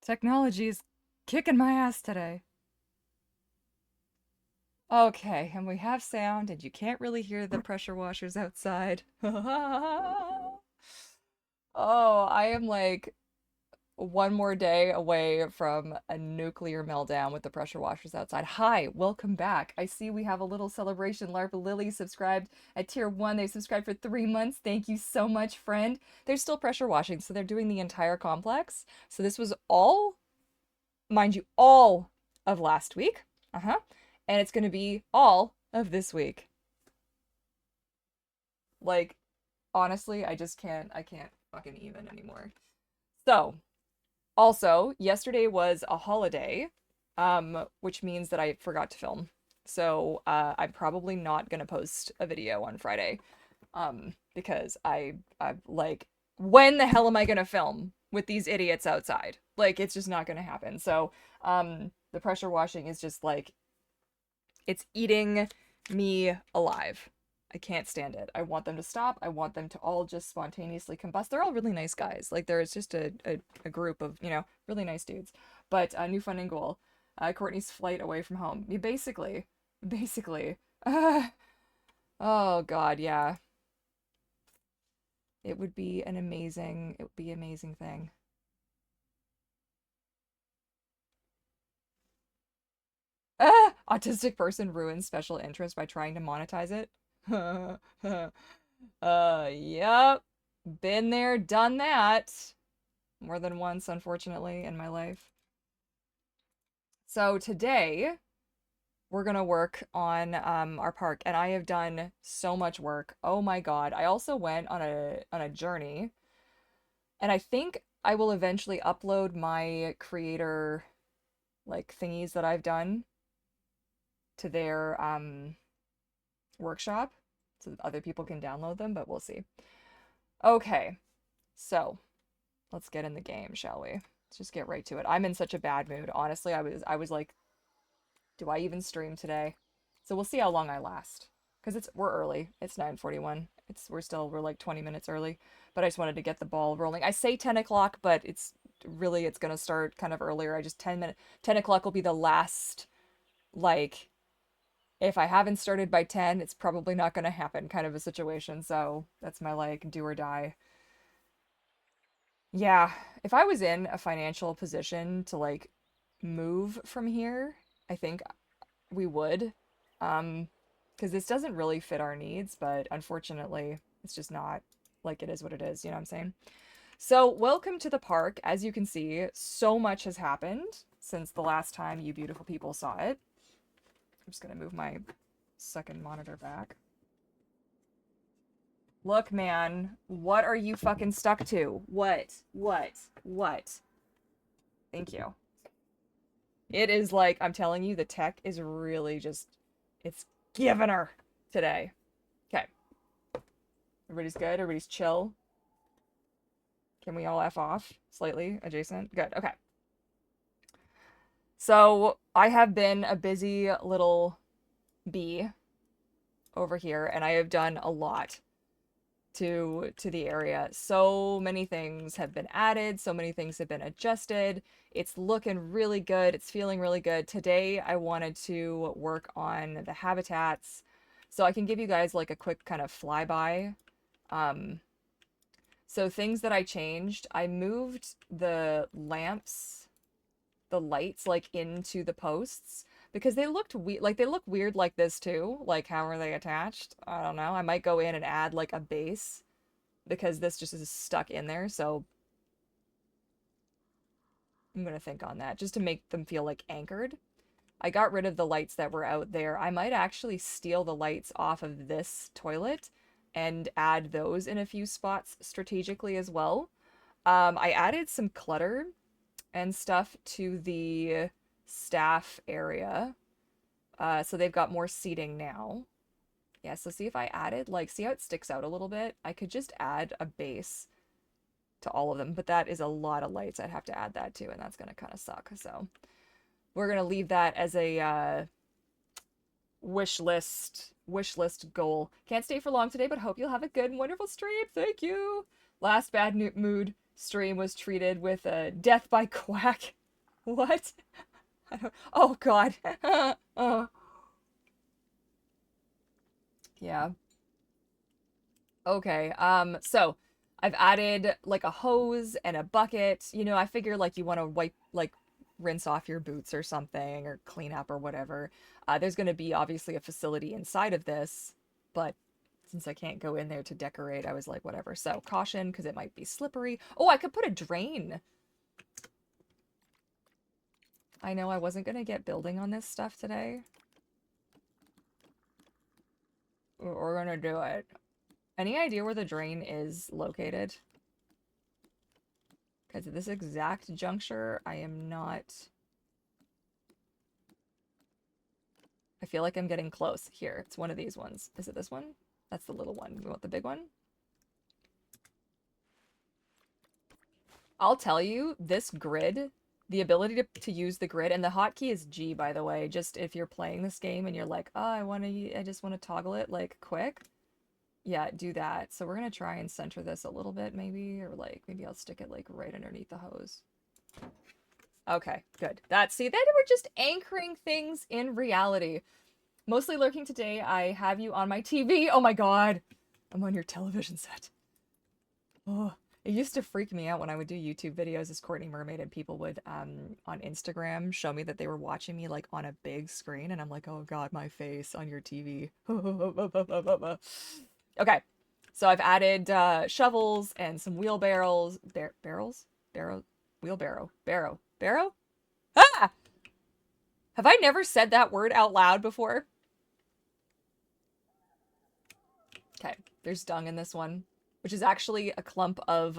Technology is kicking my ass today. Okay, and we have sound, and you can't really hear the pressure washers outside. Oh, I am like one more day away from a nuclear meltdown with the pressure washers outside. Hi, welcome back. I see we have a little celebration. Larva Lily subscribed at tier 1. They subscribed for 3 months. Thank you so much, friend. They're still pressure washing, so they're doing the entire complex. So this was all, mind you, all of last week. Uh-huh. And it's going to be all of this week. Like, honestly, I can't fucking even anymore. So, also, yesterday was a holiday, which means that I forgot to film. So, I'm probably not gonna post a video on Friday, because I'm like, when the hell am I gonna film with these idiots outside? Like, it's just not gonna happen. So, the pressure washing is just like, it's eating me alive. I can't stand it. I want them to stop. I want them to all just spontaneously combust. They're all really nice guys. Like, there's just a group of, really nice dudes. But new fun and goal. Courtney's flight away from home. You basically. Oh God, yeah. It would be an amazing thing. Autistic person ruins special interest by trying to monetize it. Yep. Been there, done that. More than once, unfortunately, in my life. So today, we're gonna work on our park, and I have done so much work. Oh my God. I also went on a journey, and I think I will eventually upload my creator like thingies that I've done to their workshop so that other people can download them, but we'll see. Okay. So, let's get in the game, shall we? Let's just get right to it. I'm in such a bad mood. Honestly, I was like, do I even stream today? So we'll see how long I last. Cuz we're early. It's 9:41. We're like 20 minutes early, but I just wanted to get the ball rolling. I say 10 o'clock, but it's gonna start kind of earlier. I just 10 o'clock will be the last, like, if I haven't started by 10, it's probably not gonna happen kind of a situation. So that's my like do or die. Yeah, if I was in a financial position to like move from here, I think we would. Um, because this doesn't really fit our needs, but unfortunately, it's just not, like, it is what it is, you know what I'm saying? So, welcome to the park. As you can see, so much has happened since the last time you beautiful people saw it. I'm just gonna move my second monitor back. Look, man, what are you fucking stuck to? What? What? What? Thank you. It is like, I'm telling you, the tech is really just, it's giving her today. Okay. Everybody's good? Everybody's chill? Can we all F off? Slightly adjacent? Good. Okay. So, I have been a busy little bee over here, and I have done a lot to the area. So many things have been added, so many things have been adjusted. It's looking really good. It's feeling really good. Today I wanted to work on the habitats. So I can give you guys like a quick kind of flyby. Um, so things that I changed, I moved the lamps, the lights like into the posts because they looked like they look weird like this too. Like how are they attached? I don't know. I might go in and add like a base because this just is stuck in there. So I'm gonna think on that just to make them feel like anchored. I got rid of the lights that were out there. I might actually steal the lights off of this toilet and add those in a few spots strategically as well. I added some clutter and stuff to the staff area. So they've got more seating now. Yeah, so see if I added, like, see how it sticks out a little bit? I could just add a base to all of them, but that is a lot of lights. I'd have to add that too, and that's gonna kind of suck. So we're gonna leave that as a wish list goal. Can't stay for long today, but hope you'll have a good and wonderful stream. Thank you. Last bad mood stream was treated with a death by quack. What? Oh god. Oh. Yeah. Okay. So I've added like a hose and a bucket. You know, I figure like you want to wipe like rinse off your boots or something or clean up or whatever. There's going to be obviously a facility inside of this, but since I can't go in there to decorate, I was like, whatever. So caution, because it might be slippery. Oh, I could put a drain. I know I wasn't going to get building on this stuff today. We're going to do it. Any idea where the drain is located? Because at this exact juncture, I am not... I feel like I'm getting close. Here, it's one of these ones. Is it this one? That's the little one. We want the big one? I'll tell you, this grid, the ability to use the grid, and the hotkey is G, by the way, just if you're playing this game and you're like, oh, I just want to toggle it, like, quick. Yeah, do that. So we're gonna try and center this a little bit, maybe, or like, maybe I'll stick it like right underneath the hose. Okay, good. See, then we're just anchoring things in reality. Mostly lurking today, I have you on my TV. Oh my god! I'm on your television set. Oh, it used to freak me out when I would do YouTube videos as Courtney Mermaid and people would, on Instagram, show me that they were watching me, like, on a big screen, and I'm like, oh god, my face on your TV. Okay, so I've added shovels and some wheelbarrows. Barrow? Ah! Have I never said that word out loud before? Okay, there's dung in this one, which is actually a clump of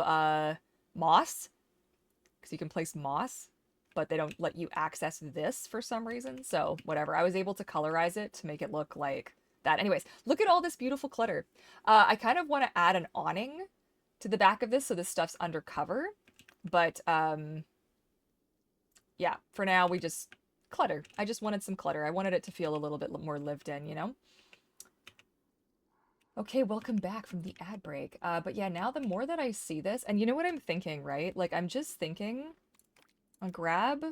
moss, because you can place moss, but they don't let you access this for some reason, so whatever. I was able to colorize it to make it look like that. Anyways, look at all this beautiful clutter. I kind of want to add an awning to the back of this so this stuff's undercover, but yeah, for now we just clutter. I just wanted some clutter. I wanted it to feel a little bit more lived in, you know? Okay, welcome back from the ad break. But yeah, now the more that I see this, and you know what I'm thinking, right? Like, I'm just thinking, I'll grab,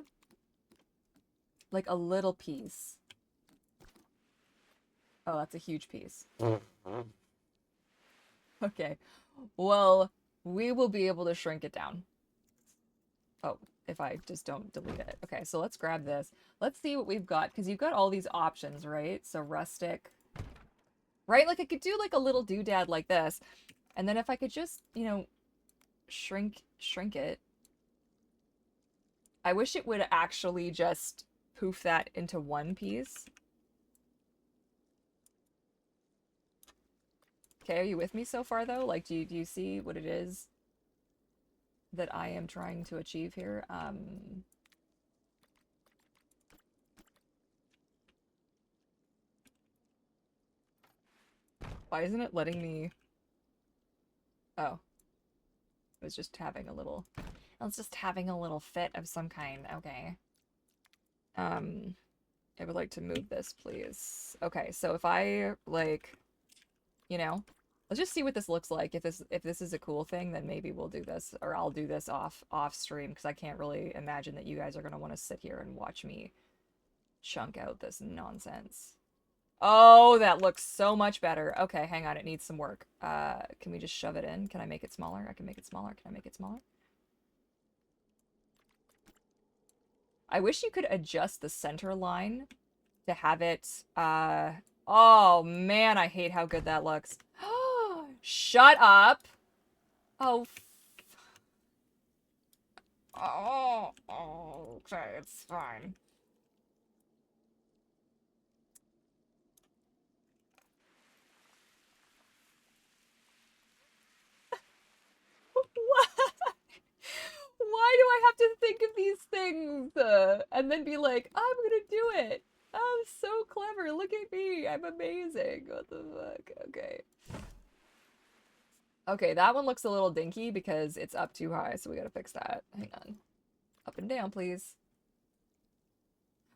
like, a little piece. Oh, that's a huge piece. Okay, well, we will be able to shrink it down. Oh, if I just don't delete it. Okay, so let's grab this. Let's see what we've got, because you've got all these options, right? So rustic, right? Like, I could do, like, a little doodad like this, and then if I could just, you know, shrink it. I wish it would actually just poof that into one piece. Okay, are you with me so far, though? Like, do you see what it is that I am trying to achieve here? Why isn't it letting me... Oh. It was just having a little... It's just having a little fit of some kind. Okay. I would like to move this, please. Okay, so if I, like, you know, let's just see what this looks like. If this is a cool thing, then maybe we'll do this, or I'll do this off stream, because I can't really imagine that you guys are going to want to sit here and watch me chunk out this nonsense. Oh, that looks so much better. Okay, hang on, it needs some work. Can we just shove it in? Can I make it smaller? I can make it smaller. Can I make it smaller? I wish you could adjust the center line to have it, oh man, I hate how good that looks. Shut up. Oh. Oh, okay, it's fine. What? Why do I have to think of these things and then be like, I'm gonna do it? I'm so clever. Look at me. I'm amazing. What the fuck? Okay. Okay, that one looks a little dinky because it's up too high, so we gotta fix that. Hang on. Up and down, please.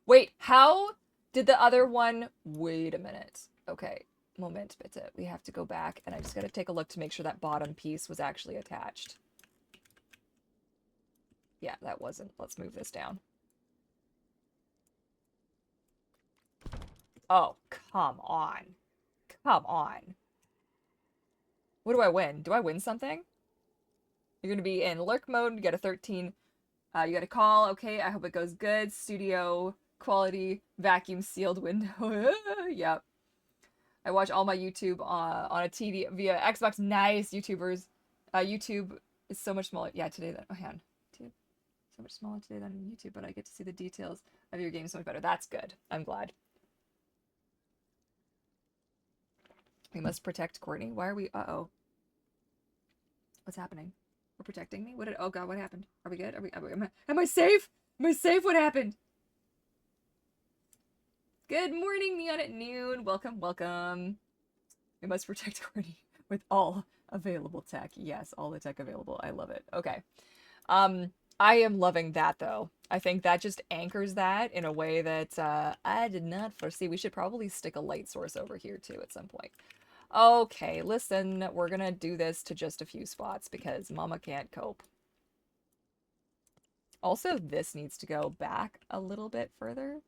Wait, how did the other one... Wait a minute. Okay, moment bitte. We have to go back, and I just gotta take a look to make sure that bottom piece was actually attached. Yeah, that wasn't. Let's move this down. Oh, come on. Come on. What do I win? Do I win something? You're going to be in lurk mode. You get a 13. You got a call. Okay, I hope it goes good. Studio quality vacuum sealed window. Yep. I watch all my YouTube on a TV via Xbox. Nice, YouTubers. YouTube is so much smaller. Yeah, today that. Oh, hang on. YouTube so much smaller today than YouTube, but I get to see the details of your game so much better. That's good. I'm glad. We must protect Courtney. Why are we? Uh-oh. What's happening? We're protecting me? What did? Oh God, what happened? Are we good? Am I safe? Am I safe? What happened? Good morning, Neon at noon. Welcome, welcome. We must protect Courtney with all available tech. Yes, all the tech available. I love it. Okay. I am loving that though. I think that just anchors that in a way that I did not foresee. We should probably stick a light source over here too at some point. Okay, listen, we're gonna do this to just a few spots because Mama can't cope. Also, this needs to go back a little bit further.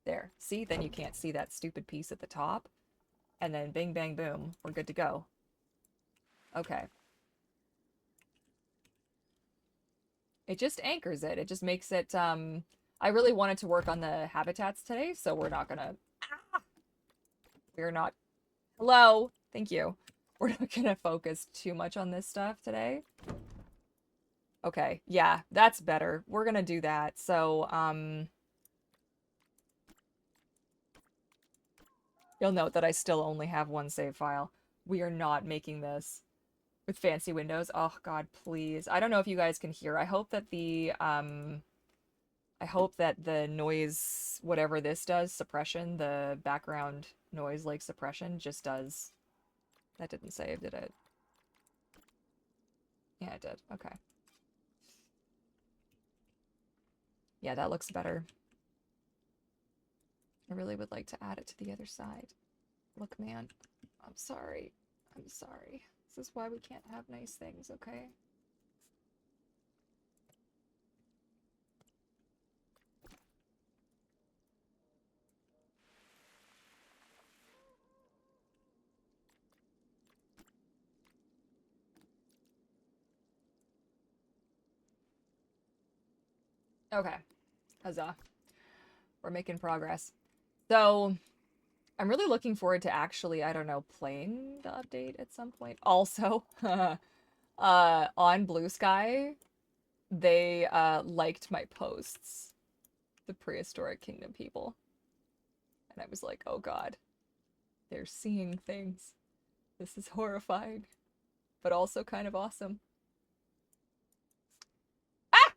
There. See? Then you can't see that stupid piece at the top. And then bing, bang, boom. We're good to go. Okay. It just anchors it. It just makes it, I really wanted to work on the habitats today, so we're not gonna... Ah! We're not... Hello! Thank you. We're not gonna focus too much on this stuff today. Okay, yeah, that's better. We're gonna do that. So, you'll note that I still only have one save file. We are not making this with fancy windows. Oh God, please. I don't know if you guys can hear. I hope that the noise, whatever this does, suppression, the background noise like suppression just does. That didn't save, did it? Yeah, it did. Okay. Yeah, that looks better. I really would like to add it to the other side. Look, man, I'm sorry. I'm sorry. This is why we can't have nice things, okay? Okay. Huzzah. We're making progress. So, I'm really looking forward to actually, I don't know, playing the update at some point. Also, on Blue Sky, they liked my posts, the Prehistoric Kingdom people. And I was like, oh God, they're seeing things. This is horrifying, but also kind of awesome. Ah!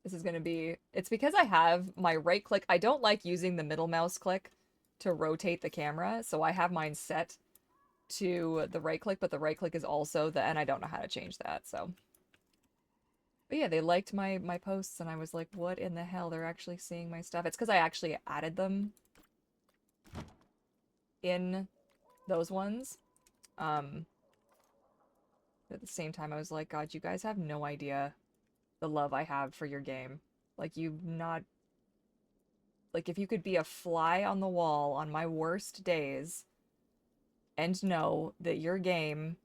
This is gonna be, it's because I have my right click. I don't like using the middle mouse click to rotate the camera, so I have mine set to the right click, but the right click is also the, and I don't know how to change that, so. But yeah, they liked my posts, and I was like, what in the hell? They're actually seeing my stuff. It's because I actually added them in those ones. At the same time, I was like, God, you guys have no idea the love I have for your game. Like, you've not... Like, if you could be a fly on the wall on my worst days and know that your game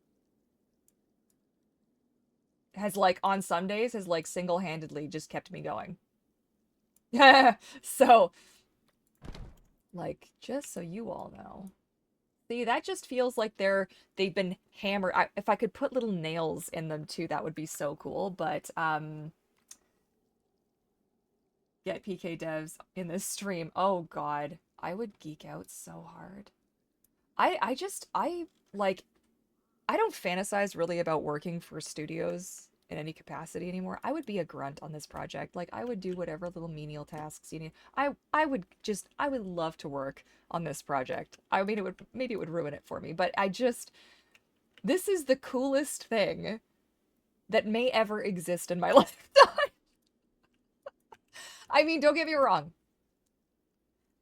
has, like, on some days, has, like, single-handedly just kept me going. So, like, just so you all know. See, that just feels like they've been hammered. If I could put little nails in them too, that would be so cool. But get PK devs in this stream. Oh God, I would geek out so hard. I like, I don't fantasize really about working for studios in any capacity anymore. I would be a grunt on this project. Like, I would do whatever little menial tasks you need. I would love to work on this project. I mean, maybe it would ruin it for me, but this is the coolest thing that may ever exist in my lifetime. I mean, don't get me wrong.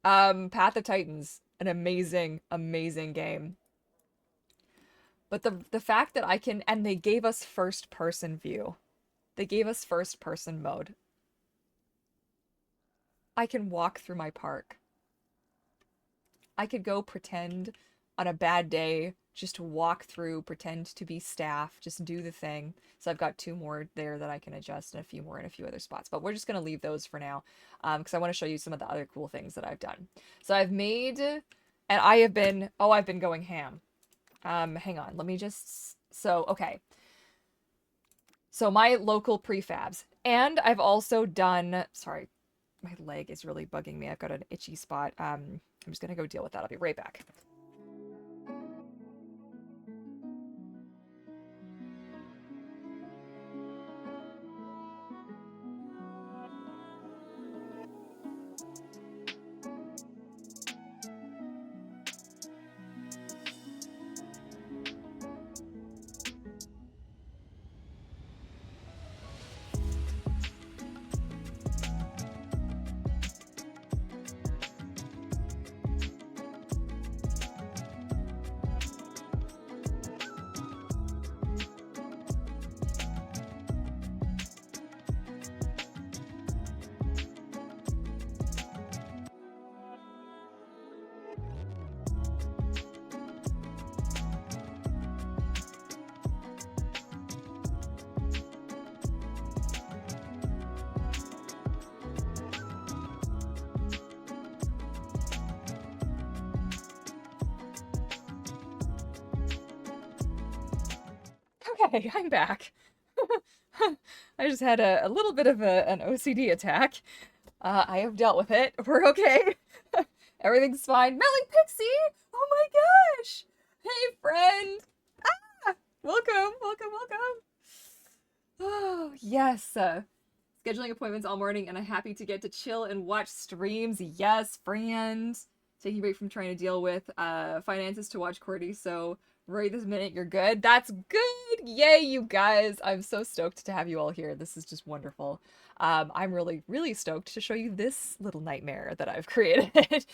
Path of Titans, an amazing, amazing game. But the fact that I can, and they gave us first person view. They gave us first person mode. I can walk through my park. I could go pretend on a bad day, just walk through, pretend to be staff, just do the thing. So I've got two more there that I can adjust and a few more in a few other spots. But we're just going to leave those for now because I want to show you some of the other cool things that I've done. So I've made, and I have been, oh, I've been going ham. Hang on, let me just, so, okay. So my local prefabs. And I've also done, sorry, my leg is really bugging me. I've got an itchy spot. I'm just gonna go deal with that. I'll be right back. Okay, I'm back. I just had a little bit of an OCD attack. I have dealt with it. We're okay. Everything's fine. Melly Pixie! Oh my gosh! Hey, friend! Ah! Welcome, welcome, welcome. Oh, yes. Scheduling appointments all morning, and I'm happy to get to chill and watch streams. Yes, friend. Taking a break from trying to deal with finances to watch Cordy, so right this minute you're good. That's good! Yay, you guys! I'm so stoked to have you all here. This is just wonderful. I'm really, really stoked to show you this little nightmare that I've created.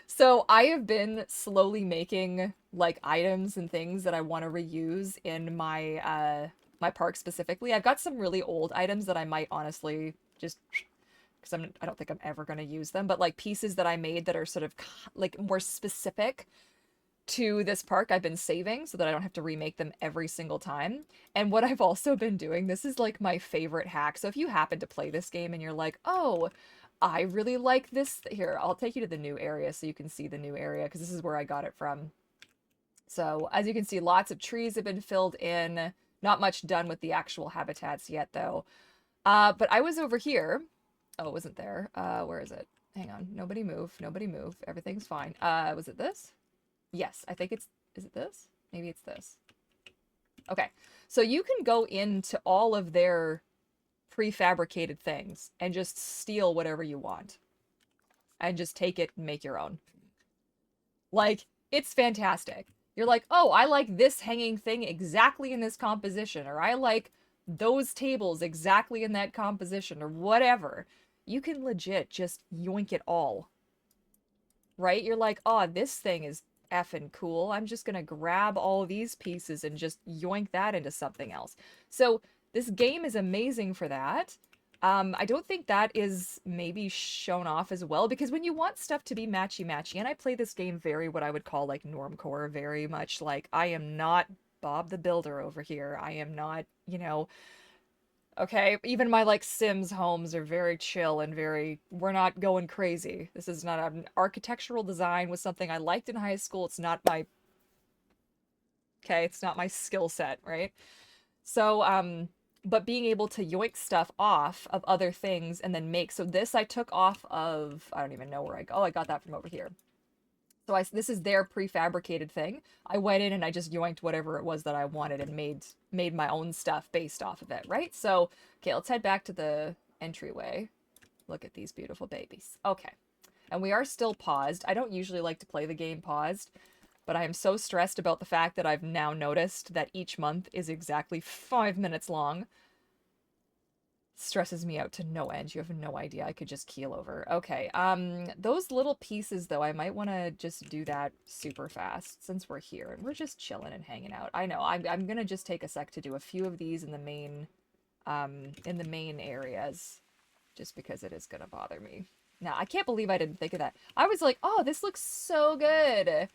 So I have been slowly making like items and things that I want to reuse in my park specifically. I've got some really old items that I might honestly just because I don't think I'm ever going to use them, but like pieces that I made that are sort of like more specific to this park I've been saving so that I don't have to remake them every single time. And what I've also been doing, this is like my favorite hack. So if you happen to play this game and you're like, "Oh, I really like this." Here, I'll take you to the new area so you can see the new area because this is where I got it from. So as you can see, lots of trees have been filled in. Not much done with the actual habitats yet, though. But I was over here. Oh, it wasn't there. Where is it? Hang on. Nobody move. Nobody move. Everything's fine. Was it this? Yes, I think it's... Is it this? Maybe it's this. Okay. So you can go into all of their prefabricated things and just steal whatever you want. And just take it and make your own. Like, it's fantastic. You're like, oh, I like this hanging thing exactly in this composition, or I like those tables exactly in that composition, or whatever. You can legit just yoink it all. Right? You're like, oh, this thing is effing cool. I'm just gonna grab all these pieces and just yoink that into something else. So this game is amazing for that. I don't think that is maybe shown off as well because when you want stuff to be matchy-matchy, and I play this game very what I would call like normcore, very much like I am not Bob the Builder over here. I am not, you know, okay, even my like Sims homes are very chill and very, we're not going crazy. This is not an architectural design was something I liked in high school. It's not my, okay, it's not my skill set, right? So, but being able to yoink stuff off of other things and then make, so this I took off of, I don't even know where oh, I got that from over here. So this is their prefabricated thing. I went in and I just yoinked whatever it was that I wanted and made my own stuff based off of it, right? So, okay, let's head back to the entryway. Look at these beautiful babies. Okay. And we are still paused. I don't usually like to play the game paused, but I am so stressed about the fact that I've now noticed that each month is exactly 5 minutes long. Stresses me out to no end. You have no idea. I could just keel over. Okay. Those little pieces though, I might want to just do that super fast since we're here and we're just chilling and hanging out. I know. I'm gonna just take a sec to do a few of these in the main areas just because it is gonna bother me. Now, I can't believe I didn't think of that. I was like, "Oh, this looks so good."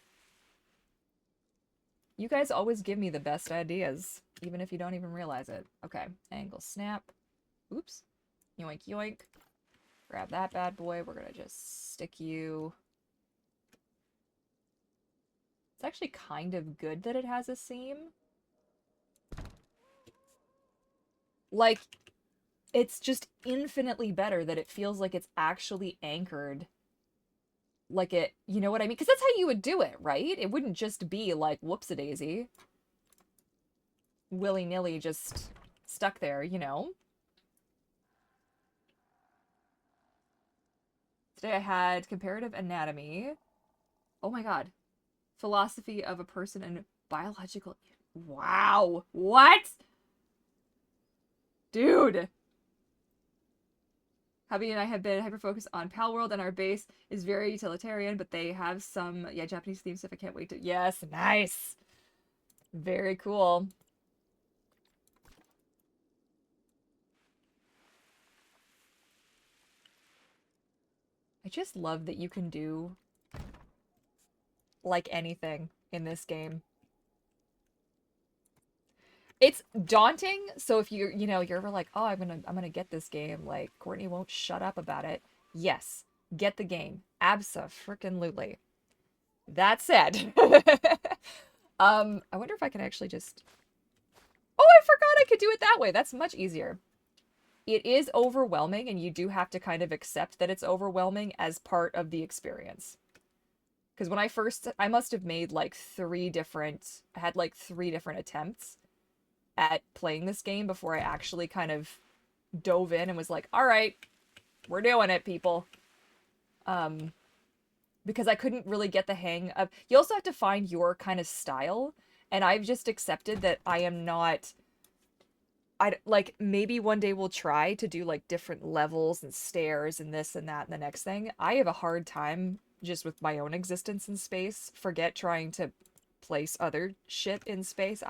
You guys always give me the best ideas, even if you don't even realize it. Okay, angle snap. Oops. Yoink, yoink. Grab that bad boy. We're gonna just stick you. It's actually kind of good that it has a seam. Like, it's just infinitely better that it feels like it's actually anchored. Like it, you know what I mean? Because that's how you would do it, right? It wouldn't just be like, whoops-a-daisy. Willy-nilly just stuck there, you know? Today I had comparative anatomy. Oh my god. Philosophy of a person and biological. Wow. What? Dude. Hubby and I have been hyper-focused on Pal World, and our base is very utilitarian, but they have some, yeah, Japanese theme stuff. I can't wait to... Yes, nice. Very cool. I just love that you can do, like, anything in this game. It's daunting, so if you're ever like, oh, I'm gonna get this game, like, Courtney won't shut up about it. Yes, get the game. Abso-freaking-lutely. That said, I wonder if I can actually just... Oh, I forgot I could do it that way. That's much easier. It is overwhelming, and you do have to kind of accept that it's overwhelming as part of the experience. Because when I must have made like I had like 3 different attempts at playing this game before I actually kind of dove in and was like, all right, we're doing it, people. Because I couldn't really get the hang of... You also have to find your kind of style, and I've just accepted that I am not... like, maybe one day we'll try to do, like, different levels and stairs and this and that and the next thing. I have a hard time just with my own existence in space. Forget trying to place other shit in space.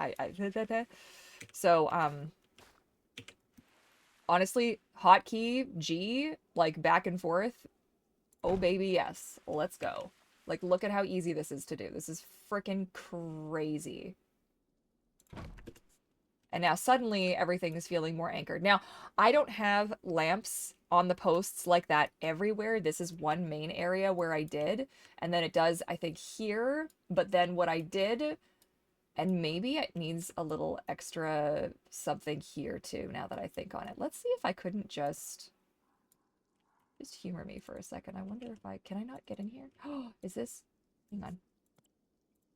So, honestly, hotkey, G, like, back and forth. Oh, baby, yes. Let's go. Like, look at how easy this is to do. This is freaking crazy. And now suddenly everything is feeling more anchored. Now, I don't have lamps on the posts like that everywhere. This is one main area where I did. And then it does, I think, here. But then what I did, and maybe it needs a little extra something here too, now that I think on it. Let's see if I couldn't just humor me for a second. I wonder if can I not get in here? Oh, is this, hang on.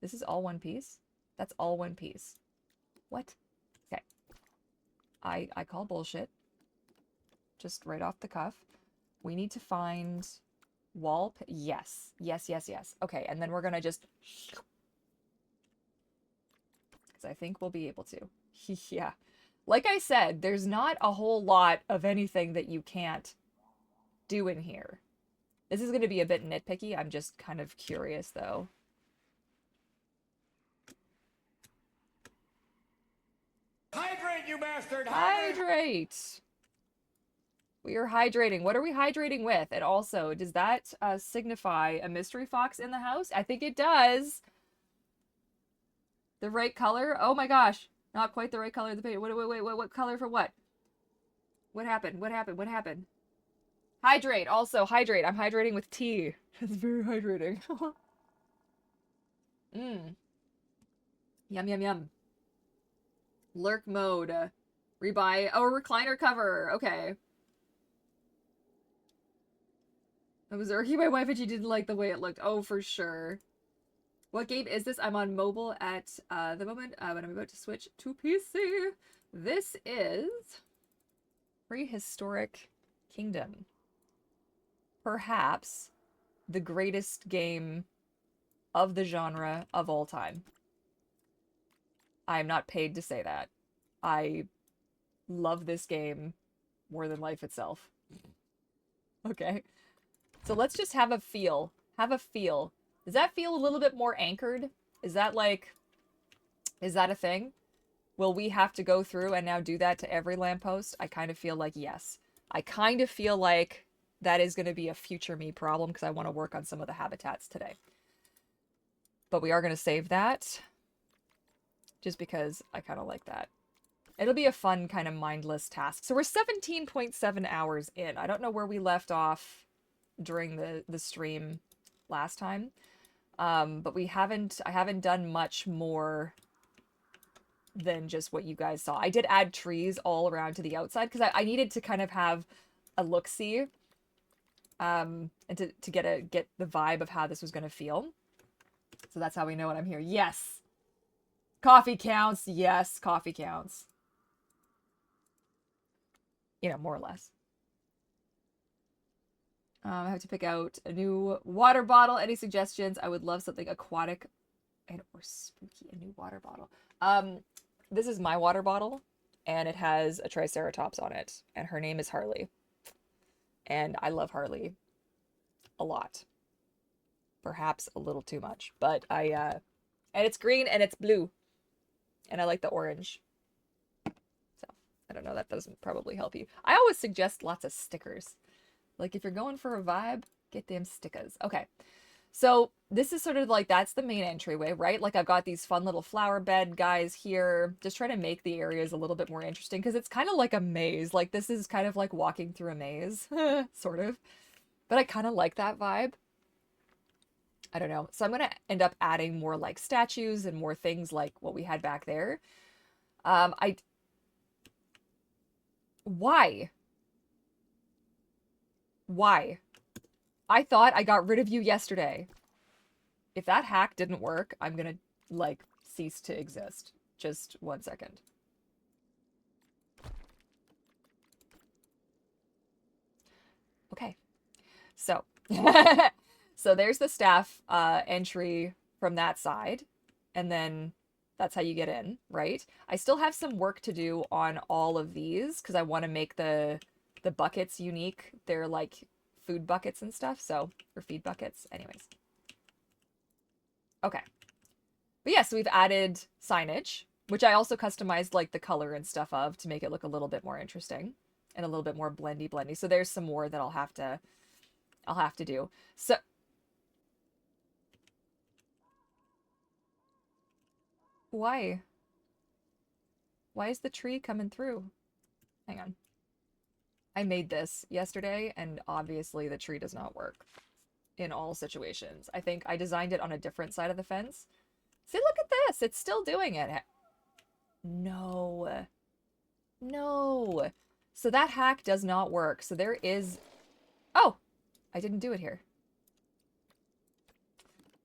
This is all one piece? That's all one piece. What? Okay. I call bullshit. Just right off the cuff. We need to find wall. Yes. Yes, yes, yes. Okay, and then we're gonna just... Because I think we'll be able to. Yeah. Like I said, there's not a whole lot of anything that you can't do in here. This is going to be a bit nitpicky. I'm just kind of curious, though. Hydrate, you bastard! Hydrate! We are hydrating. What are we hydrating with? And also, does that signify a mystery fox in the house? I think it does. The right color? Oh my gosh. Not quite the right color of the paint. Wait, what color for what? What happened? What happened? What happened? Hydrate. Also, hydrate. I'm hydrating with tea. It's very hydrating. Mmm. Yum, yum, yum. Lurk mode. Rebuy. Oh, recliner cover. Okay. I was irking my wife and she didn't like the way it looked. Oh, for sure. What game is this? I'm on mobile at the moment, but I'm about to switch to PC. This is Prehistoric Kingdom. Perhaps the greatest game of the genre of all time. I am not paid to say that. I love this game more than life itself. Okay. So let's just have a feel. Have a feel. Does that feel a little bit more anchored? Is that like, is that a thing? Will we have to go through and now do that to every lamppost? I kind of feel like yes. I kind of feel like that is going to be a future me problem because I want to work on some of the habitats today. But we are going to save that just because I kind of like that. It'll be a fun kind of mindless task. So we're 17.7 hours in. I don't know where we left off during the stream last time. But I haven't done much more than just what you guys saw. I did add trees all around to the outside because I needed to kind of have a look-see and to get the vibe of how this was going to feel. So that's how we know when I'm here. Yes! Coffee counts. Yes, coffee counts. You know, more or less. I have to pick out a new water bottle. Any suggestions? I would love something aquatic and or spooky. A new water bottle. This is my water bottle, and it has a Triceratops on it, and her name is Harley. And I love Harley a lot. Perhaps a little too much, but and it's green and it's blue, and I like the orange. So I don't know, that doesn't probably help you. I always suggest lots of stickers. Like if you're going for a vibe, get them stickers. Okay. So this is sort of like, that's the main entryway, right? Like I've got these fun little flower bed guys here, just trying to make the areas a little bit more interesting because it's kind of like a maze. Like this is kind of like walking through a maze, sort of. But I kind of like that vibe. I don't know. So I'm going to end up adding more like statues and more things like what we had back there. Why? Why? I thought I got rid of you yesterday. If that hack didn't work, I'm gonna, like, cease to exist. Just 1 second. Okay. So, so there's the staff entry from that side. And then that's how you get in, right? I still have some work to do on all of these because I want to make the buckets unique. They're like food buckets and stuff, so, or feed buckets, anyways. Okay. But yeah, so we've added signage, which I also customized like the color and stuff of to make it look a little bit more interesting and a little bit more blendy. So there's some more that I'll have to do. So why? Why is the tree coming through? Hang on. I made this yesterday, and obviously the tree does not work in all situations. I think I designed it on a different side of the fence. See, look at this. It's still doing it. No. No. So that hack does not work. So there is... Oh, I didn't do it here.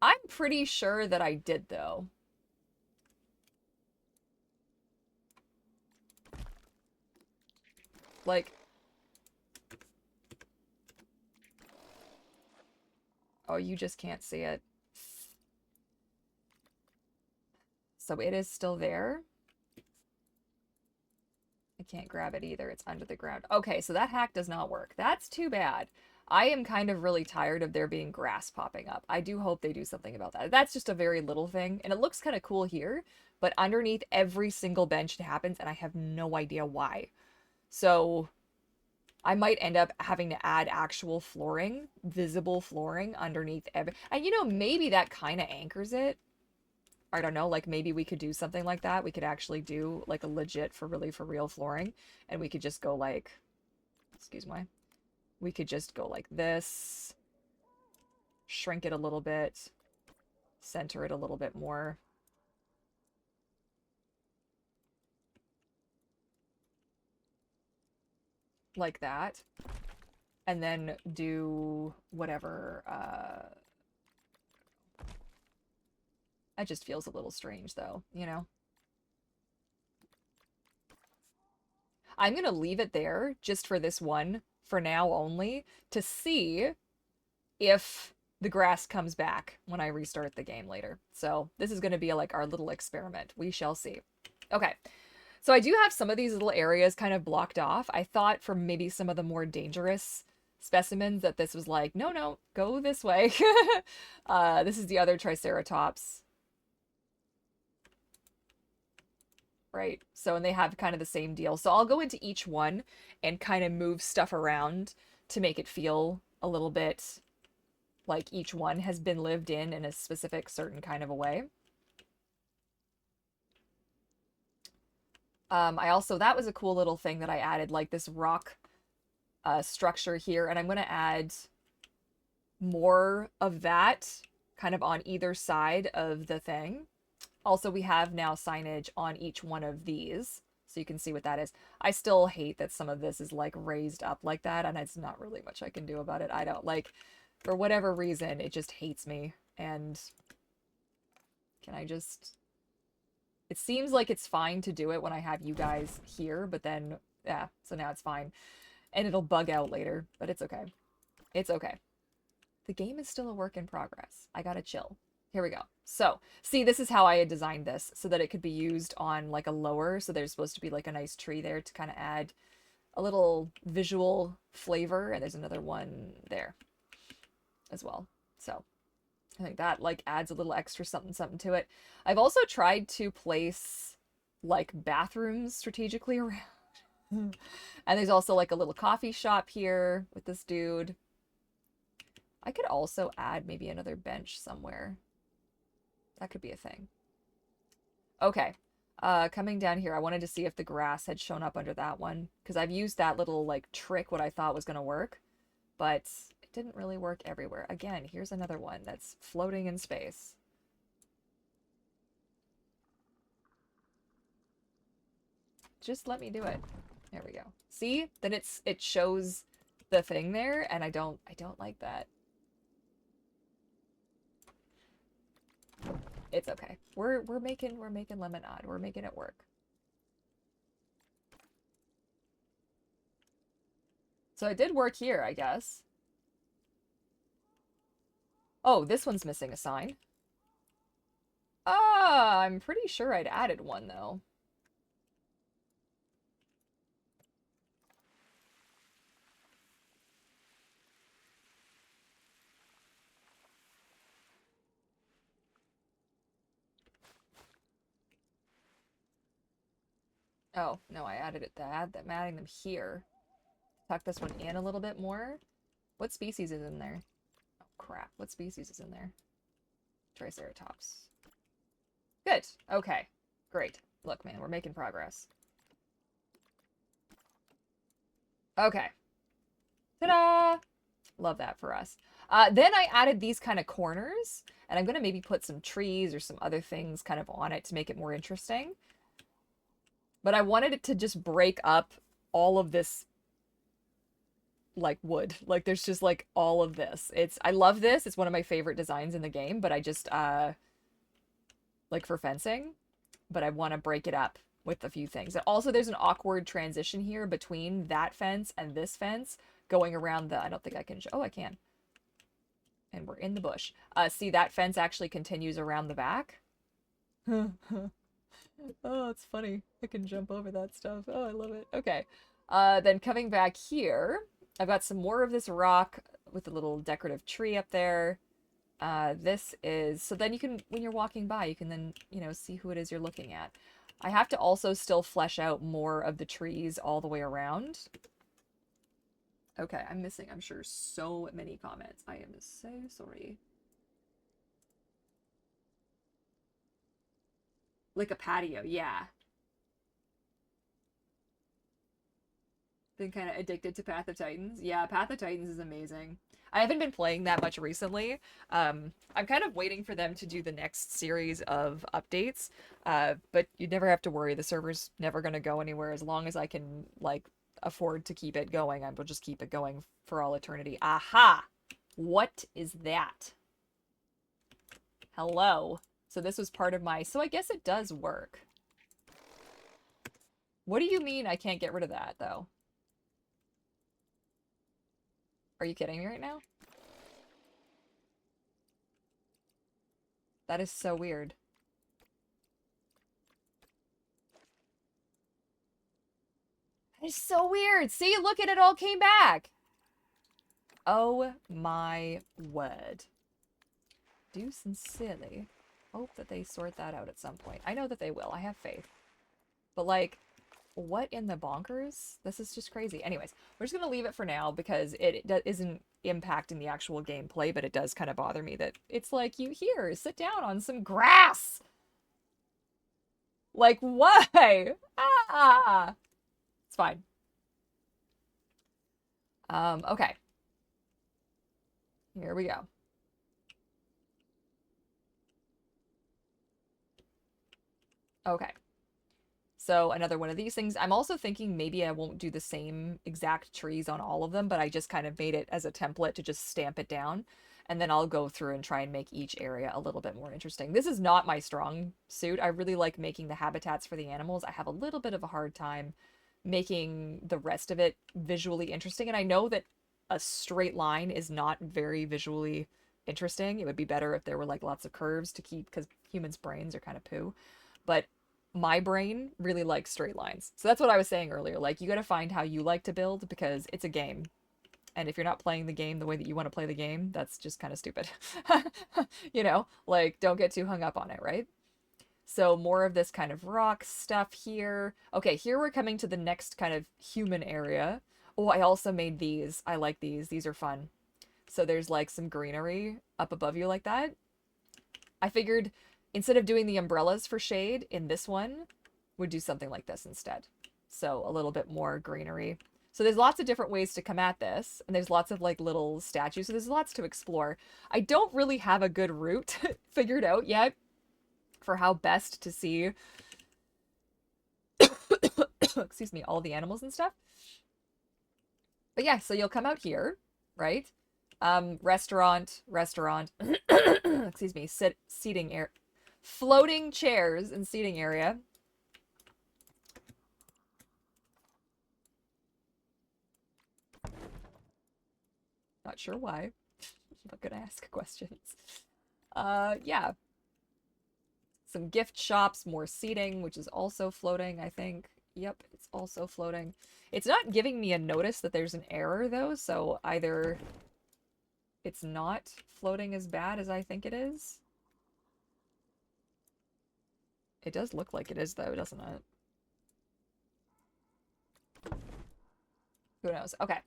I'm pretty sure that I did, though. Like... Oh, you just can't see it. So it is still there. I can't grab it either. It's under the ground. Okay, so that hack does not work. That's too bad. I am kind of really tired of there being grass popping up. I do hope they do something about that. That's just a very little thing, and it looks kind of cool here, but underneath every single bench it happens, and I have no idea why. So I might end up having to add actual flooring, visible flooring underneath every... And you know, maybe that kind of anchors it. I don't know, like maybe we could do something like that. We could actually do like a legit for real flooring, and we could just go like, excuse me, we could just go like this, shrink it a little bit, center it a little bit more. Like that. And then do whatever, that just feels a little strange though, you know? I'm going to leave it there just for this one, for now only, to see if the grass comes back when I restart the game later. So this is going to be like our little experiment. We shall see. Okay, So I do have some of these little areas kind of blocked off. I thought for maybe some of the more dangerous specimens that this was like, no, no, go this way. This is the other Triceratops. Right? So, and they have kind of the same deal. So I'll go into each one and kind of move stuff around to make it feel a little bit like each one has been lived in a specific certain kind of a way. I also, that was a cool little thing that I added, like this rock structure here, and I'm going to add more of that kind of on either side of the thing. Also, we have now signage on each one of these, so you can see what that is. I still hate that some of this is like raised up like that, and it's not really much I can do about it. I don't like, for whatever reason, it just hates me. And can I just, it seems like it's fine to do it when I have you guys here, but then, yeah, so now it's fine. And it'll bug out later, but it's okay. It's okay. The game is still a work in progress. I gotta chill. Here we go. So, see, this is how I had designed this so that it could be used on like a lower. So there's supposed to be like a nice tree there to kind of add a little visual flavor. And there's another one there as well. So I think that like adds a little extra something something to it. I've also tried to place like bathrooms strategically around. And there's also like a little coffee shop here with this dude. I could also add maybe another bench somewhere. That could be a thing. Okay. Coming down here, I wanted to see if the grass had shown up under that one, because I've used that little like trick what I thought was going to work, but it didn't really work everywhere. Again, here's another one that's floating in space. Just let me do it. There we go. See? Then it shows the thing there, and I don't like that. It's okay. We're making lemonade. We're making it work. So it did work here, I guess. Oh, this one's missing a sign. Ah, I'm pretty sure I'd added one though. Oh, no, I added it to add them, adding them here. Tuck this one in a little bit more. What species is in there? Oh, crap. What species is in there? Triceratops. Good. Okay. Great. Look, man, we're making progress. Okay. Ta-da! Love that for us. Then I added these kind of corners, and I'm going to maybe put some trees or some other things kind of on it to make it more interesting. But I wanted it to just break up all of this like wood. Like there's just like all of this. I love this. It's one of my favorite designs in the game, but I just like for fencing, but I want to break it up with a few things. And also there's an awkward transition here between that fence and this fence going around the, I don't think I can, oh, I can. And we're in the bush. See, that fence actually continues around the back. Oh, it's funny. I can jump over that stuff. Oh, I love it. Okay. Then coming back here, I've got some more of this rock with a little decorative tree up there. This is, so then you can, when you're walking by, you can then, you know, see who it is you're looking at. I have to also still flesh out more of the trees all the way around. Okay, I'm missing, I'm sure, so many comments. I am so sorry. Like a patio, yeah. Been kind of addicted to Path of Titans. Yeah, Path of Titans is amazing. I haven't been playing that much recently. I'm kind of waiting for them to do the next series of updates. But you never have to worry. The server's never going to go anywhere as long as I can, like, afford to keep it going. I will just keep it going for all eternity. Aha! What is that? Hello. So this was part of my... So I guess it does work. What do you mean I can't get rid of that, though? Are you kidding me right now? That is so weird. It's so weird. See, look at it all came back. Oh my word. Do sincerely hope that they sort that out at some point. I know that they will. I have faith. But like, what in the bonkers? This is just crazy. Anyways, we're just going to leave it for now because it isn't impacting the actual gameplay, but it does kind of bother me that it's like, you here, sit down on some grass. Like, why? Ah! It's fine. Okay. Here we go. Okay. So another one of these things. I'm also thinking maybe I won't do the same exact trees on all of them, but I just kind of made it as a template to just stamp it down. And then I'll go through and try and make each area a little bit more interesting. This is not my strong suit. I really like making the habitats for the animals. I have a little bit of a hard time making the rest of it visually interesting. And I know that a straight line is not very visually interesting. It would be better if there were like lots of curves to keep, because humans' brains are kind of poo. But my brain really likes straight lines. So that's what I was saying earlier. Like, you got to find how you like to build because it's a game. And if you're not playing the game the way that you want to play the game, that's just kind of stupid. You know, like, don't get too hung up on it, right? So more of this kind of rock stuff here. Okay, here we're coming to the next kind of human area. Oh, I also made these. I like these. These are fun. So there's like some greenery up above you like that. I figured instead of doing the umbrellas for shade in this one, would do something like this instead. So a little bit more greenery. So there's lots of different ways to come at this, and there's lots of like little statues, so there's lots to explore. I don't really have a good route figured out yet for how best to see excuse me, all the animals and stuff. But yeah, so you'll come out here, right? Restaurant, excuse me, seating area, floating chairs and seating area. Not sure why. I'm not gonna ask questions. Yeah. Some gift shops, more seating, which is also floating, I think. Yep, it's also floating. It's not giving me a notice that there's an error, though, so either it's not floating as bad as I think it is. It does look like it is, though, doesn't it? Who knows? Okay.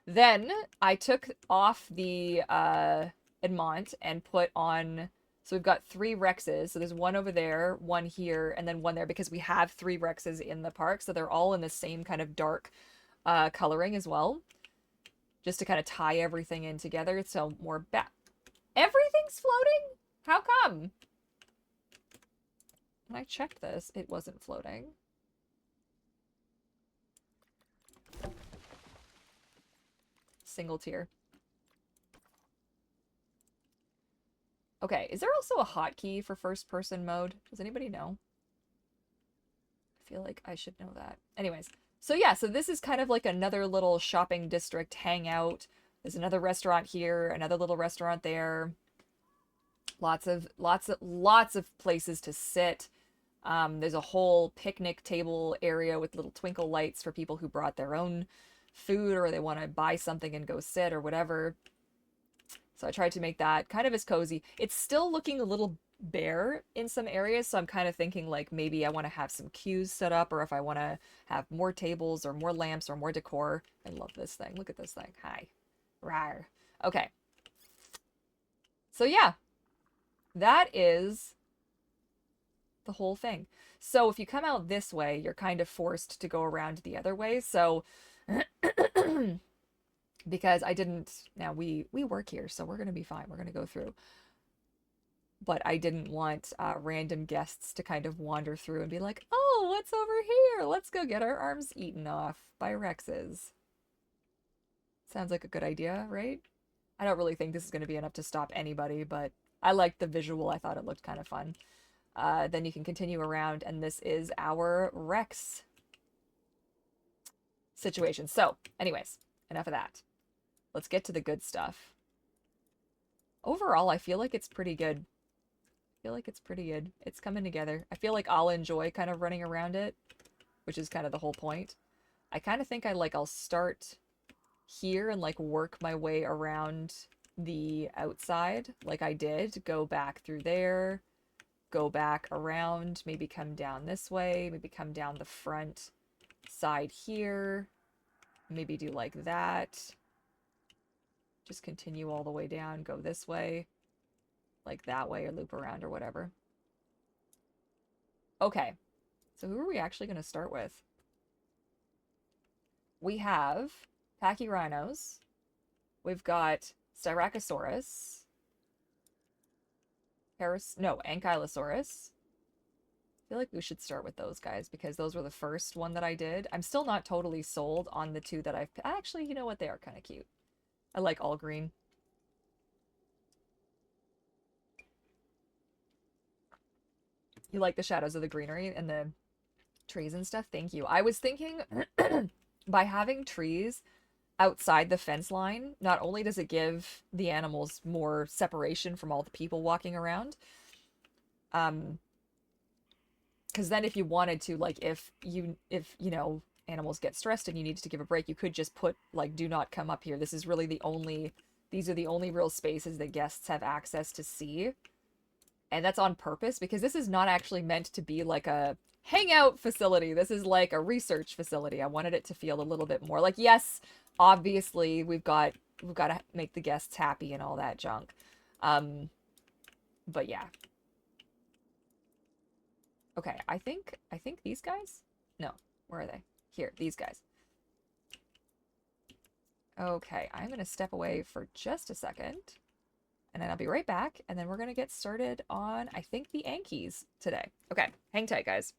Then I took off the Edmont and put on, so we've got 3 Rexes. So there's one over there, one here, and then one there because we have 3 Rexes in the park. So they're all in the same kind of dark coloring as well. Just to kind of tie everything in together. So more back. Everything's floating? How come? When I checked this, it wasn't floating. Single tier. Okay, is there also a hotkey for first person mode? Does anybody know? I feel like I should know that. Anyways, so yeah, so this is kind of like another little shopping district hangout. There's another restaurant here, another little restaurant there. Lots of places to sit. There's a whole picnic table area with little twinkle lights for people who brought their own food or they want to buy something and go sit or whatever. So I tried to make that kind of as cozy. It's still looking a little bare in some areas, so I'm kind of thinking like maybe I want to have some cues set up or if I want to have more tables or more lamps or more decor. I love this thing. Look at this thing. Hi. Rawr. Okay. So yeah, that is the whole thing. So if you come out this way, you're kind of forced to go around the other way. So because I didn't, now we work here, so we're going to be fine. We're going to go through. But I didn't want random guests to kind of wander through and be like, oh, what's over here? Let's go get our arms eaten off by Rexes. Sounds like a good idea, right? I don't really think this is going to be enough to stop anybody, but I liked the visual. I thought it looked kind of fun. Then you can continue around, and this is our Rex situation. So, anyways, enough of that. Let's get to the good stuff. Overall, I feel like it's pretty good. I feel like it's pretty good. It's coming together. I feel like I'll enjoy kind of running around it, which is kind of the whole point. I kind of think I'll start here and like work my way around the outside like I did. Go back through there, go back around, maybe come down this way, maybe come down the front side here, maybe do like that. Just continue all the way down, go this way, like that way, or loop around or whatever. Okay, so who are we actually going to start with? We have Pachyrhinos. We've got Styracosaurus. Ankylosaurus. I feel like we should start with those guys because those were the first one that I did. I'm still not totally sold on the two that I've... Actually, you know what? They are kind of cute. I like all green. You like the shadows of the greenery and the trees and stuff? Thank you. I was thinking by having trees outside the fence line, not only does it give the animals more separation from all the people walking around, because then if you wanted to, like, if you know, animals get stressed and you needed to give a break, you could just put, like, do not come up here. This is really these are the only real spaces that guests have access to see. And that's on purpose because this is not actually meant to be like a hangout facility. This is like a research facility. I wanted it to feel a little bit more like, yes, obviously we've got to make the guests happy and all that junk. But yeah. Okay, I think these guys? No, where are they? Here, these guys. Okay, I'm going to step away for just a second. And then I'll be right back, and then we're going to get started on, I think, the Ankies today. Okay, hang tight, guys.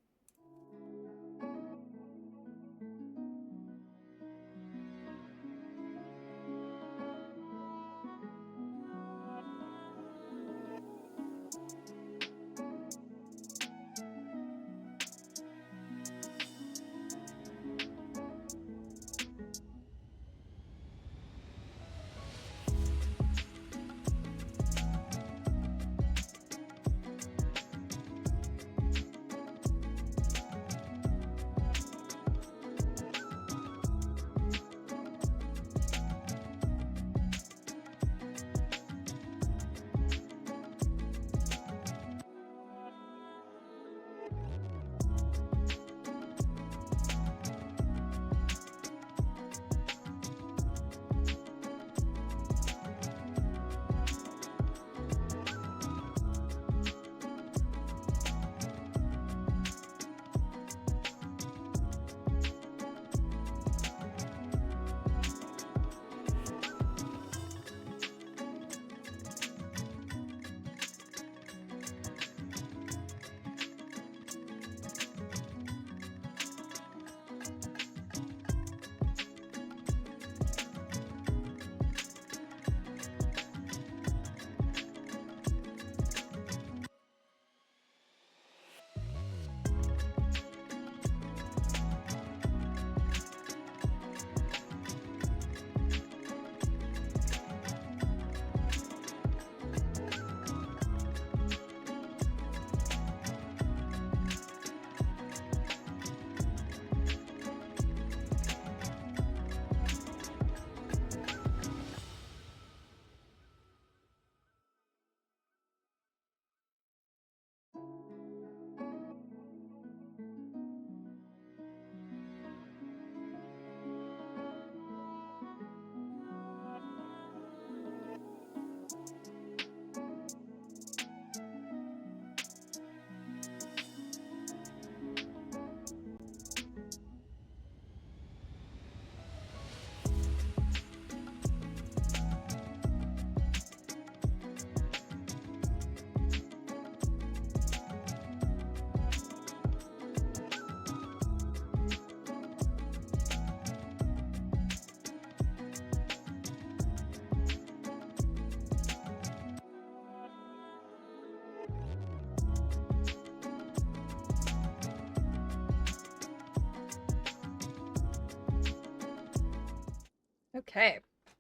Okay,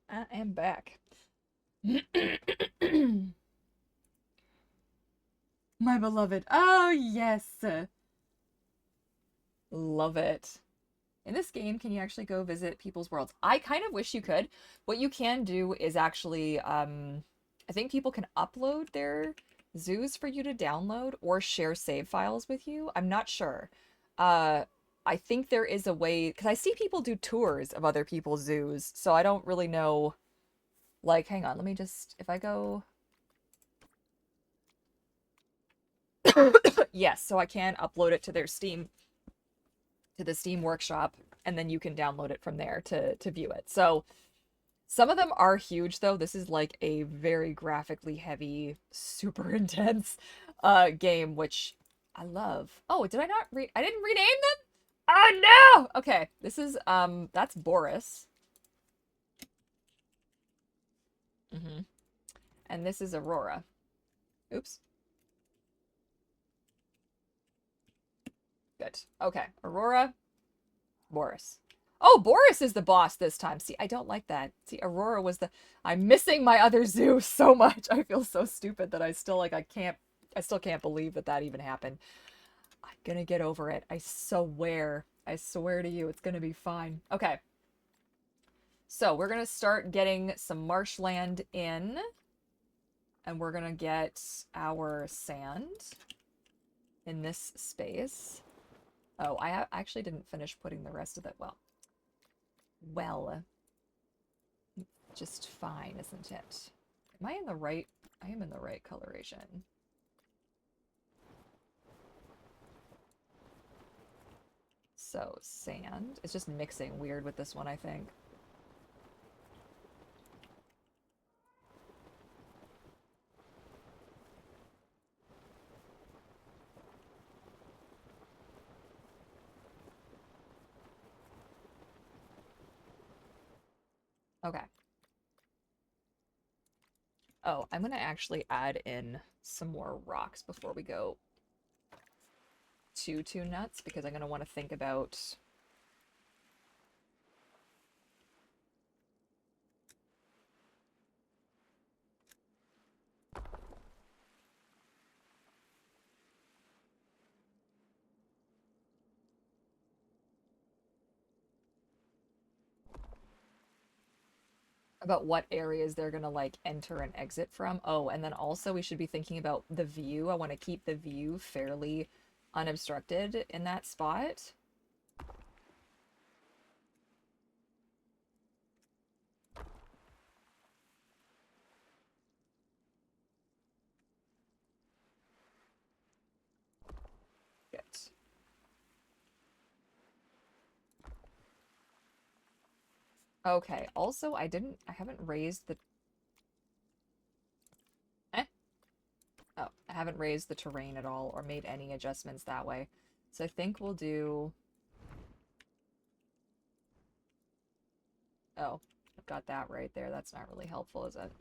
I am back. My beloved. Oh, yes. Love it. In this game, can you actually go visit people's worlds? I kind of wish you could. What you can do is actually, I think people can upload their zoos for you to download or share save files with you. I'm not sure. Uh, I think there is a way, because I see people do tours of other people's zoos, so I don't really know. Like, hang on, let me just, if I go, yes, so I can upload it to their Steam, to the Steam Workshop, and then you can download it from there to view it. So some of them are huge though. This is like a very graphically heavy, super intense game, which I love. Oh, did I not read? I didn't rename them? Oh no! Okay, this is that's Boris. And this is Aurora. Oops. Good. Okay, Aurora, Boris. Oh, Boris is the boss this time. See, I don't like that. See, Aurora was the. I'm missing my other zoo so much. I feel so stupid that I still like I can't. I still can't believe that that even happened. I'm gonna get over it. I swear. I swear to you, it's gonna be fine. Okay. So we're gonna start getting some marshland in, and we're gonna get our sand in this space. Oh, I actually didn't finish putting the rest of it. Well, just fine, isn't it? Am I in the right? I am in the right coloration. So, sand. It's just mixing weird with this one, I think. Okay. Oh, I'm gonna actually add in some more rocks before we go too nuts, because I'm gonna want to think about what areas they're gonna like enter and exit from. Oh, and then also we should be thinking about the view. I want to keep the view fairly unobstructed in that spot. Good. Okay, also I haven't raised the, eh? Oh, I haven't raised the terrain at all or made any adjustments that way. So I think we'll do, oh, I've got that right there. That's not really helpful, is it?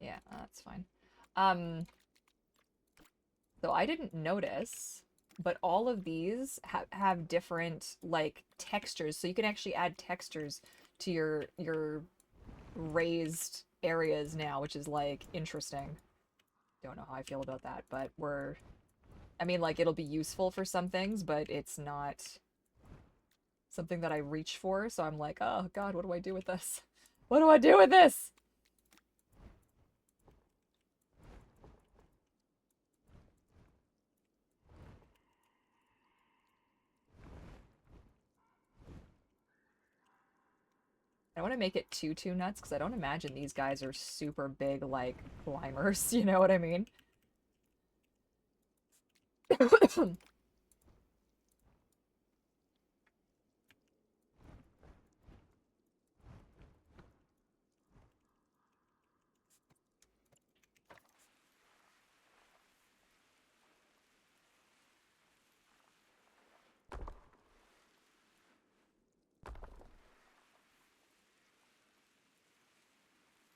Yeah, that's fine. Um, so I didn't notice, but all of these have different like textures. So you can actually add textures to your raised areas now, which is like interesting. Don't know how I feel about that, but I mean, like it'll be useful for some things, but it's not something that I reach for. So I'm like, oh God, what do I do with this? What do I do with this? I want to make it too nuts because I don't imagine these guys are super big, like, climbers. You know what I mean?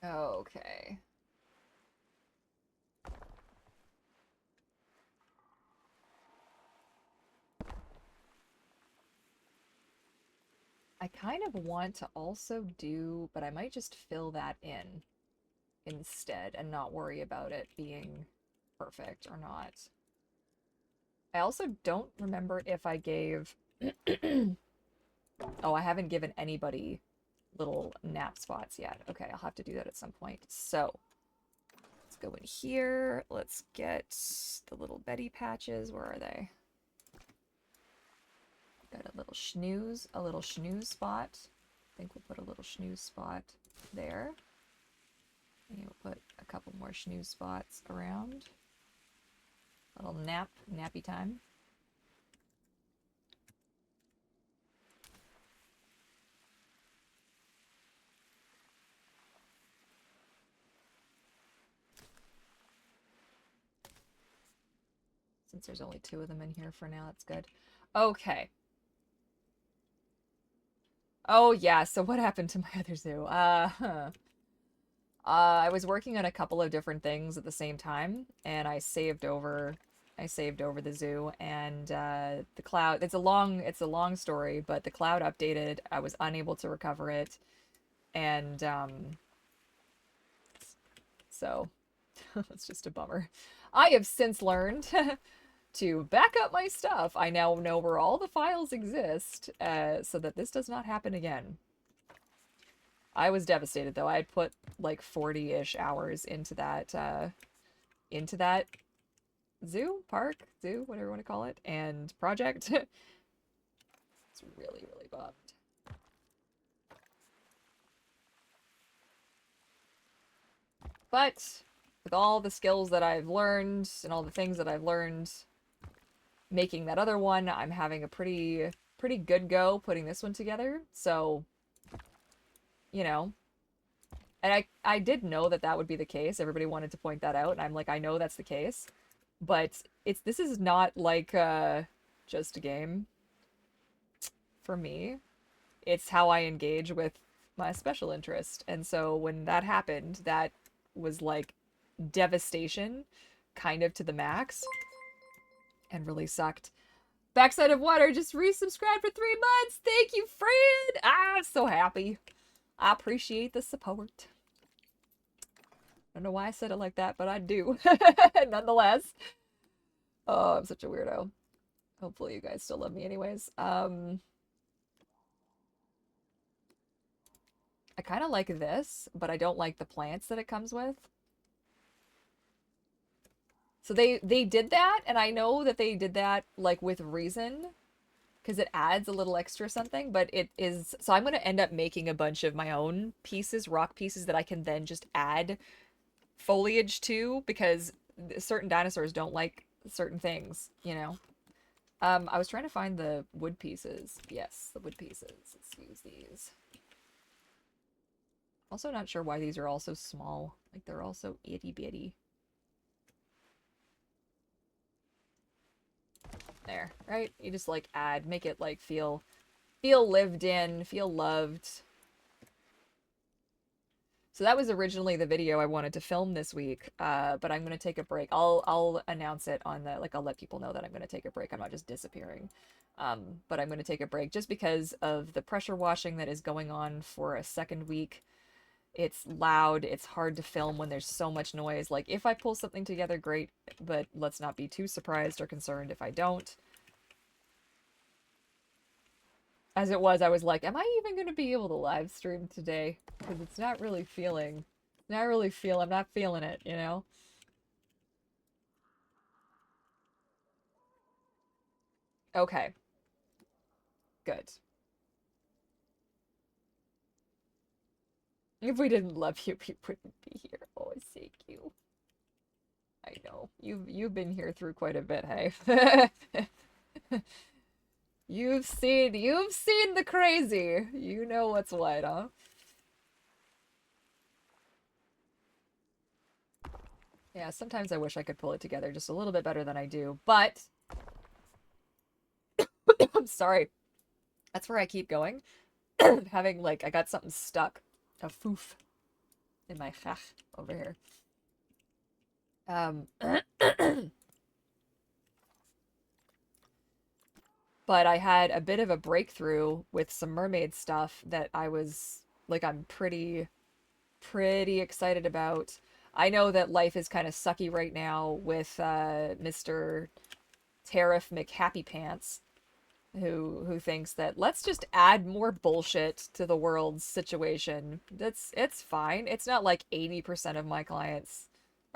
Okay. I kind of want to also do, but I might just fill that in instead and not worry about it being perfect or not. I also don't remember if I gave... Oh, I haven't given anybody little nap spots yet. Okay, I'll have to do that at some point. So, let's go in here. Let's get the little Betty patches. Where are they? Got a little snooze spot. I think we'll put a little snooze spot there. And we'll put a couple more snooze spots around. A little nappy time. Since there's only 2 of them in here for now, that's good. Okay. Oh yeah, so what happened to my other zoo? I was working on a couple of different things at the same time, and I saved over the zoo, and the cloud, it's a long story, but the cloud updated. I was unable to recover it, and so it's just a bummer. I have since learned to back up my stuff. I now know where all the files exist, so that this does not happen again. I was devastated though. I had put like 40-ish hours into that zoo, whatever you want to call it, and project. It's really, really bummed. But with all the skills that I've learned and all the things that I've learned making that other one, I'm having a pretty good go putting this one together. So, you know, and I did know that that would be the case. Everybody wanted to point that out, and I'm like, I know that's the case. But this is not like just a game for me. It's how I engage with my special interest. And so when that happened, that was like devastation kind of to the max and really sucked. Backside of Water just resubscribed for 3 months. Thank you, friend. I'm so happy. I appreciate the support. I don't know why I said it like that, but I do. Nonetheless. Oh, I'm such a weirdo. Hopefully you guys still love me anyways. I kind of like this, but I don't like the plants that it comes with. So they did that, and I know that they did that like with reason, because it adds a little extra something, but it is... So I'm going to end up making a bunch of my own pieces, rock pieces, that I can then just add foliage to, because certain dinosaurs don't like certain things, you know? I was trying to find the wood pieces. Yes, the wood pieces. Let's use these. Also not sure why these are all so small. Like, they're all so itty-bitty. There, right? You just, like, make it, like, feel lived in, feel loved. So that was originally the video I wanted to film this week, but I'm going to take a break. I'll announce it on the... Like, I'll let people know that I'm going to take a break. I'm not just disappearing. But I'm going to take a break just because of the pressure washing that is going on for a 2nd week. It's loud. It's hard to film when there's so much noise. Like, if I pull something together, great, but let's not be too surprised or concerned if I don't. As it was, I was like, am I even going to be able to live stream today? Because it's not really feeling... I'm not feeling it, you know? Okay. Good. If we didn't love you, we wouldn't be here. Oh, thank you. I know. You've been here through quite a bit, hey? You've seen the crazy. You know what's what, huh? Yeah, sometimes I wish I could pull it together just a little bit better than I do, but I'm sorry. That's where I keep going. Having, like, I got something stuck. A foof in my chach over here. but I had a bit of a breakthrough with some mermaid stuff that I was like, I'm pretty excited about. I know that life is kind of sucky right now with Mr. Tariff McHappy Pants, who thinks that let's just add more bullshit to the world's situation. It's fine. It's not like 80% of my clients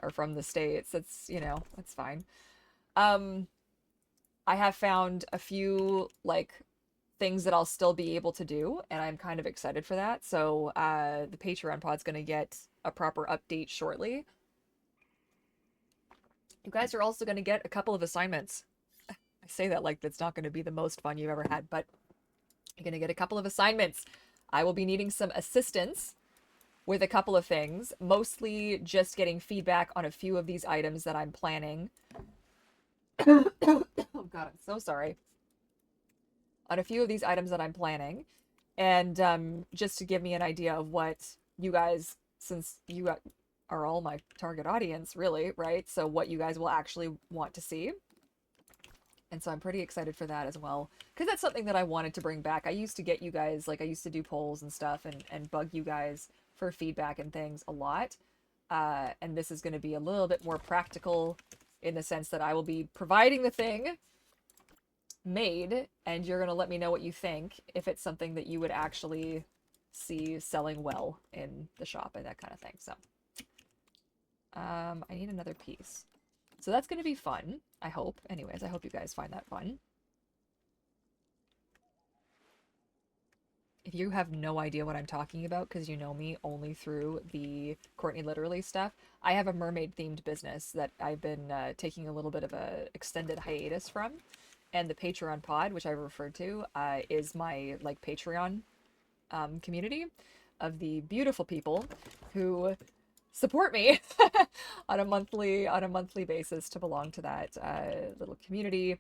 are from the States. It's fine. Um, I have found a few like things that I'll still be able to do, and I'm kind of excited for that. So the Patreon pod's gonna get a proper update shortly. You guys are also gonna get a couple of assignments. I say that like that's not gonna be the most fun you've ever had, but you're gonna get a couple of assignments. I will be needing some assistance with a couple of things, mostly just getting feedback on a few of these items that I'm planning. Oh God, I'm so sorry. On a few of these items that I'm planning, and just to give me an idea of what you guys, since are all my target audience, really, right? So what you guys will actually want to see. And so I'm pretty excited for that as well, because that's something that I wanted to bring back. I used to get you guys, like I used to do polls and stuff and bug you guys for feedback and things a lot. And this is going to be a little bit more practical in the sense that I will be providing the thing made, and you're going to let me know what you think, if it's something that you would actually see selling well in the shop and that kind of thing. So I need another piece. So that's going to be fun, I hope. Anyways, I hope you guys find that fun. If you have no idea what I'm talking about because you know me only through the Courtney Literally stuff, I have a mermaid themed business that I've been taking a little bit of a extended hiatus from. And the Patreon pod, which I referred to, is my like Patreon community of the beautiful people who support me on a monthly basis to belong to that little community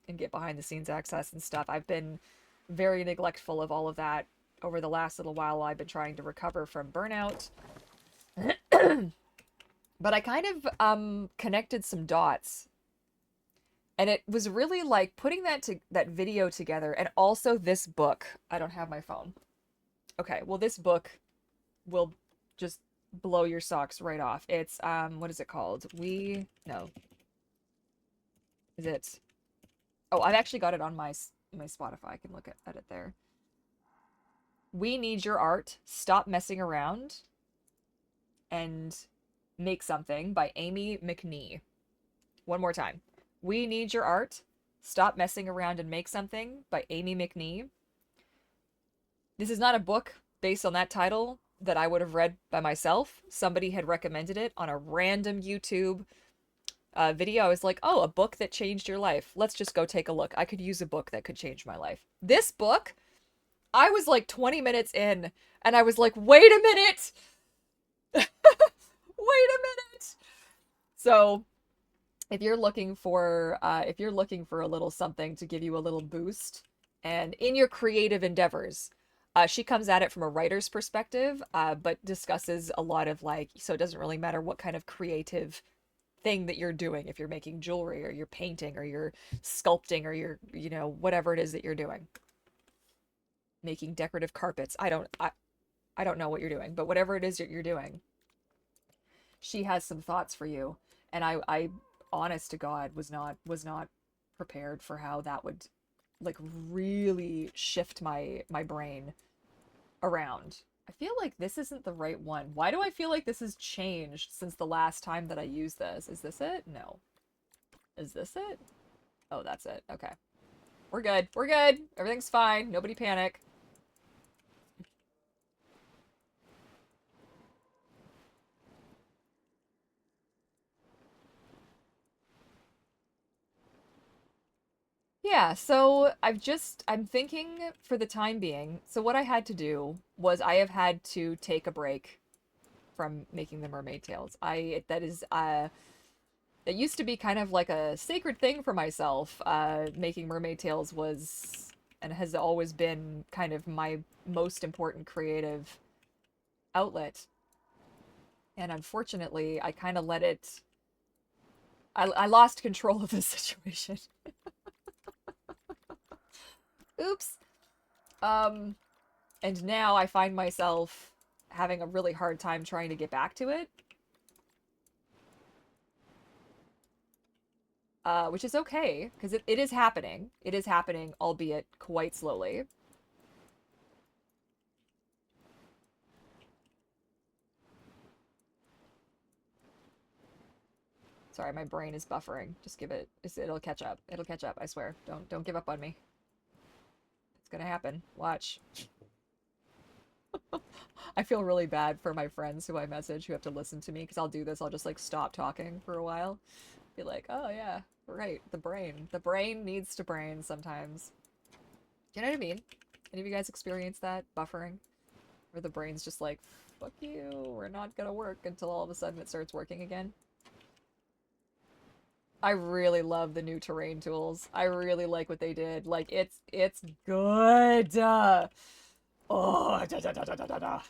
and get behind the scenes access and stuff. I've been very neglectful of all of that over the last little while. I've been trying to recover from burnout. But I kind of connected some dots, and it was really like putting that video together, and also this book. I don't have my phone. Okay, well this book will just blow your socks right off. It's what is it called? No. Is it? Oh, I've actually got it on my Spotify. I can look at it there. We Need Your Art. Stop Messing Around and Make Something by Amy McNee. One more time. We Need Your Art. Stop Messing Around and Make Something by Amy McNee. This is not a book based on that title that I would have read by myself. Somebody had recommended it on a random YouTube video. I was like, oh, a book that changed your life. Let's just go take a look. I could use a book that could change my life. This book, I was like 20 minutes in, and I was like, wait a minute! Wait a minute! So, if you're looking for a little something to give you a little boost, and in your creative endeavors, she comes at it from a writer's perspective, but discusses a lot of like, so it doesn't really matter what kind of creative thing that you're doing, if you're making jewelry or you're painting or you're sculpting or you're, whatever it is that you're doing. Making decorative carpets. I don't know what you're doing, but whatever it is that you're doing, she has some thoughts for you. And I honest to God was not prepared for how that would like really shift my brain around. I feel like this isn't the right one. Why do I feel like this has changed since the last time that I used this? Is this it? No. Is this it? Oh, that's it. Okay. We're good. We're good. Everything's fine. Nobody panic. Yeah, so I'm thinking for the time being. So what I had to do was I have had to take a break from making the mermaid tails. It used to be kind of like a sacred thing for myself. Making mermaid tails was and has always been kind of my most important creative outlet. And unfortunately, I kind of let it I lost control of the situation. Oops. And now I find myself having a really hard time trying to get back to it. Which is okay, because it is happening. It is happening, albeit quite slowly. Sorry, my brain is buffering. Just give it, it'll catch up. It'll catch up, I swear. Don't give up on me. It's gonna happen. Watch. I feel really bad for my friends who I message who have to listen to me, because I'll do this. I'll just like stop talking for a while. Be like, oh yeah, right, the brain. The brain needs to brain sometimes. You know what I mean? Any of you guys experience that? Buffering? Where the brain's just like, fuck you, we're not gonna work until all of a sudden it starts working again. I really love the new terrain tools. I really like what they did. Like, it's good. Oh, da, da, da, da, da, da, da.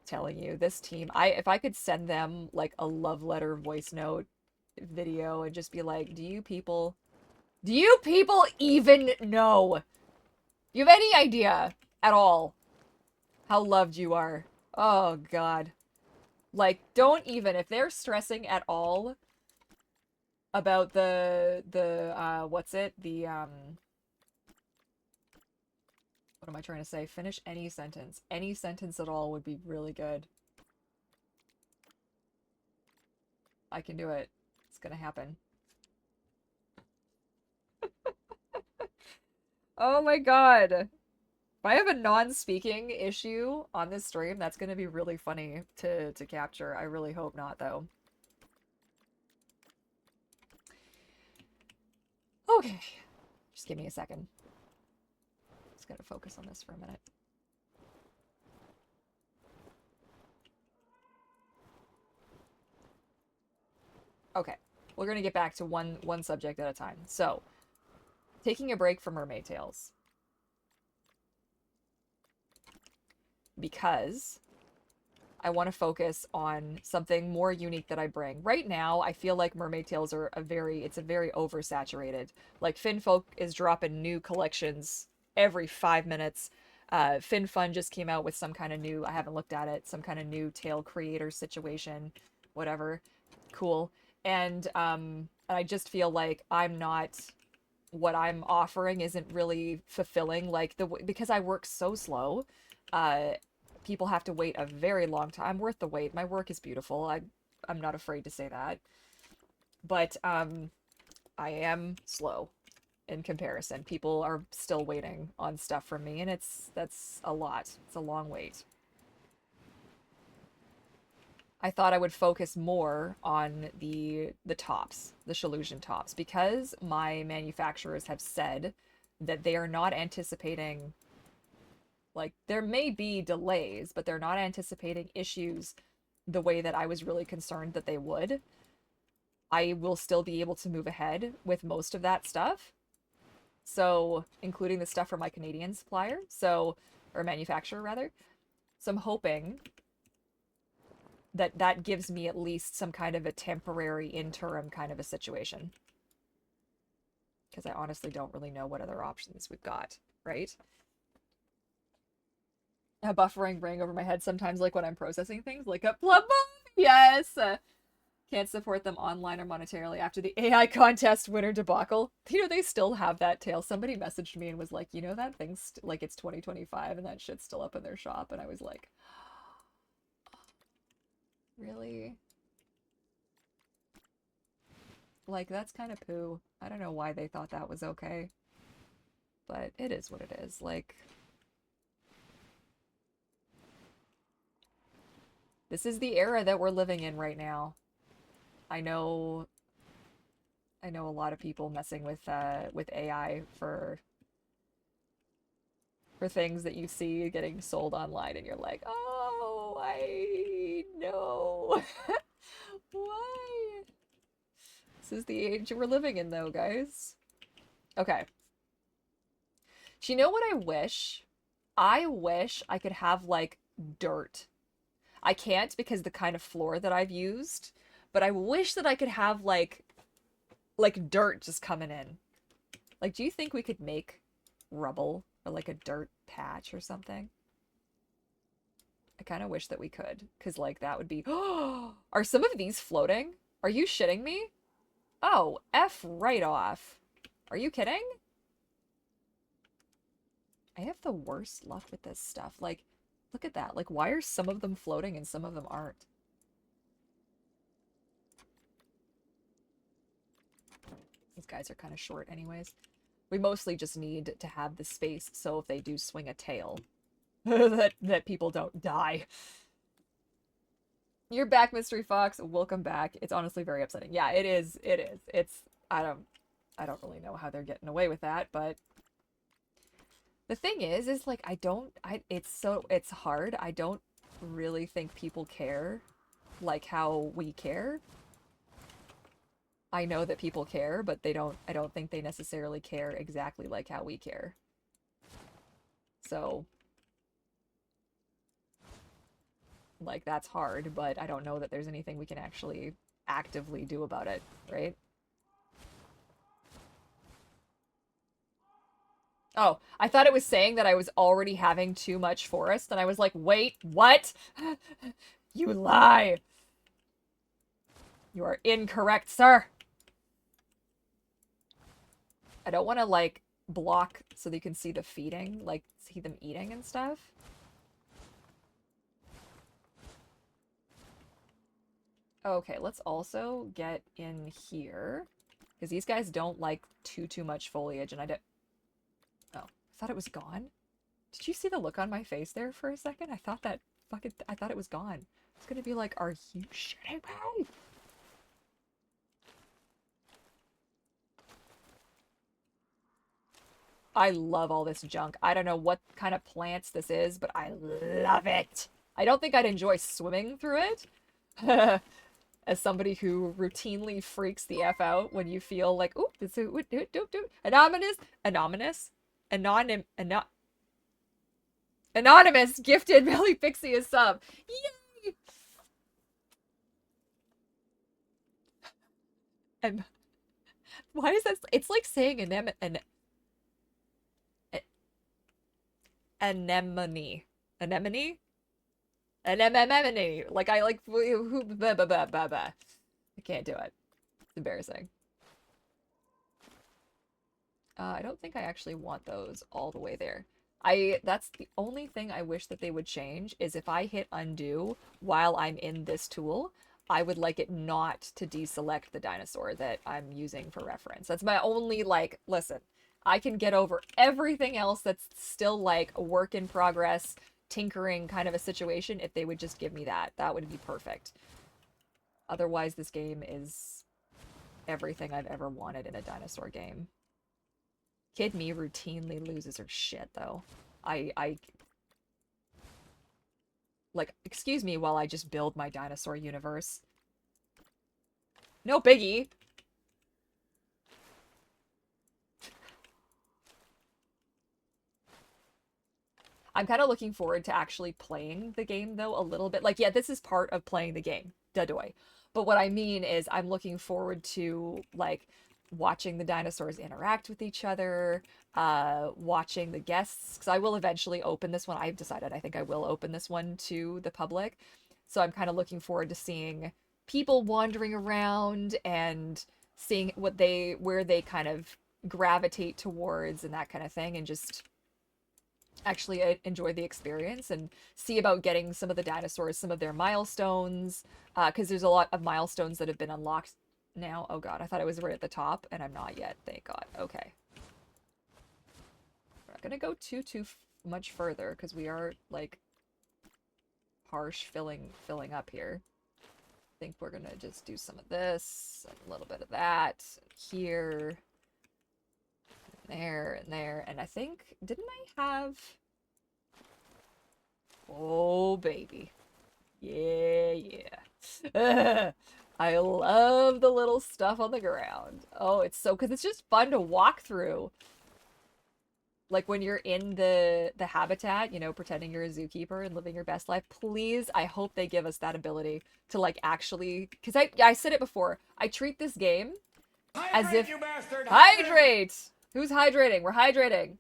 Telling you, this team, if I could send them like a love letter voice note video and just be like, do you people even know? Do you have any idea at all how loved you are? Oh God. Like, don't even, if they're stressing at all about what's it? What am I trying to say? Finish any sentence. Any sentence at all would be really good. I can do it. It's gonna happen. Oh my God. If I have a non-speaking issue on this stream, that's gonna be really funny to capture. I really hope not, though. Okay. Just give me a second. Just gotta focus on this for a minute. Okay. We're gonna get back to one subject at a time. So, taking a break from mermaid tales. Because I want to focus on something more unique that I bring. Right now, I feel like mermaid tales are it's a very oversaturated. Like FinFolk is dropping new collections every 5 minutes. FinFun just came out with some kind of new, I haven't looked at it, some kind of new tale creator situation, whatever. Cool. And I just feel like what I'm offering isn't really fulfilling, like because I work so slow. People have to wait a very long time. I'm worth the wait. My work is beautiful. I'm not afraid to say that. But I am slow in comparison. People are still waiting on stuff from me, and that's a lot. It's a long wait. I thought I would focus more on the tops, the Shalusian tops, because my manufacturers have said that they are not anticipating, like, there may be delays, but they're not anticipating issues the way that I was really concerned that they would. I will still be able to move ahead with most of that stuff. So, including the stuff from my Canadian supplier, or manufacturer rather. So I'm hoping that that gives me at least some kind of a temporary interim kind of a situation. Because I honestly don't really know what other options we've got, right? A buffering ring over my head sometimes, like when I'm processing things, like a plumbo. Yes. Can't support them online or monetarily after the AI contest winner debacle. You know, they still have that tale. Somebody messaged me and was like, you know, that thing's like it's 2025 and that shit's still up in their shop. And I was like, really? Like, that's kind of poo. I don't know why they thought that was okay. But it is what it is. Like, this is the era that we're living in right now. I know a lot of people messing with AI for things that you see getting sold online and you're like, "Oh, I know." Why? This is the age we're living in though, guys. Okay. Do you know what I wish? I wish I could have like dirt. I can't because the kind of floor that I've used, but I wish that I could have like dirt just coming in. Like, do you think we could make rubble or like a dirt patch or something. I kind of wish that we could, because like that would be. Are some of these floating? Are you shitting me? Oh, F right off. Are you kidding? I have the worst luck with this stuff. Like, look at that. Like, why are some of them floating and some of them aren't? These guys are kind of short anyways. We mostly just need to have the space so if they do swing a tail, that people don't die. You're back, Mystery Fox. Welcome back. It's honestly very upsetting. Yeah, it is. It is. It's I don't really know how they're getting away with that, but the thing is like it's hard. I don't really think people care like how we care. I know that people care, but I don't think they necessarily care exactly like how we care. So like that's hard, but I don't know that there's anything we can actually actively do about it, right? Oh, I thought it was saying that I was already having too much forest, and I was like, wait, what? You lie. You are incorrect, sir. I don't want to, like, block so that you can see the feeding, like, see them eating and stuff. Okay, let's also get in here, because these guys don't like too much foliage, and I don't... Oh, I thought it was gone. Did you see the look on my face there for a second? I thought that I thought it was gone. It's gonna be like, are you shitting me? I love all this junk. I don't know what kind of plants this is, but I love it. I don't think I'd enjoy swimming through it. As somebody who routinely freaks the F out when you feel like, oop, it's anonymous gifted Melly Pixie a sub. Yay! And why is that? It's like saying anemone. Anemone? Anemone. Like I like I can't do it. It's embarrassing. I don't think I actually want those all the way there. That's the only thing I wish that they would change is if I hit undo while I'm in this tool, I would like it not to deselect the dinosaur that I'm using for reference. That's my only, like, listen, I can get over everything else that's still like a work in progress, tinkering kind of a situation if they would just give me that. That would be perfect. Otherwise, this game is everything I've ever wanted in a dinosaur game. Kid me routinely loses her shit, though. Like, excuse me while I just build my dinosaur universe. No biggie. I'm kind of looking forward to actually playing the game, though, a little bit. Like, yeah, this is part of playing the game, Dadoy. But what I mean is I'm looking forward to, like, watching the dinosaurs interact with each other, watching the guests, because I will eventually open this one. I've decided I think I will open this one to the public. So I'm kind of looking forward to seeing people wandering around and seeing where they kind of gravitate towards and that kind of thing, and just actually enjoy the experience and see about getting some of the dinosaurs, some of their milestones, because there's a lot of milestones that have been unlocked now. Oh god, I thought I was right at the top, and I'm not yet. Thank god. Okay. We're not gonna go too much further, because we are, like, harsh filling up here. I think we're gonna just do some of this, a little bit of that, here, and there, and I think, didn't I have... Oh, baby. Yeah. I love the little stuff on the ground. Oh, it's so, because it's just fun to walk through. Like when you're in the habitat, you know, pretending you're a zookeeper and living your best life. Please, I hope they give us that ability to, like, actually, because I said it before, I treat this game as Hydrate, if... you bastard! Hydrate! Who's hydrating? We're hydrating.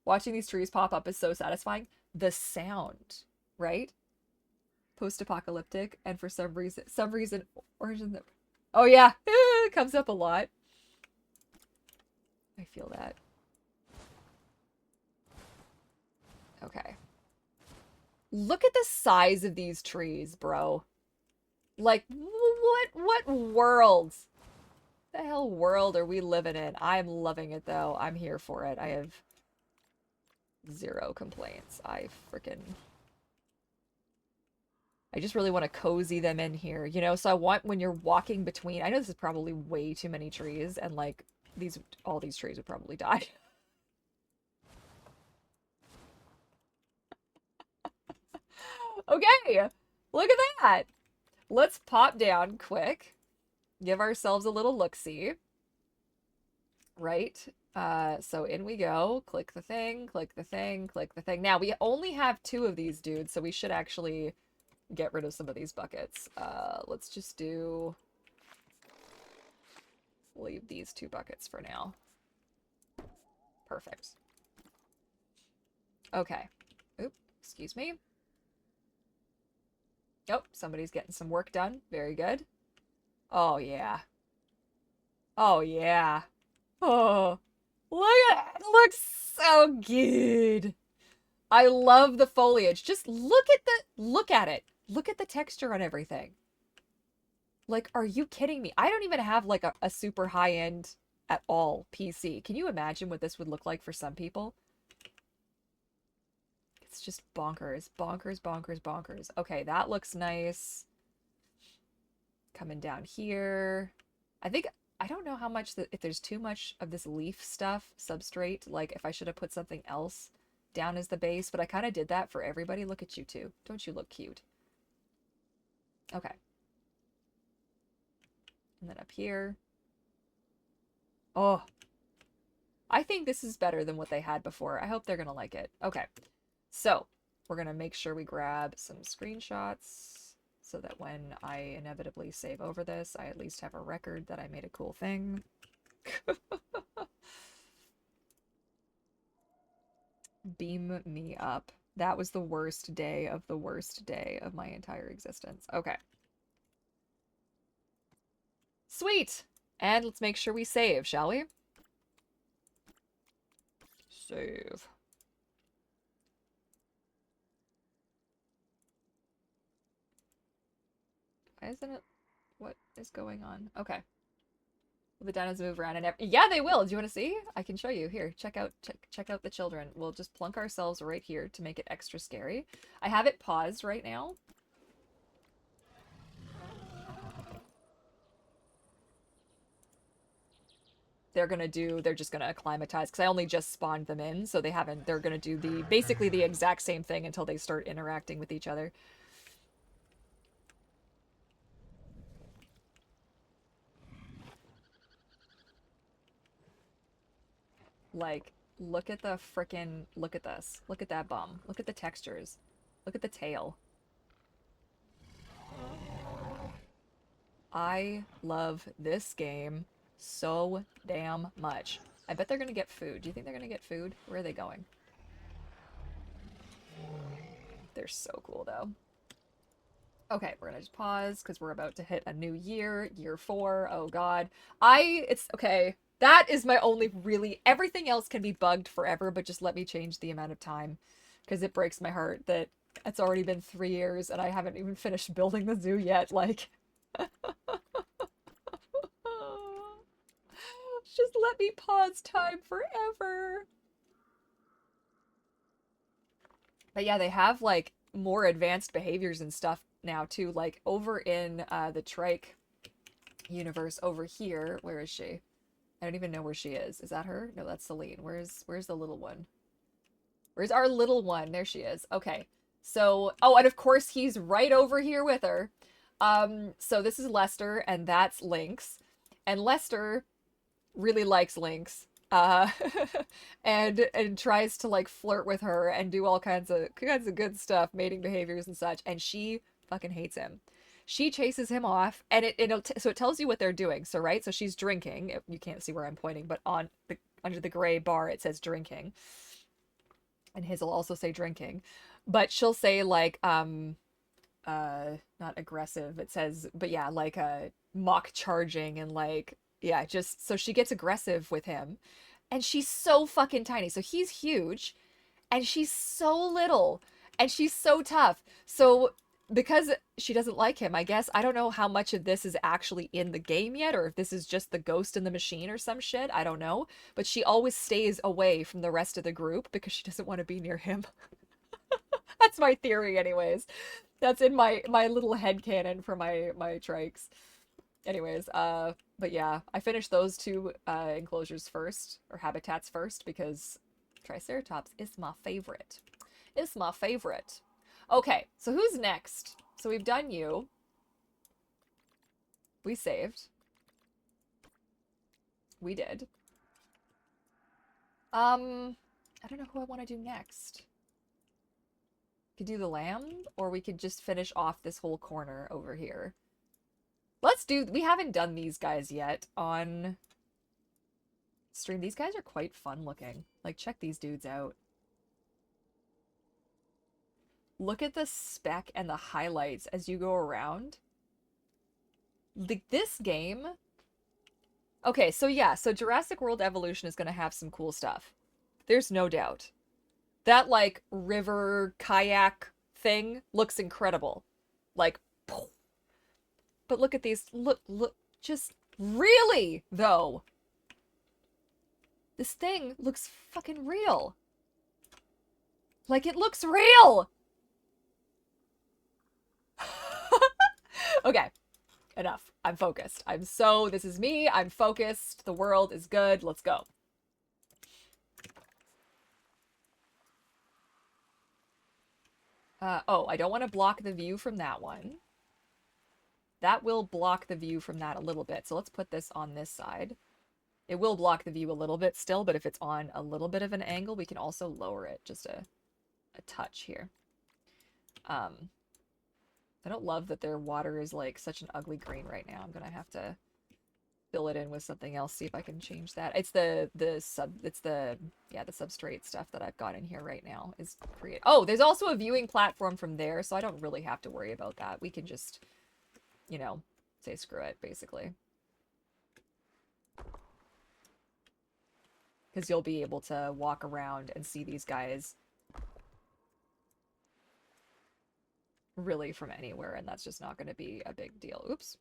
Watching these trees pop up is so satisfying. The sound, right? Post-apocalyptic, and for some reason, origin that. Oh yeah, it comes up a lot. I feel that. Okay. Look at the size of these trees, bro. Like, what world? The hell world are we living in? I'm loving it though. I'm here for it. I have zero complaints. I just really want to cozy them in here, you know? So I want when you're walking between, I know this is probably way too many trees and like all these trees would probably die. Okay, look at that. Let's pop down quick. Give ourselves a little look-see. Right? So in we go. Click the thing, click the thing, click the thing. Now, we only have 2 of these dudes, so we should actually get rid of some of these buckets. Let's just leave these 2 buckets for now. Perfect. Okay. Oop, excuse me. Oh, somebody's getting some work done. Very good. Oh, yeah. Oh, yeah. Oh, look at it. It looks so good. I love the foliage. Just look at it. Look at the texture on everything. Like, are you kidding me? I don't even have like a super high-end at all PC. Can you imagine what this would look like for some people? It's just bonkers. Bonkers, bonkers, bonkers. Okay, that looks nice. Coming down here. I don't know how much if there's too much of this leaf stuff, substrate, like if I should have put something else down as the base, but I kind of did that for everybody. Look at you two. Don't you look cute? Okay. And then up here. Oh, I think this is better than what they had before. I hope they're gonna like it. Okay. So, we're gonna make sure we grab some screenshots so that when I inevitably save over this, I at least have a record that I made a cool thing. Beam me up. That was the worst day of the worst day of my entire existence. Okay. Sweet! And let's make sure we save, shall we? Save. Why isn't it? What is going on? Okay. Will the dinos move around and yeah, they will. Do you want to see? I can show you. Here, check out the children. We'll just plunk ourselves right here to make it extra scary. I have it paused right now. They're just gonna acclimatize because I only just spawned them in, so they're gonna do basically the exact same thing until they start interacting with each other. Like, look at look at this. Look at that bum. Look at the textures. Look at the tail. I love this game so damn much. I bet they're gonna get food. Do you think they're gonna get food? Where are they going? They're so cool, though. Okay, we're gonna just pause because we're about to hit a new year, year 4. Oh god. It's okay. That is my only really, everything else can be bugged forever, but just let me change the amount of time because it breaks my heart that it's already been 3 years and I haven't even finished building the zoo yet. Like, just let me pause time forever. But yeah, they have like more advanced behaviors and stuff now too. Like over in the trike universe over here, where is she? I don't even know where she is. Is that her? No, that's Celine. Where's the little one? Where's our little one? There she is. Okay. So, oh, and of course he's right over here with her. So this is Lester and that's Lynx. And Lester really likes Lynx. Uh and tries to like flirt with her and do all kinds of good stuff, mating behaviors and such, and she fucking hates him. She chases him off, and so it tells you what they're doing. So right, so she's drinking. You can't see where I'm pointing, but under the gray bar it says drinking. and his will also say drinking, but she'll say like not aggressive, it says, but yeah, like mock charging and like yeah, just so she gets aggressive with him. And she's so fucking tiny. So he's huge and she's so little and she's so tough. So because she doesn't like him, I guess I don't know how much of this is actually in the game yet or if this is just the ghost in the machine or some shit. I don't know, but she always stays away from the rest of the group because she doesn't want to be near him. That's my theory anyways. That's in my little head canon for my trikes. Anyways, but yeah, I finished those two enclosures first, or habitats first, because Triceratops is my favorite. It's my favorite. Okay, so who's next? So we've done you. We saved. We did. I don't know who I want to do next. Could do the lamb, or we could just finish off this whole corner over here. Let's do, we haven't done these guys yet on stream. These guys are quite fun looking. Like, check these dudes out. Look at the spec and the highlights as you go around. Like, this game... Okay, so yeah, so Jurassic World Evolution is going to have some cool stuff. There's no doubt. That, like, river kayak thing looks incredible. Like, but look at these. Look, just really, though. This thing looks fucking real. Like, it looks real! Okay, enough. I'm focused. This is me. I'm focused. The world is good. Let's go. Oh, I don't want to block the view from that one. That will block the view from that a little bit. So let's put this on this side. It will block the view a little bit still, but if it's on a little bit of an angle, we can also lower it just a touch here. I don't love that their water is like such an ugly green right now. I'm gonna have to fill it in with something else, see if I can change that. It's the substrate stuff that I've got in here right now is create. Oh, there's also a viewing platform from there, so I don't really have to worry about that. We can just, you know, say screw it, basically. Because you'll be able to walk around and see these guys really from anywhere, and that's just not going to be a big deal. Oops.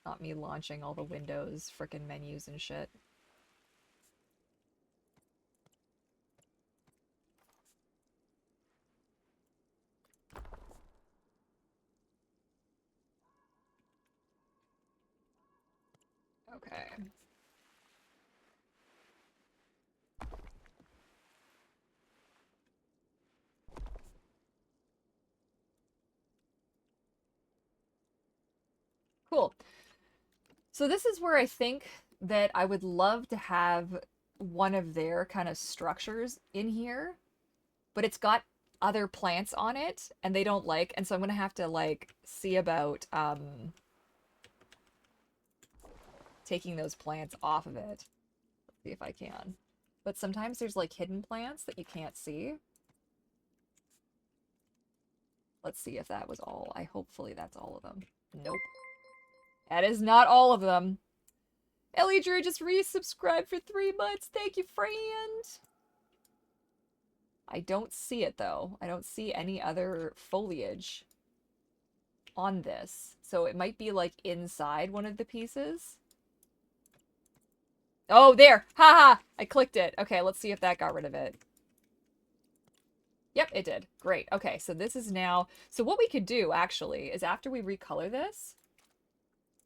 Not me launching all the Windows frickin' menus and shit. Okay. Cool. So this is where I think that I would love to have one of their kind of structures in here, but it's got other plants on it and they don't like, and so I'm gonna have to like see about taking those plants off of it. Let's see if I can. But sometimes there's like hidden plants that you can't see. Let's see if that was all. Hopefully that's all of them. Nope. That is not all of them. Ellie Drew just resubscribed for 3 months. Thank you, friend. I don't see it, though. I don't see any other foliage on this. So it might be, like, inside one of the pieces. Oh, there! Haha! I clicked it. Okay, let's see if that got rid of it. Yep, it did. Great. Okay, so this is now... So what we could do, actually, is after we recolor this...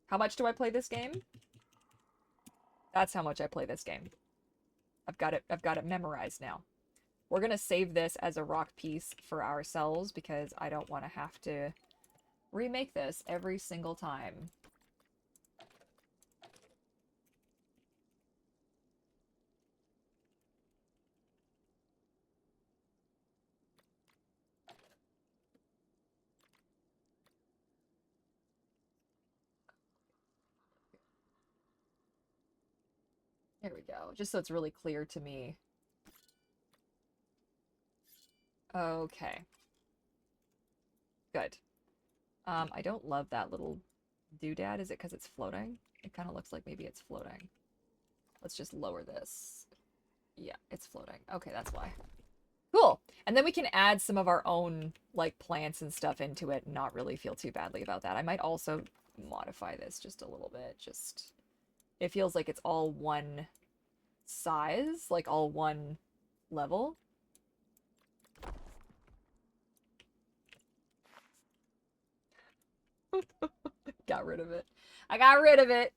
How much do I play this game? That's how much I play this game. I've got it memorized now. We're gonna save this as a rock piece for ourselves because I don't want to have to remake this every single time. Here we go. Just so it's really clear to me. Okay. Good. I don't love that little doodad. Is it because it's floating? It kind of looks like maybe it's floating. Let's just lower this. Yeah, it's floating. Okay, that's why. Cool. And then we can add some of our own like plants and stuff into it and not really feel too badly about that. I might also modify this just a little bit. Just it feels like it's all one size, like all one level. Got rid of it. I got rid of it.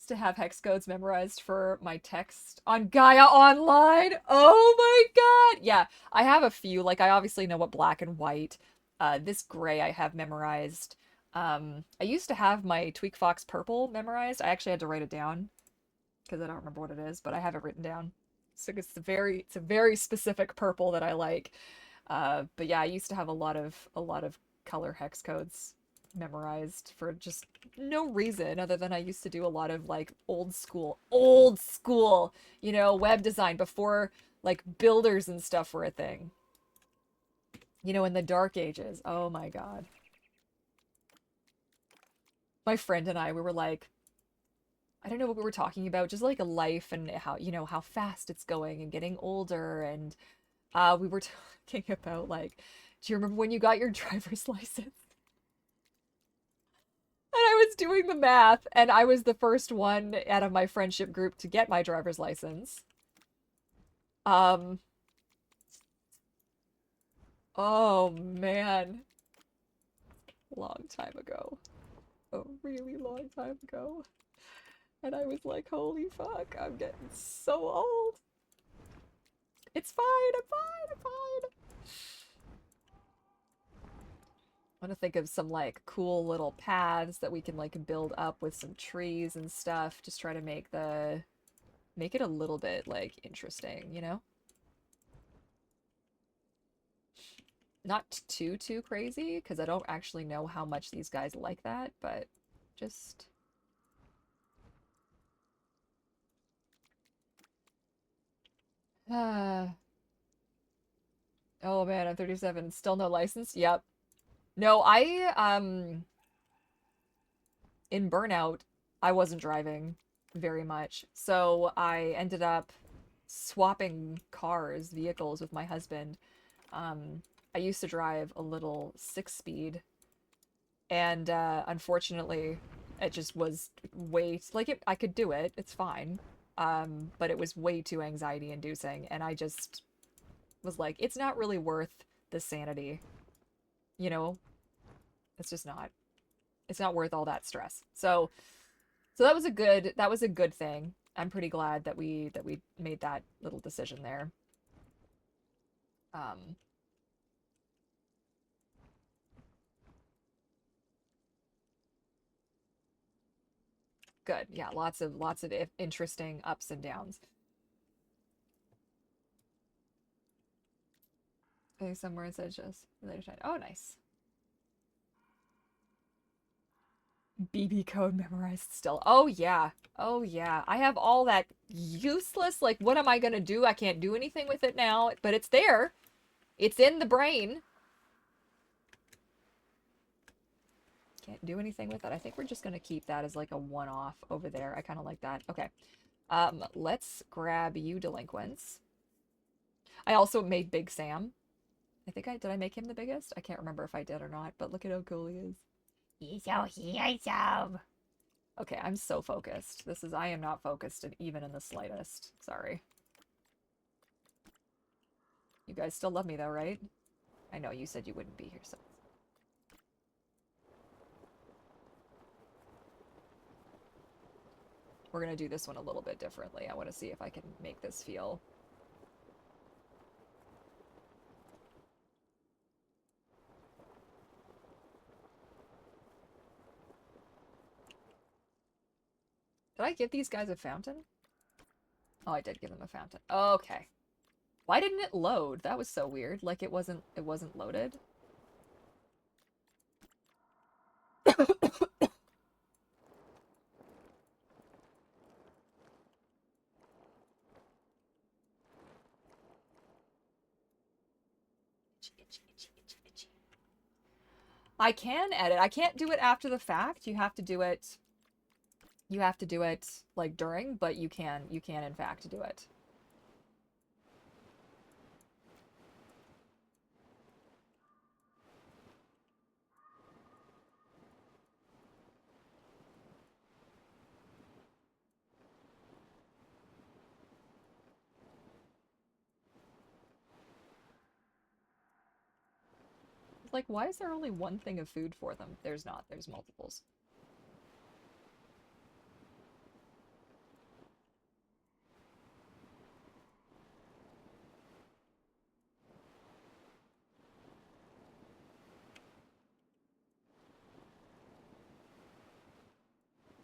To have hex codes memorized for my text on Gaia Online. Oh my god. Yeah, I have a few. Like, I obviously know what black and white. This gray I have memorized. I used to have my Tweak Fox purple memorized. I actually had to write it down because I don't remember what it is, but I have it written down. So it's a very specific purple that I like. But yeah, I used to have a lot of color hex codes memorized for just no reason other than I used to do a lot of like old school, you know, web design before like builders and stuff were a thing. You know, in the dark ages. Oh my god. My friend and I, we were like, I don't know what we were talking about, just like a life and how, you know, how fast it's going and getting older. And we were talking about like, do you remember when you got your driver's license? And I was doing the math, and I was the first one out of my friendship group to get my driver's license. Um, oh man, long time ago. A really long time ago. And I was like, holy fuck, I'm getting so old. It's fine, I'm fine, I'm fine. I want to think of some like cool little paths that we can like build up with some trees and stuff. Just try to make it a little bit like interesting, you know? Not too crazy, because I don't actually know how much these guys like that, but just... Oh man, I'm 37. Still no license? Yep. No, in Burnout, I wasn't driving very much. So I ended up swapping vehicles with my husband. I used to drive a little 6-speed, and unfortunately, it just was I could do it. It's fine. But it was way too anxiety inducing, and I just was like, it's not really worth the sanity. You know, it's just not. It's not worth all that stress. So that was a good thing. I'm pretty glad that we made that little decision there. Um, Good. Yeah, lots of interesting ups and downs. Okay, somewhere it says just later time. Oh, nice. BB code memorized still. Oh yeah. Oh yeah. I have all that useless, like, what am I gonna do? I can't do anything with it now, but it's there. It's in the brain. Can't do anything with it. I think we're just gonna keep that as like a one-off over there. I kind of like that. Okay. Let's grab you delinquents. I also made Big Sam. Did I make him the biggest? I can't remember if I did or not, but look at how cool he is. He's so handsome. Okay, I'm so focused. I am not focused even in the slightest. Sorry. You guys still love me though, right? I know you said you wouldn't be here, so. We're gonna do this one a little bit differently. I want to see if I can make this feel... Did I give these guys a fountain? Oh, I did give them a fountain. Okay. Why didn't it load? That was so weird. Like it wasn't loaded. I can edit. I can't do it after the fact. You have to do it like during, but you can in fact do it. Like, why is there only one thing of food for them? There's not. There's multiples.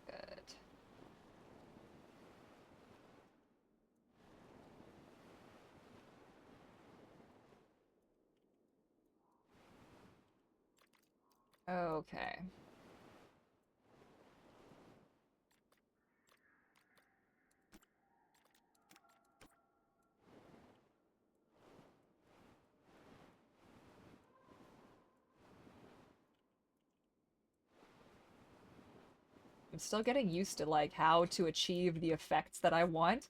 Good. Okay. I'm still getting used to like how to achieve the effects that I want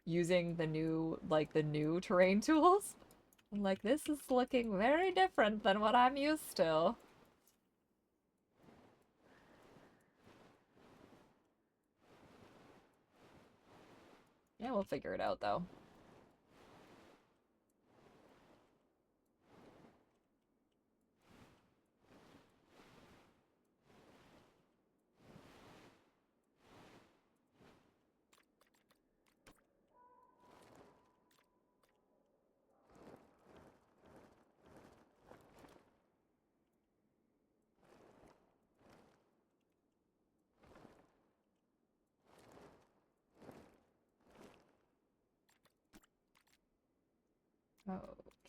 using the new terrain tools. I'm like, this is looking very different than what I'm used to. Yeah, we'll figure it out though.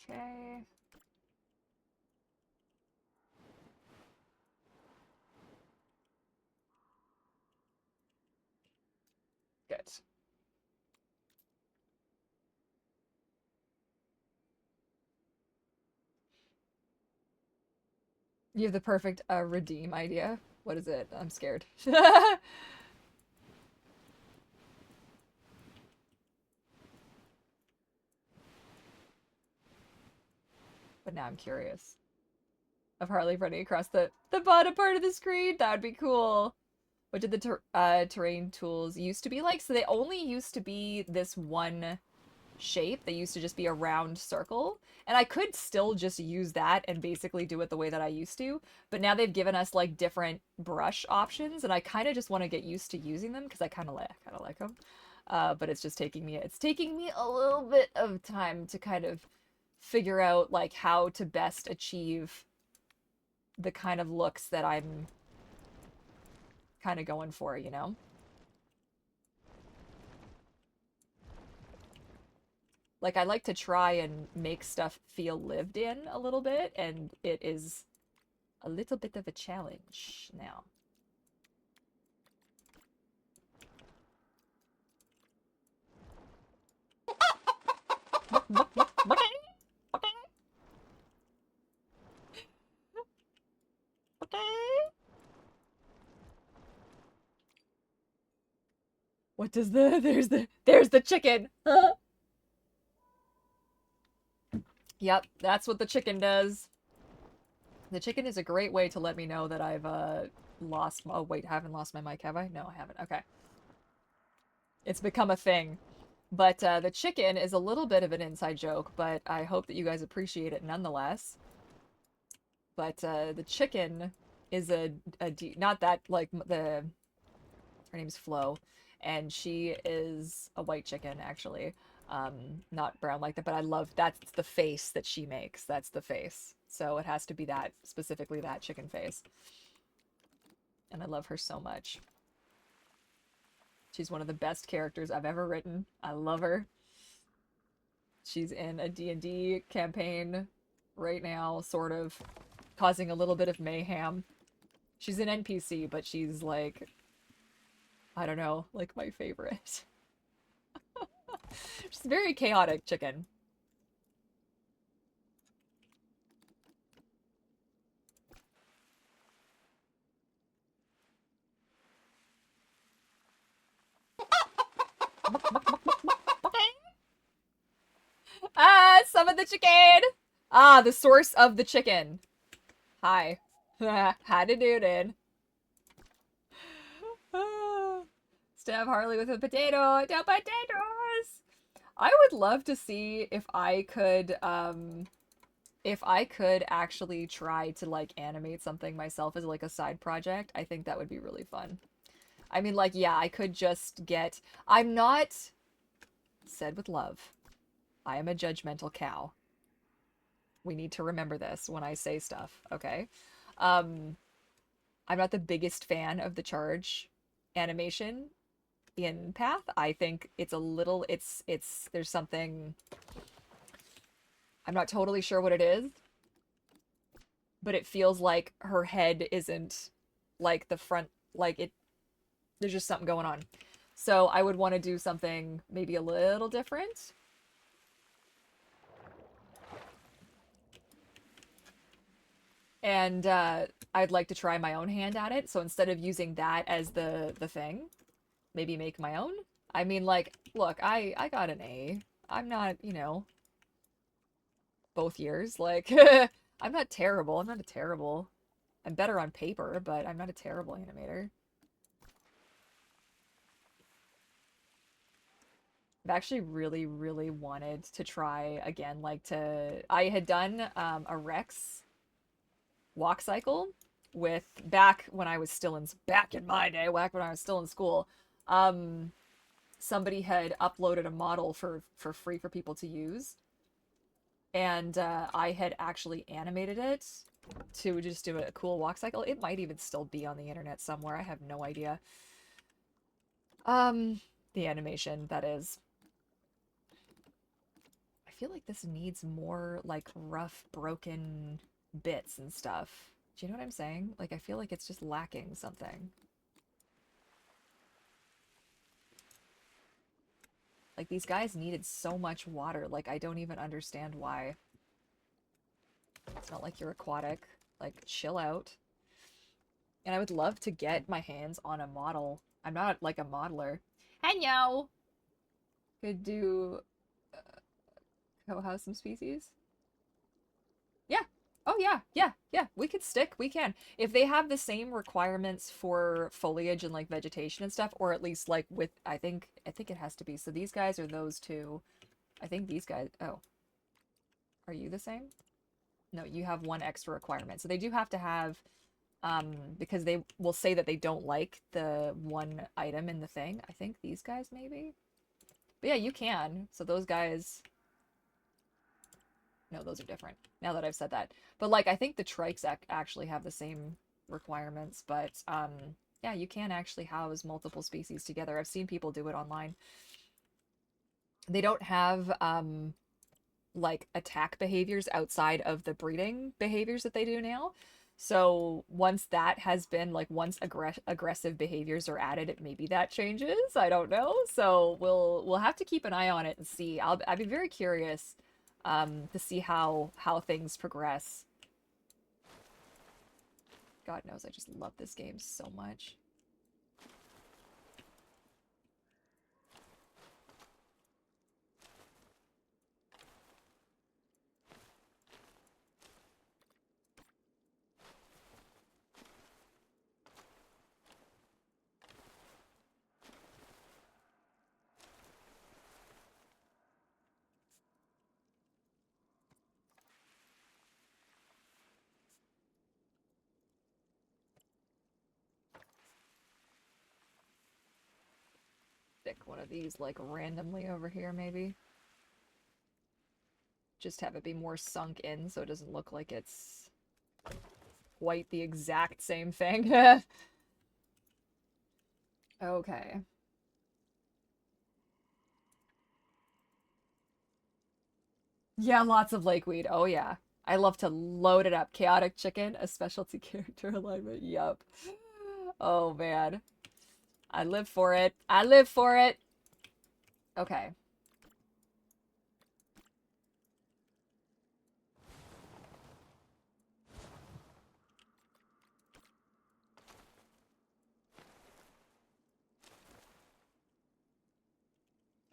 Okay. Good. You have the perfect redeem idea. What is it? I'm scared. But now I'm curious. Of Harley running across the bottom part of the screen. That would be cool. What did the terrain tools used to be like? So they only used to be this one shape. They used to just be a round circle. And I could still just use that and basically do it the way that I used to. But now they've given us like different brush options, and I kind of just want to get used to using them because I kind of like them. But it's taking me a little bit of time to kind of figure out like how to best achieve the kind of looks that I'm kind of going for, you know? Like, I like to try and make stuff feel lived in a little bit, and it is a little bit of a challenge now. What does there's the chicken. Yep, that's what the chicken does. The chicken is a great way to let me know that I've lost. Oh wait, I haven't lost my mic, have I? No, I haven't. Okay, it's become a thing. But the chicken is a little bit of an inside joke, but I hope that you guys appreciate it nonetheless. But the chicken is not that like the her name's Flo, and she is a white chicken actually, not brown like that. But I love that's the face that she makes. That's the face, so it has to be that specifically that chicken face, and I love her so much. She's one of the best characters I've ever written. I love her. She's in a D&D campaign right now, sort of causing a little bit of mayhem. She's an NPC, but she's like, I don't know, like my favorite. She's a very chaotic chicken. summon the chicken! Ah, the source of the chicken. Hi. How to do it? Stab Harley with a potato. No potatoes! I would love to see if I could actually try to like animate something myself as like a side project. I think that would be really fun. I mean, like, yeah, I could just get. I'm not said with love. I am a judgmental cow. We need to remember this when I say stuff, okay? Um, I'm not the biggest fan of the charge animation in Path. I think it's a little there's something I'm not totally sure what it is, but it feels like her head isn't like the front like it there's just something going on. So I would want to do something maybe a little different. And I'd like to try my own hand at it. So instead of using that as the thing, maybe make my own. I mean, like, look, I got an A. I'm not, both years. Like, I'm not terrible. I'm not a terrible. I'm better on paper, but I'm not a terrible animator. I've actually really, really wanted to try again, like I had done a Rex walk cycle with back when I was still in back in my day, back when I was still in school. Um, Somebody had uploaded a model for free for people to use, and I had actually animated it to just do a cool walk cycle. It might even still be on the internet somewhere. I have no idea. Um, the animation, that is. I feel like this needs more like rough, broken bits and stuff. Do you know what I'm saying? Like, I feel like it's just lacking something. Like, these guys needed so much water. Like, I don't even understand why. It's not like you're aquatic. Like, chill out. And I would love to get my hands on a model. I'm not like a modeler. Hello! Could do co-house some species. Yeah. Oh yeah, yeah, yeah. We could stick. We can. If they have the same requirements for foliage and like vegetation and stuff, or at least like with I think it has to be. So these guys are those two. I think these guys oh. Are you the same? No, you have one extra requirement. So they do have to have because they will say that they don't like the one item in the thing. I think these guys maybe. But yeah, you can. So those guys no, those are different. Now that I've said that. But like I think the trikes actually have the same requirements, but yeah, you can actually house multiple species together. I've seen people do it online. They don't have like attack behaviors outside of the breeding behaviors that they do now. So once that has been like once aggressive behaviors are added, maybe that changes. I don't know. So we'll have to keep an eye on it and see. I'd be very curious to see how things progress. God knows I just love this game so much. Stick one of these like randomly over here maybe. Just have it be more sunk in so it doesn't look like it's quite the exact same thing. Okay. Yeah, lots of lakeweed. Oh yeah. I love to load it up. Chaotic chicken, a specialty character alignment. Yup. Oh man. I live for it. I live for it. Okay.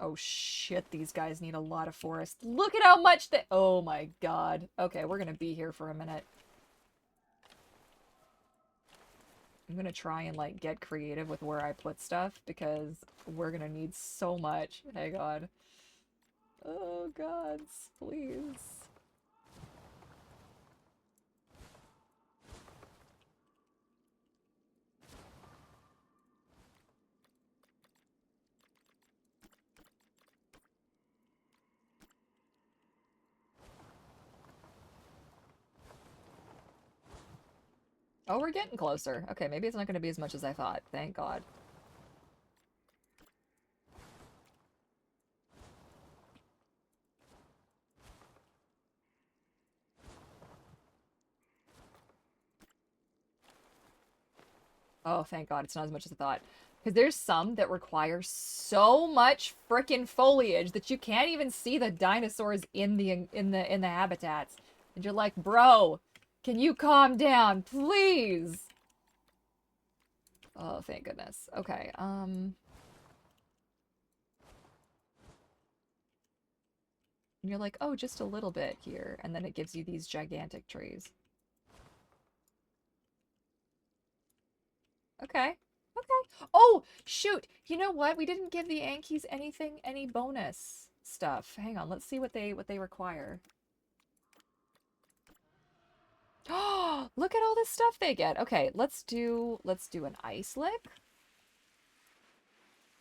Oh shit, these guys need a lot of forest. Look at how much they... Oh my god. Okay, we're gonna be here for a minute. I'm gonna try and, like, get creative with where I put stuff, because we're gonna need so much. Hey god. Oh gods, please. Oh, we're getting closer. Okay, maybe it's not gonna be as much as I thought. Thank god. Oh, thank God, it's not as much as I thought. Because there's some that require so much frickin' foliage that you can't even see the dinosaurs in the habitats. And you're like, bro, can you calm down, please? Oh, thank goodness. Okay, and you're like, oh, just a little bit here, and then it gives you these gigantic trees. Okay. Okay. Oh, shoot. You know what? We didn't give the Yankees anything, any bonus stuff. Hang on. Let's see what they require. Oh, look at all this stuff they get. Okay, let's do an ice lick.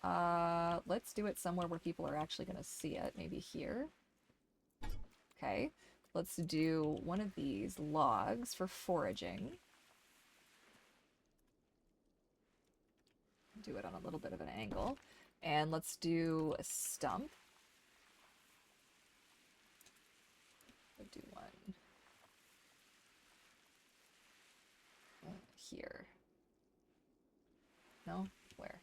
Let's do it somewhere where people are actually going to see it. Maybe here. Okay. Let's do one of these logs for foraging. Do it on a little bit of an angle. And let's do a stump. We'll do one here. No? Where?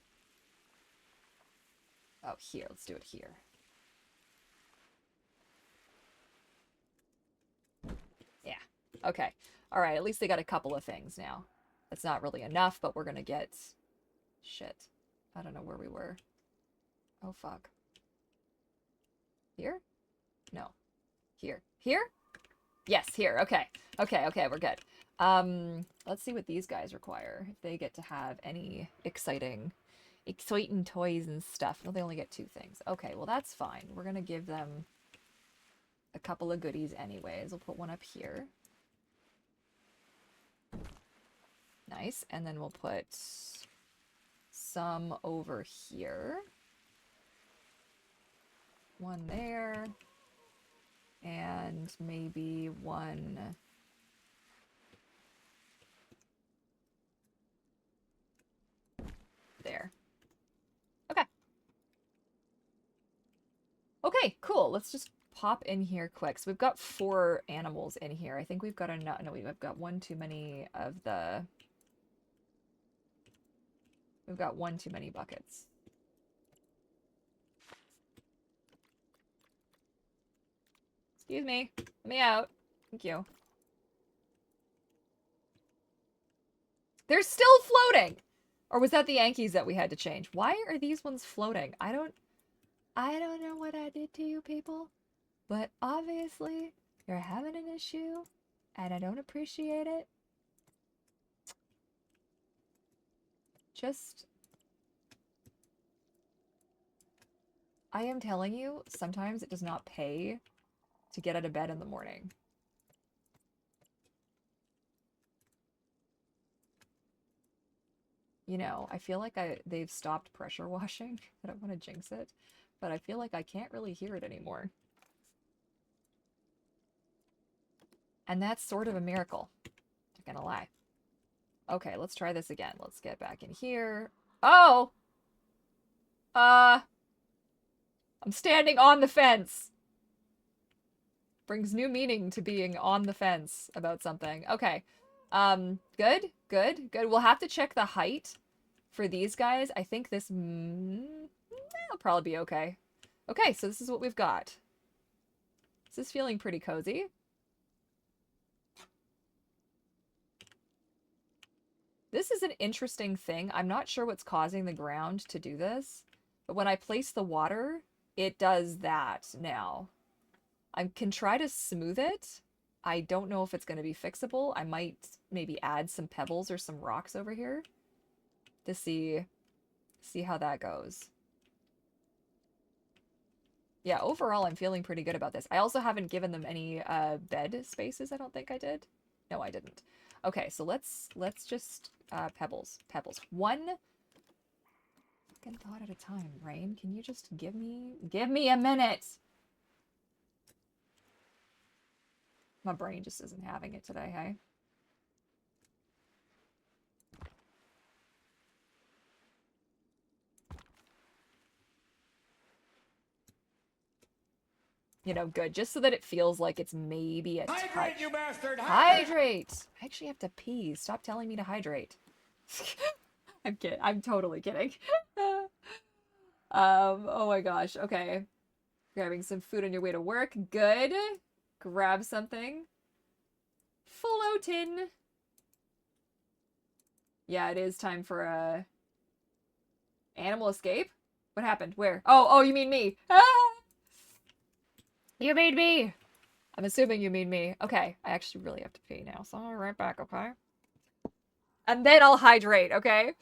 Oh, here. Let's do it here. Yeah. Okay. All right. At least they got a couple of things now. That's not really enough, but we're going to get... Shit. I don't know where we were. Oh, fuck. Here? No. Here. Here? Yes, here. Okay. Okay, okay, we're good. Let's see what these guys require. If they get to have any exciting toys and stuff. No, they only get 2 things. Okay, well, that's fine. We're going to give them a couple of goodies anyways. We'll put one up here. Nice. And then we'll put some over here. One there. And maybe one... there. Okay. Okay, cool. Let's just pop in here quick. So we've got 4 animals in here. I think we've got enough. No, we've got one too many of the... We've got one too many buckets. Excuse me. Let me out. Thank you. They're still floating! Or was that the Yankees that we had to change? Why are these ones floating? I don't know what I did to you people, but obviously you're having an issue and I don't appreciate it. Just... I am telling you, sometimes it does not pay to get out of bed in the morning. You know, I feel like they've stopped pressure washing. I don't want to jinx it, but I feel like I can't really hear it anymore. And that's sort of a miracle, not gonna lie. Okay, let's try this again. Let's get back in here. Oh! I'm standing on the fence. Brings new meaning to being on the fence about something. Okay. Good, good, good. We'll have to check the height for these guys. I think this... will probably be okay. Okay, so this is what we've got. This is feeling pretty cozy. This is an interesting thing. I'm not sure what's causing the ground to do this, but when I place the water, it does that now. I can try to smooth it. I don't know if it's going to be fixable. I might maybe add some pebbles or some rocks over here to see how that goes. Yeah, overall I'm feeling pretty good about this. I also haven't given them any bed spaces. I don't think I did. No, I didn't. Okay, so let's just pebbles. One fucking thought at a time, Rain. Can you just give me a minute? My brain just isn't having it today, hey? You know, good. Just so that it feels like it's maybe a Hydrate, touch. you bastard! Hydrate! I actually have to pee. Stop telling me to hydrate. I'm kidding. I'm totally kidding. Oh my gosh. Okay. Grabbing some food on your way to work. Good. Grab something. Floatin'. Yeah, it is time for a animal escape. What happened? Where? Oh, you mean me. Ah! You made me. I'm assuming you mean me. Okay, I actually really have to pee now, so I'll be right back, okay? And then I'll hydrate, okay?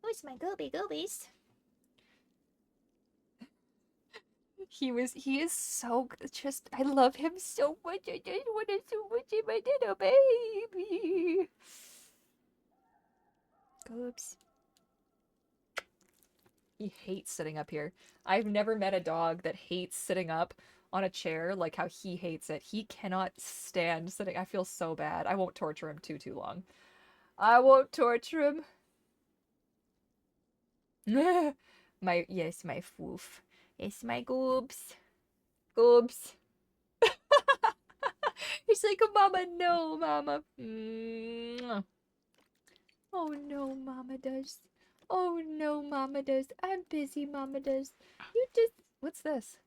Who's my goobies? He is so just, I love him so much. I just wanted so much in my little baby. Oops. He hates sitting up here. I've never met a dog that hates sitting up on a chair like how he hates it. He cannot stand sitting. I feel so bad. I won't torture him too long. I won't torture him. Yes, my foof. Yes, my goobs. Goobs. He's like, Mama, no, Mama. Oh no, Mama does. Oh no, Mama does. I'm busy, Mama does. You just... What's this?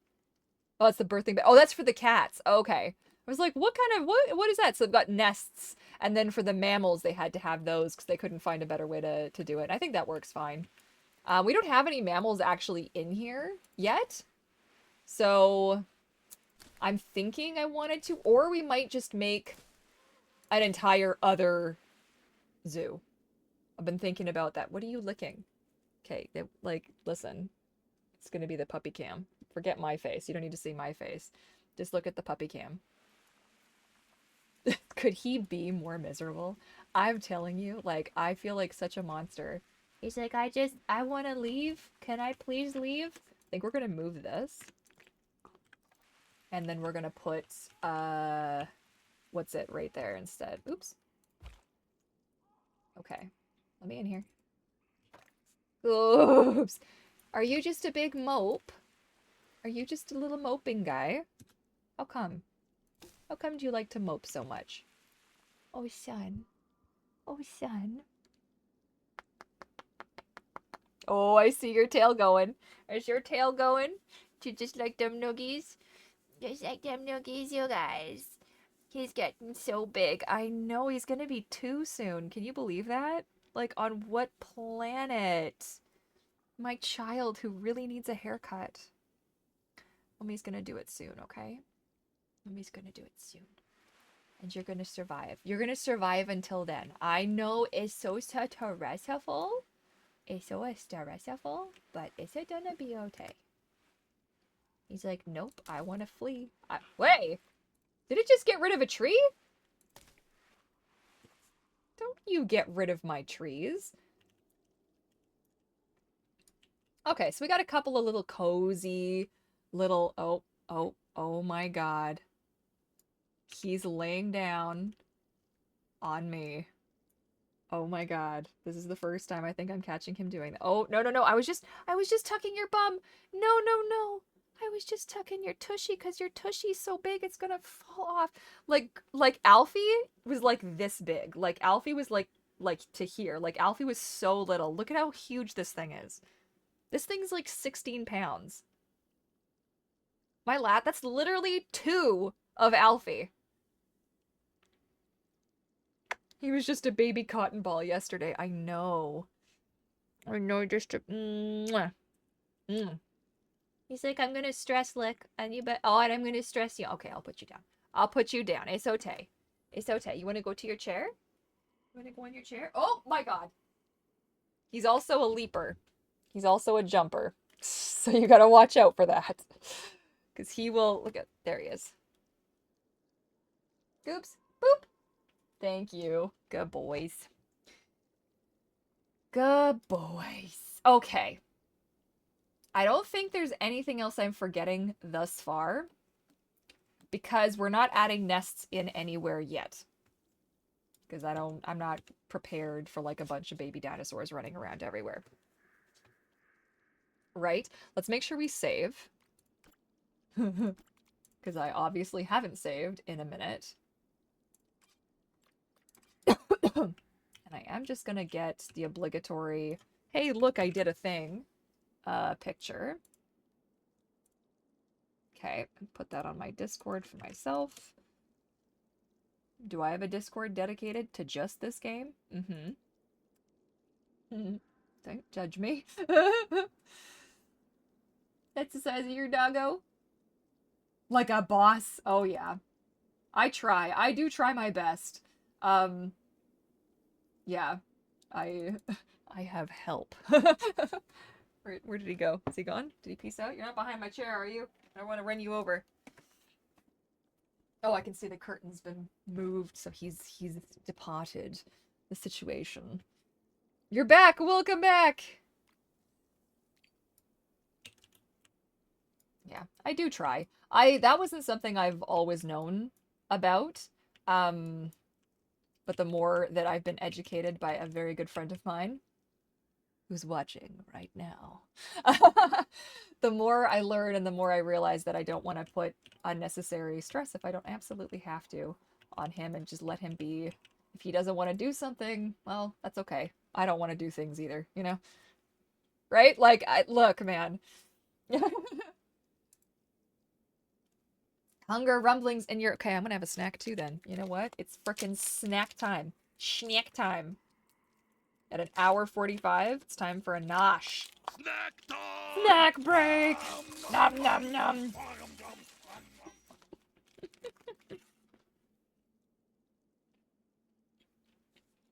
Oh, it's the birthing bed. Oh, that's for the cats. Okay. I was like, what kind of... What is that? So they've got nests. And then for the mammals, they had to have those because they couldn't find a better way to do it. I think that works fine. We don't have any mammals actually in here yet. So I'm thinking I wanted to... Or we might just make an entire other zoo. I've been thinking about that. What are you licking? Okay, like, listen. It's gonna be the puppy cam. Forget my face. You don't need to see my face. Just look at the puppy cam. Could he be more miserable? I'm telling you, like, I feel like such a monster. He's like, I want to leave. Can I please leave? I think we're gonna move this. And then we're gonna put, what's it right there instead? Oops. Okay. Let me in here. Oops. Are you just a big mope? Are you just a little moping guy? How come? How come do you like to mope so much? Oh, son. Oh, son. Oh, I see your tail going. Is your tail going? To just like them noogies? Just like them noogies, you guys. He's getting so big. I know he's gonna be 2 soon. Can you believe that? Like, on what planet? My child who really needs a haircut. Mommy's gonna do it soon, okay? Mommy's gonna do it soon. And you're gonna survive. You're gonna survive until then. I know it's so stressful. It's so stressful, but it's gonna be okay. He's like, nope, I want to flee. Wait! Did it just get rid of a tree? Don't you get rid of my trees. Okay, so we got a couple of little cozy little... Oh my god. He's laying down on me. Oh my god. This is the first time I think I'm catching him doing that. Oh, no, no, no. I was just tucking your bum. No, no, no. I was just tucking your tushy because your tushy's so big it's gonna fall off. Like Alfie was like this big. Like Alfie was like to here. Like Alfie was so little. Look at how huge this thing is. This thing's like 16 pounds. My lad, that's literally 2 of Alfie. He was just a baby cotton ball yesterday. I know. I know, just a... Mwah. Mm. He's like, I'm gonna stress lick, and you bet. Oh, and I'm gonna stress you. Okay, I'll put you down. I'll put you down. It's okay. It's okay. You want to go to your chair? You want to go in your chair? Oh my god. He's also a leaper. He's also a jumper. So you gotta watch out for that. Because he will... Look at... There he is. Oops. Boop. Thank you. Good boys. Good boys. Okay. I don't think there's anything else I'm forgetting thus far. Because we're not adding nests in anywhere yet. Because I'm not prepared for like a bunch of baby dinosaurs running around everywhere. Right? Let's make sure we save. Because I obviously haven't saved in a minute. And I am just gonna get the obligatory, hey, look, I did a thing, picture. Okay, put that on my Discord for myself. Do I have a Discord dedicated to just this game? Mm-hmm. Don't judge me. That's the size of your doggo? Like a boss? Oh, yeah. I try. I do try my best. Yeah. I have help. Where did he go? Is he gone? Did he peace out? You're not behind my chair, are you? I want to run you over. Oh, I can see the curtain's been moved, so he's departed the situation. You're back! Welcome back! Yeah, I do try. That wasn't something I've always known about. But the more that I've been educated by a very good friend of mine, who's watching right now, the more I learn and the more I realize that I don't want to put unnecessary stress if I don't absolutely have to on him and just let him be. If he doesn't want to do something, well, that's okay. I don't want to do things either, you know? Right? Like, look, man. Hunger rumblings in your... Okay, I'm gonna have a snack too then. You know what? It's frickin' snack time. Snack time. At an hour 45, it's time for a nosh. Snack time! Snack break! Nom nom nom.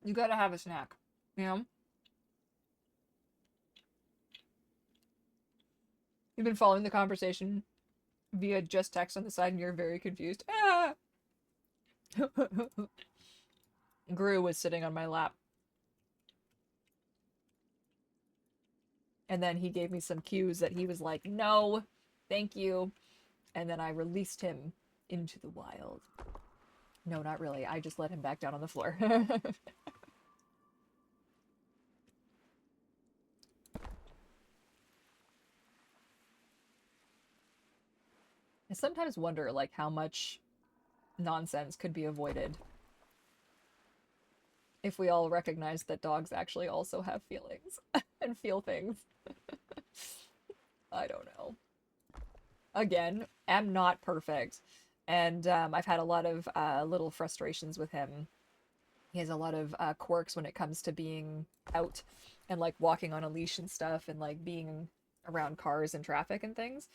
You gotta have a snack. You know? You've been following the conversation via just text on the side and you're very confused. Ah! Gru was sitting on my lap. And then he gave me some cues that he was like, no, thank you. And then I released him into the wild. No, not really. I just let him back down on the floor. I sometimes wonder, like, how much nonsense could be avoided if we all recognized that dogs actually also have feelings. and feel things. I don't know. Again, am not perfect. And I've had a lot of little frustrations with him. He has a lot of quirks when it comes to being out and like walking on a leash and stuff and like being around cars and traffic and things.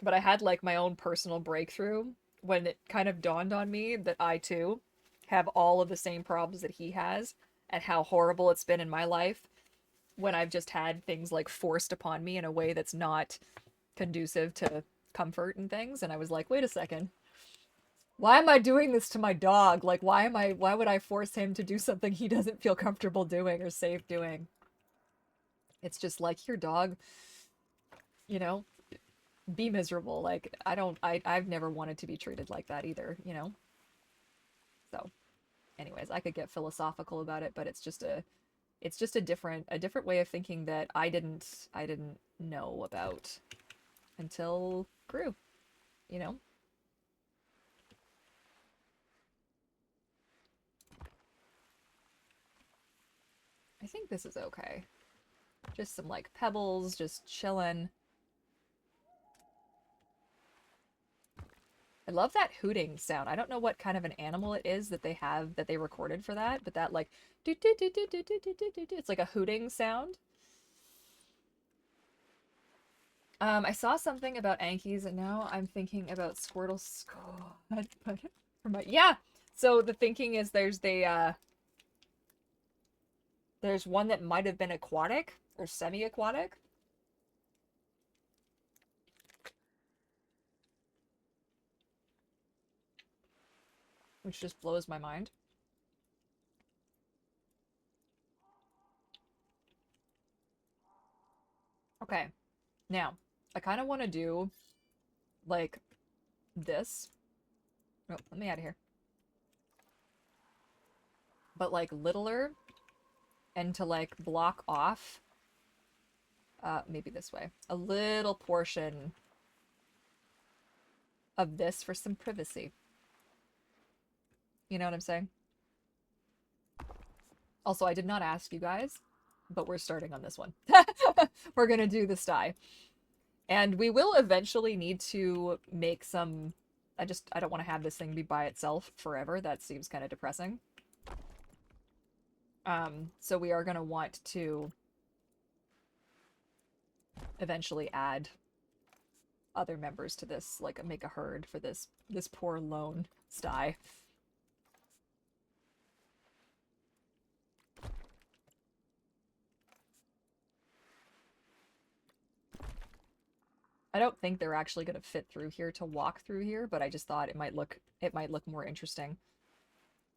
But I had like my own personal breakthrough when it kind of dawned on me that I too have all of the same problems that he has and how horrible it's been in my life when I've just had things like forced upon me in a way that's not conducive to comfort and things. And I was like, wait a second. Why am I doing this to my dog? Like, why would I force him to do something he doesn't feel comfortable doing or safe doing? It's just like your dog, you know, be miserable. Like, I've never wanted to be treated like that either, you know? So, anyways, I could get philosophical about it, but it's just a different way of thinking that I didn't know about until grew, you know? I think this is okay. Just some like pebbles, just chilling. I love that hooting sound. I don't know what kind of an animal it is that they have that they recorded for that, but that like do do do do do do do do do. It's like a hooting sound. I saw something about Ankies and now I'm thinking about Squirtle Squad. But for my yeah. So the thinking is there's one that might have been aquatic or semi-aquatic. Which just blows my mind. Okay. Now, I kind of want to do like this. Oh, let me out of here. But like littler and to like block off maybe this way. A little portion of this for some privacy. You know what I'm saying? Also, I did not ask you guys, but we're starting on this one. We're gonna do the sty. And we will eventually need to make some... I don't want to have this thing be by itself forever. That seems kind of depressing. So we are gonna want to eventually add other members to this, like make a herd for this poor lone sty. I don't think they're actually going to fit through here to walk through here, but I just thought it might look more interesting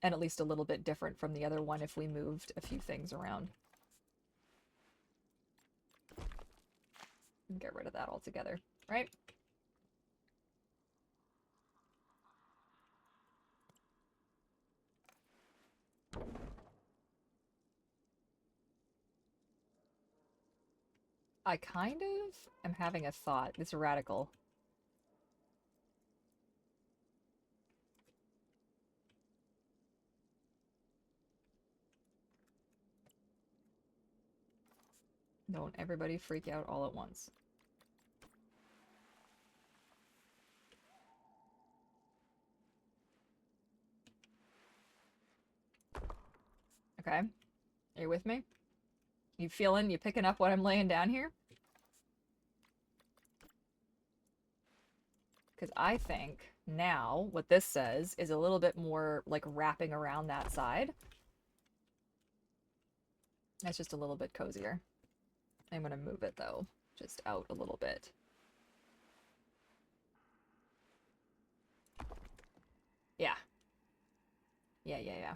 and at least a little bit different from the other one if we moved a few things around. And get rid of that altogether, right? I kind of am having a thought. It's radical. Don't everybody freak out all at once. Okay? Are you with me? You picking up what I'm laying down here? Because I think now what this says is a little bit more like wrapping around that side. That's just a little bit cozier. I'm going to move it though, just out a little bit. Yeah. Yeah.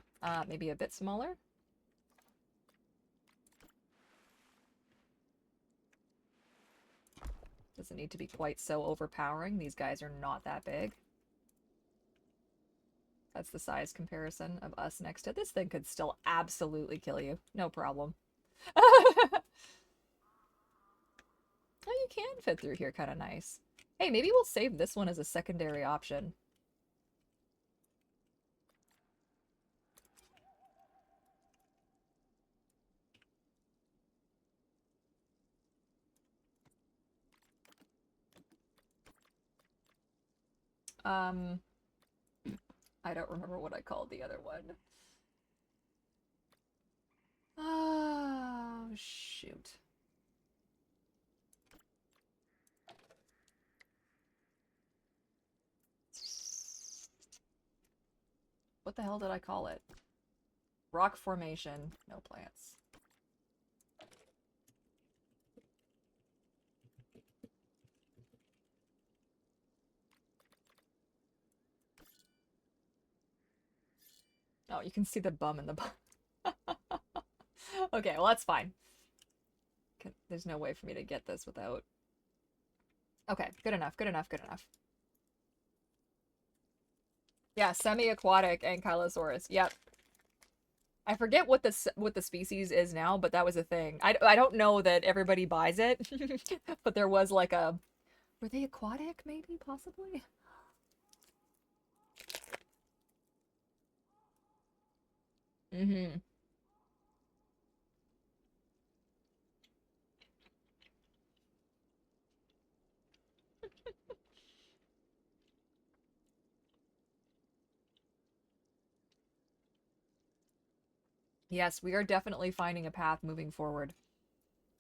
Maybe a bit smaller. Doesn't need to be quite so overpowering. These guys are not that big. That's the size comparison of us next to this thing could still absolutely kill you. No problem. Oh, you can fit through here kind of nice. Hey, maybe we'll save this one as a secondary option. Um, I don't remember what I called the other one. Oh, shoot. What the hell did I call it? Rock formation, no plants. Oh, you can see the bum in the bum. Okay, well, that's fine. There's no way for me to get this without... Okay, good enough, good enough, good enough. Yeah, semi-aquatic Ankylosaurus. Yep. I forget what the species is now, but that was a thing. I don't know that everybody buys it, but there was like a... Were they aquatic, maybe? Possibly? Mm-hmm. Yes, we are definitely finding a path moving forward.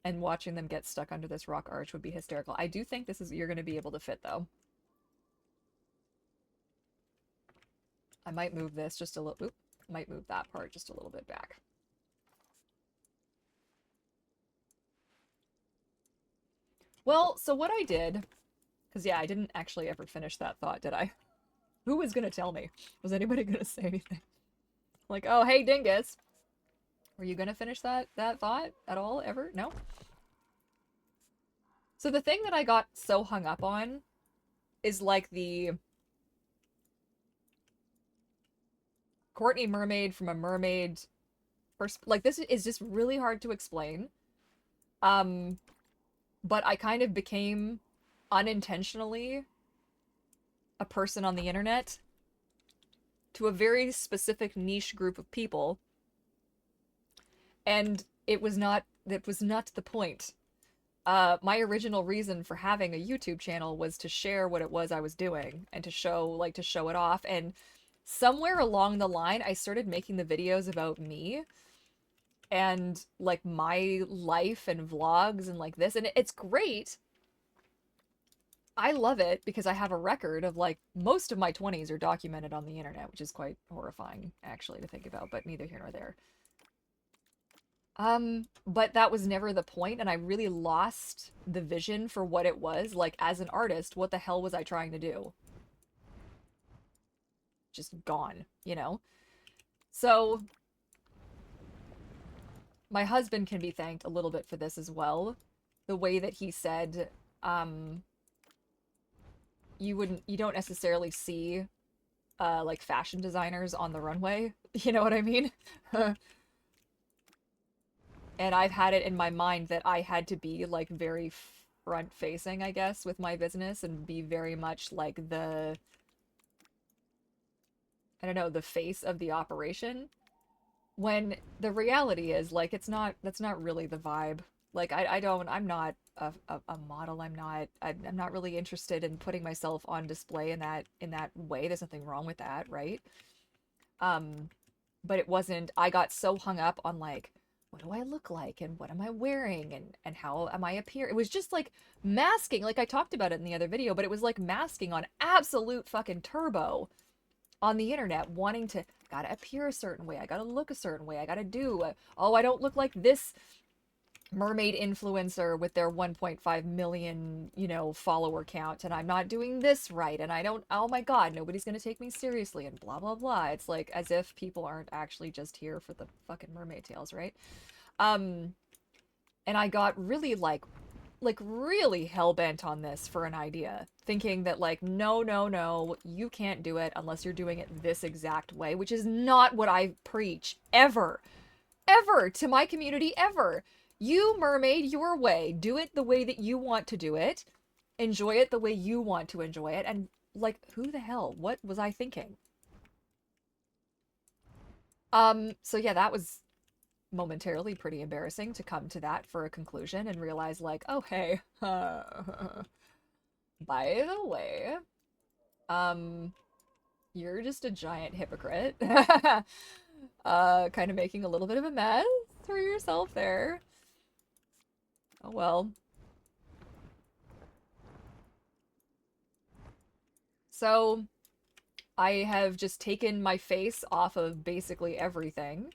And watching them get stuck under this rock arch would be hysterical. I do think this is you're going to be able to fit, though. I might move this just a little... Oop. Might move that part just a little bit back. Well, so what I did... Because, yeah, I didn't actually ever finish that thought, did I? Who was going to tell me? Was anybody going to say anything? Like, oh, hey, dingus. Were you going to finish that thought at all, ever? No? So the thing that I got so hung up on is, like, the... Courtney mermaid from a mermaid... Like, this is just really hard to explain. But I kind of became, unintentionally, a person on the internet to a very specific niche group of people. And it was not the point. My original reason for having a YouTube channel was to share what it was I was doing and to show it off. And somewhere along the line, I started making the videos about me and like my life and vlogs and like this. And it's great. I love it because I have a record of like most of my 20s are documented on the internet, which is quite horrifying actually to think about, but neither here nor there. But that was never the point, and I really lost the vision for what it was. Like, as an artist, what the hell was I trying to do? Just gone, you know? So, my husband can be thanked a little bit for this as well. The way that he said, you don't necessarily see, like, fashion designers on the runway. You know what I mean? And I've had it in my mind that I had to be, like, very front-facing, I guess, with my business and be very much, like, I don't know, the face of the operation. When the reality is, like, that's not really the vibe. Like, I'm not a model. I'm not really interested in putting myself on display in that way. There's nothing wrong with that, right? But it wasn't, I got so hung up on, like, what do I look like and what am I wearing and how am I appear? It was just like masking, like I talked about it in the other video, but it was like masking on absolute fucking turbo on the internet, wanting to, gotta appear a certain way, I gotta look a certain way, I gotta do, oh, I don't look like this mermaid influencer with their 1.5 million, you know, follower count, and I'm not doing this right, and I don't, oh my god, nobody's gonna take me seriously, and blah blah blah. It's like as if people aren't actually just here for the fucking mermaid tales, right? And I got really like really hell-bent on this for an idea, thinking that like, no, no, no, you can't do it unless you're doing it this exact way, which is not what I preach ever to my community ever. You mermaid your way. Do it the way that you want to do it. Enjoy it the way you want to enjoy it. And, like, who the hell? What was I thinking? So yeah, that was momentarily pretty embarrassing to come to that for a conclusion and realize, like, oh, hey, by the way, You're just a giant hypocrite. Kind of making a little bit of a mess for yourself there. Oh well. So, I have just taken my face off of basically everything.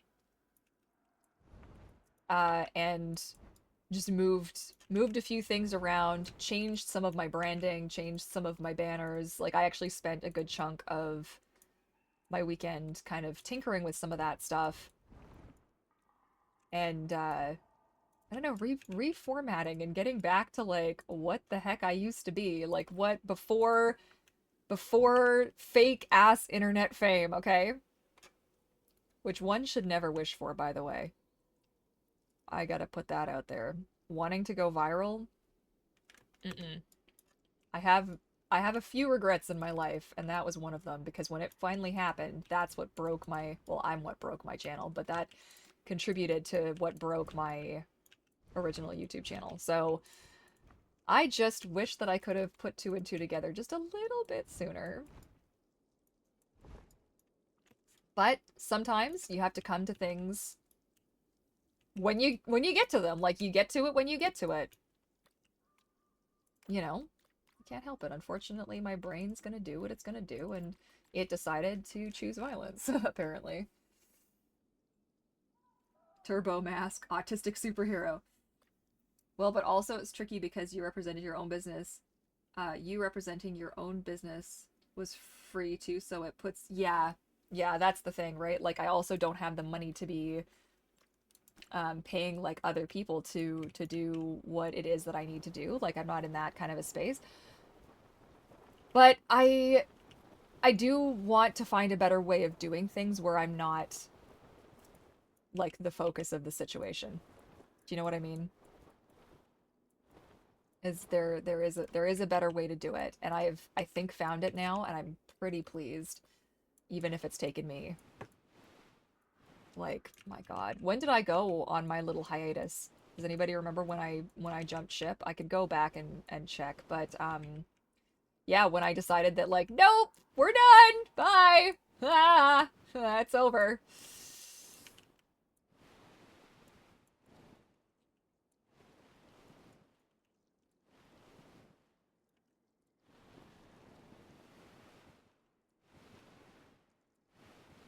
And just moved a few things around, changed some of my branding, changed some of my banners. Like I actually spent a good chunk of my weekend kind of tinkering with some of that stuff and I don't know, reformatting and getting back to like what the heck I used to be, like what before fake ass internet fame, okay? Which one should never wish for, by the way. I gotta put that out there. Wanting to go viral? Mm-mm. I have I have a few regrets in my life, and that was one of them because when it finally happened, that's what broke my, well, I'm what broke my channel, but that contributed to what broke my original YouTube channel. So I just wish that I could have put two and two together just a little bit sooner. But sometimes you have to come to things when you get to them, like you get to it when you get to it. You know, you can't help it. Unfortunately, my brain's gonna do what it's gonna do, and it decided to choose violence, apparently. Turbo Mask, autistic superhero. Well, but also it's tricky because you represented your own business. You representing your own business was free too, so it puts, yeah, yeah, that's the thing, right? Like I also don't have the money to be paying like other people to do what it is that I need to do. Like I'm not in that kind of a space. But I do want to find a better way of doing things where I'm not like the focus of the situation. Do you know what I mean? Is there is a better way to do it, and I think found it now, and I'm pretty pleased, even if it's taken me like, my God, when did I go on my little hiatus? Does anybody remember when I jumped ship? I could go back and check, but yeah, when I decided that like, nope, we're done, bye, ah, it's over.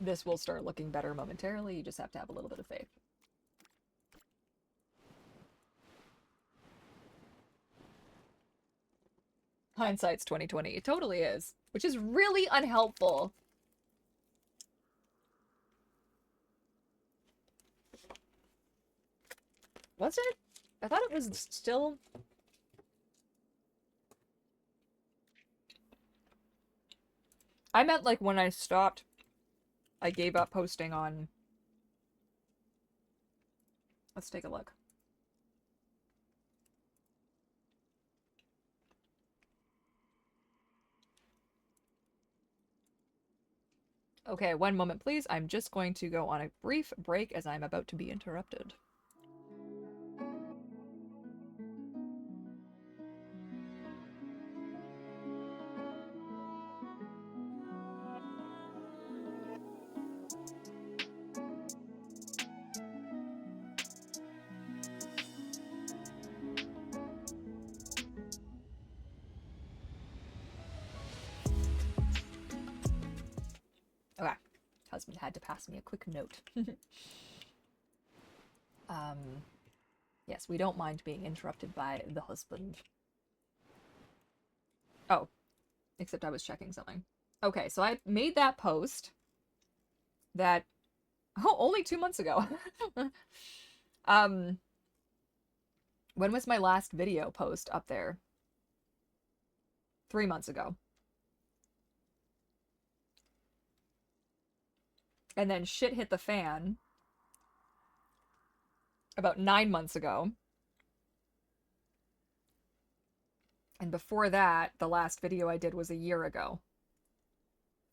This will start looking better momentarily. You just have to have a little bit of faith. Hindsight's 2020. It totally is, which is really unhelpful. Was it? I thought it was still. I meant like when I stopped, I gave up posting on. Let's take a look. Okay, one moment, please. I'm just going to go on a brief break as I'm about to be interrupted. Okay. Husband had to pass me a quick note. um, yes, we don't mind being interrupted by the husband. Oh, except I was checking something. Okay, so I made that post that, oh, only 2 months ago. um, when was my last video post up there? 3 months ago. And then shit hit the fan about 9 months ago. And before that, the last video I did was a year ago.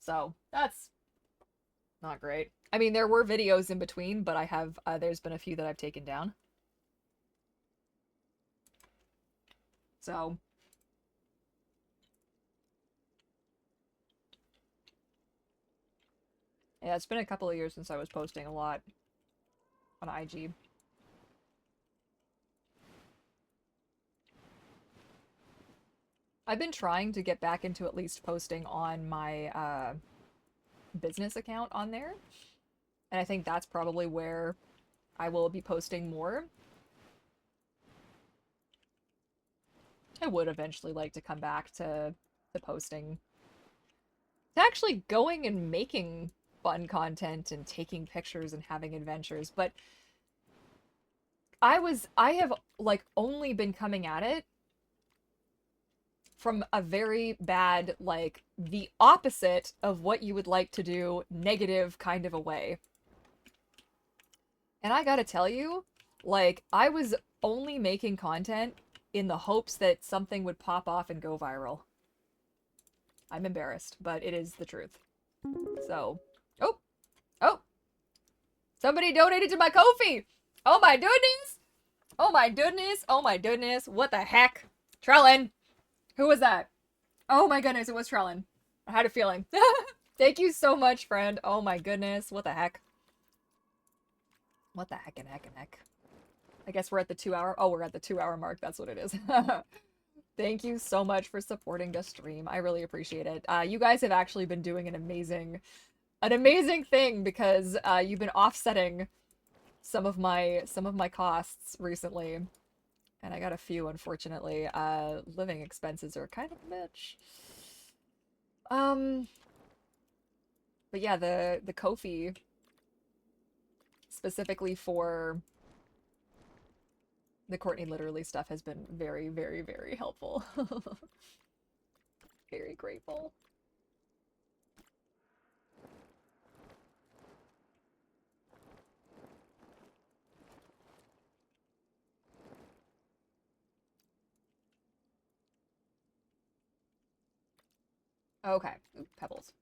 So that's not great. I mean, there were videos in between, but I have, there's been a few that I've taken down. So Yeah, it's been a couple of years since I was posting a lot on IG. I've been trying to get back into at least posting on my business account on there. And I think that's probably where I will be posting more. I would eventually like to come back to posting, to actually going and making fun content and taking pictures and having adventures, but I have like only been coming at it from a very bad, like the opposite of what you would like to do, negative kind of a way. And I gotta tell you, like, I was only making content in the hopes that something would pop off and go viral. I'm embarrassed, but it is the truth. So, oh, oh, somebody donated to my Ko-fi! Oh my goodness! Oh my goodness! Oh my goodness! What the heck? Trellin! Who was that? Oh my goodness, it was Trellin. I had a feeling. Thank you so much, friend. Oh my goodness, what the heck? What the heck and heck and heck? I guess we're at the 2 hour. Oh, we're at the 2 hour mark. That's what it is. Thank you so much for supporting the stream. I really appreciate it. You guys have actually been doing an amazing thing because you've been offsetting some of my costs recently, and I got a few, unfortunately. Living expenses are kind of a bitch. But yeah, the Ko-fi specifically for the Courtney Literally stuff has been very, very, very helpful. Very grateful. Okay. Ooh, pebbles.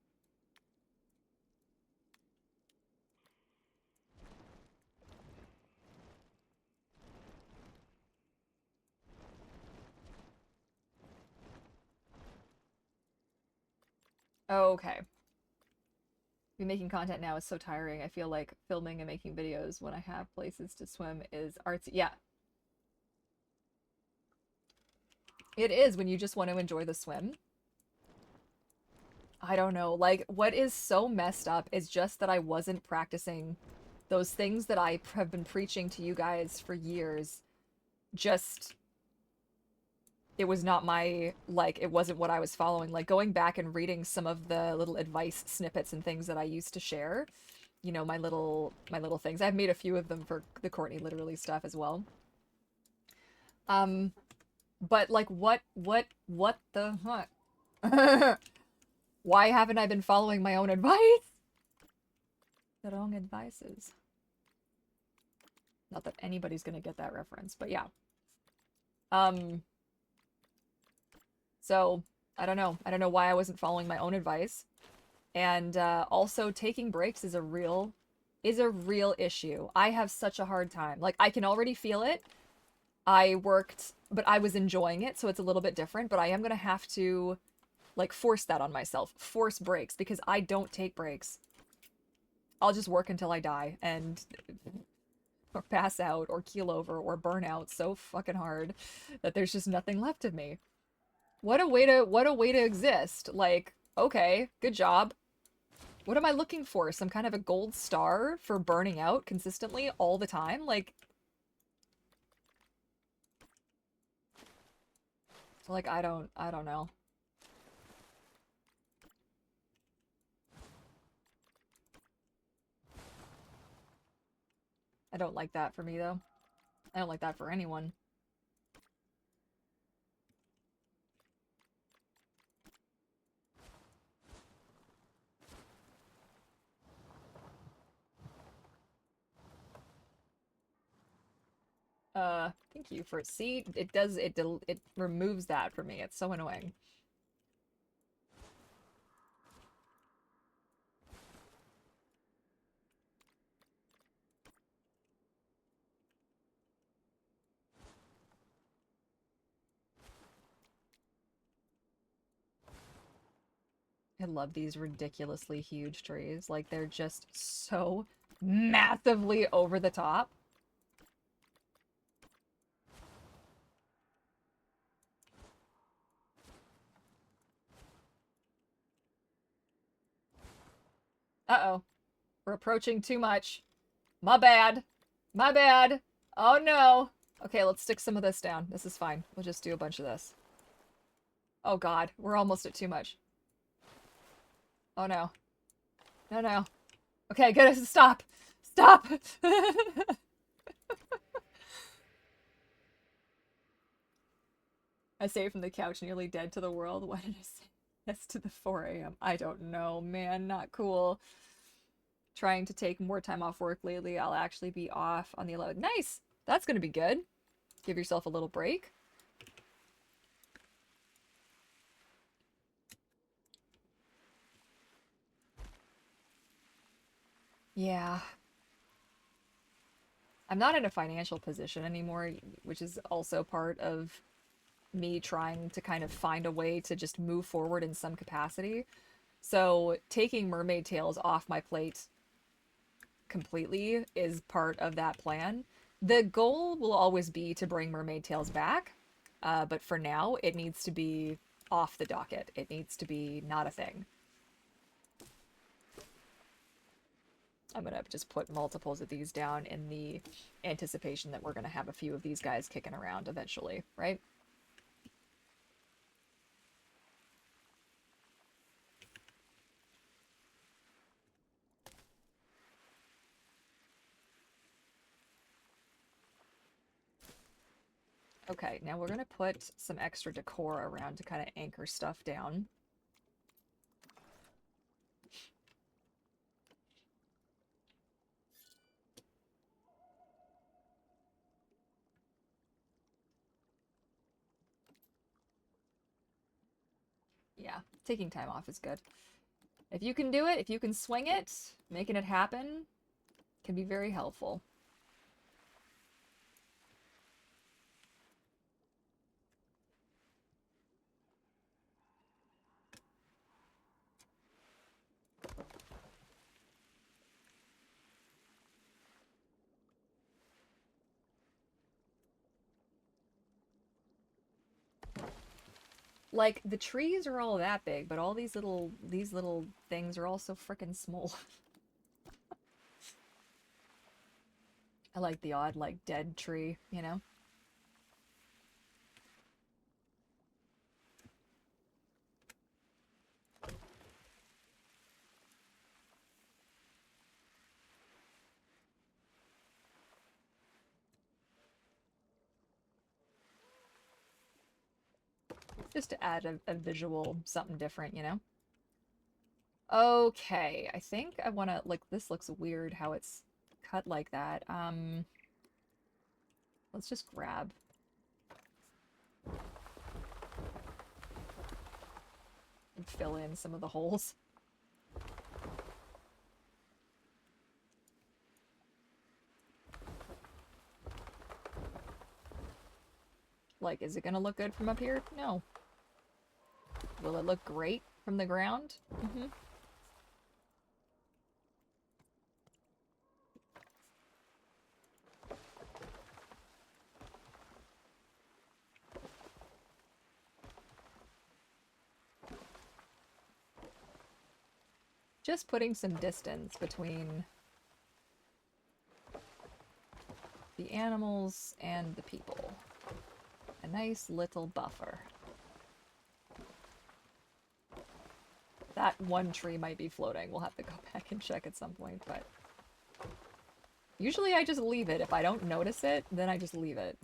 Okay. Be making content now is so tiring. I feel like filming and making videos when I have places to swim is artsy. Yeah. It is when you just want to enjoy the swim. I don't know. Like, what is so messed up is just that I wasn't practicing those things that I have been preaching to you guys for years. Just, it was not my, like, it wasn't what I was following. Like, going back and reading some of the little advice snippets and things that I used to share, you know, my little things. I've made a few of them for the Courtney Literally stuff as well. But like, what the fuck? Why haven't I been following my own advice? The wrong advices. Not that anybody's gonna get that reference, but yeah. So, I don't know. I don't know why I wasn't following my own advice. And also taking breaks is a real issue. I have such a hard time. Like, I can already feel it. I worked, but I was enjoying it, so it's a little bit different, but I am gonna have to, like, force that on myself. Force breaks, because I don't take breaks. I'll just work until I die, and or pass out, or keel over, or burn out so fucking hard that there's just nothing left of me. What a way to exist. Like, okay, good job. What am I looking for? Some kind of a gold star for burning out consistently all the time? Like, I don't know. I don't like that for me, though. I don't like that for anyone. Thank you for, see, it removes that for me. It's so annoying. I love these ridiculously huge trees. Like, they're just so massively over the top. Uh-oh. We're approaching too much. My bad. My bad. Oh no. Okay, let's stick some of this down. This is fine. We'll just do a bunch of this. Oh god, we're almost at too much. Oh no. No, no. Okay, good. Stop. Stop. I say from the couch, nearly dead to the world. Why did I say yes to the 4 a.m.? I don't know, man. Not cool. Trying to take more time off work lately. I'll actually be off on the 11th. Nice! That's gonna be good. Give yourself a little break. Yeah. I'm not in a financial position anymore, which is also part of me trying to kind of find a way to just move forward in some capacity. So taking Mermaid Tales off my plate completely is part of that plan. The goal will always be to bring Mermaid Tales back, but for now, it needs to be off the docket. It needs to be not a thing. I'm gonna just put multiples of these down in the anticipation that we're gonna have a few of these guys kicking around eventually, right? Okay, now we're gonna put some extra decor around to kind of anchor stuff down. Yeah, taking time off is good. If you can do it, if you can swing it, making it happen can be very helpful. Like, the trees are all that big, but all these little things are all so frickin' small. I like the odd, like, dead tree, you know? Just to add a visual, something different, you know? Okay, I think I want to, like, this looks weird how it's cut like that. Let's just grab. And fill in some of the holes. Like, is it gonna look good from up here? No. Will it look great from the ground? Mm-hmm. Just putting some distance between the animals and the people. A nice little buffer. That one tree might be floating. We'll have to go back and check at some point, but usually I just leave it. If I don't notice it, then I just leave it.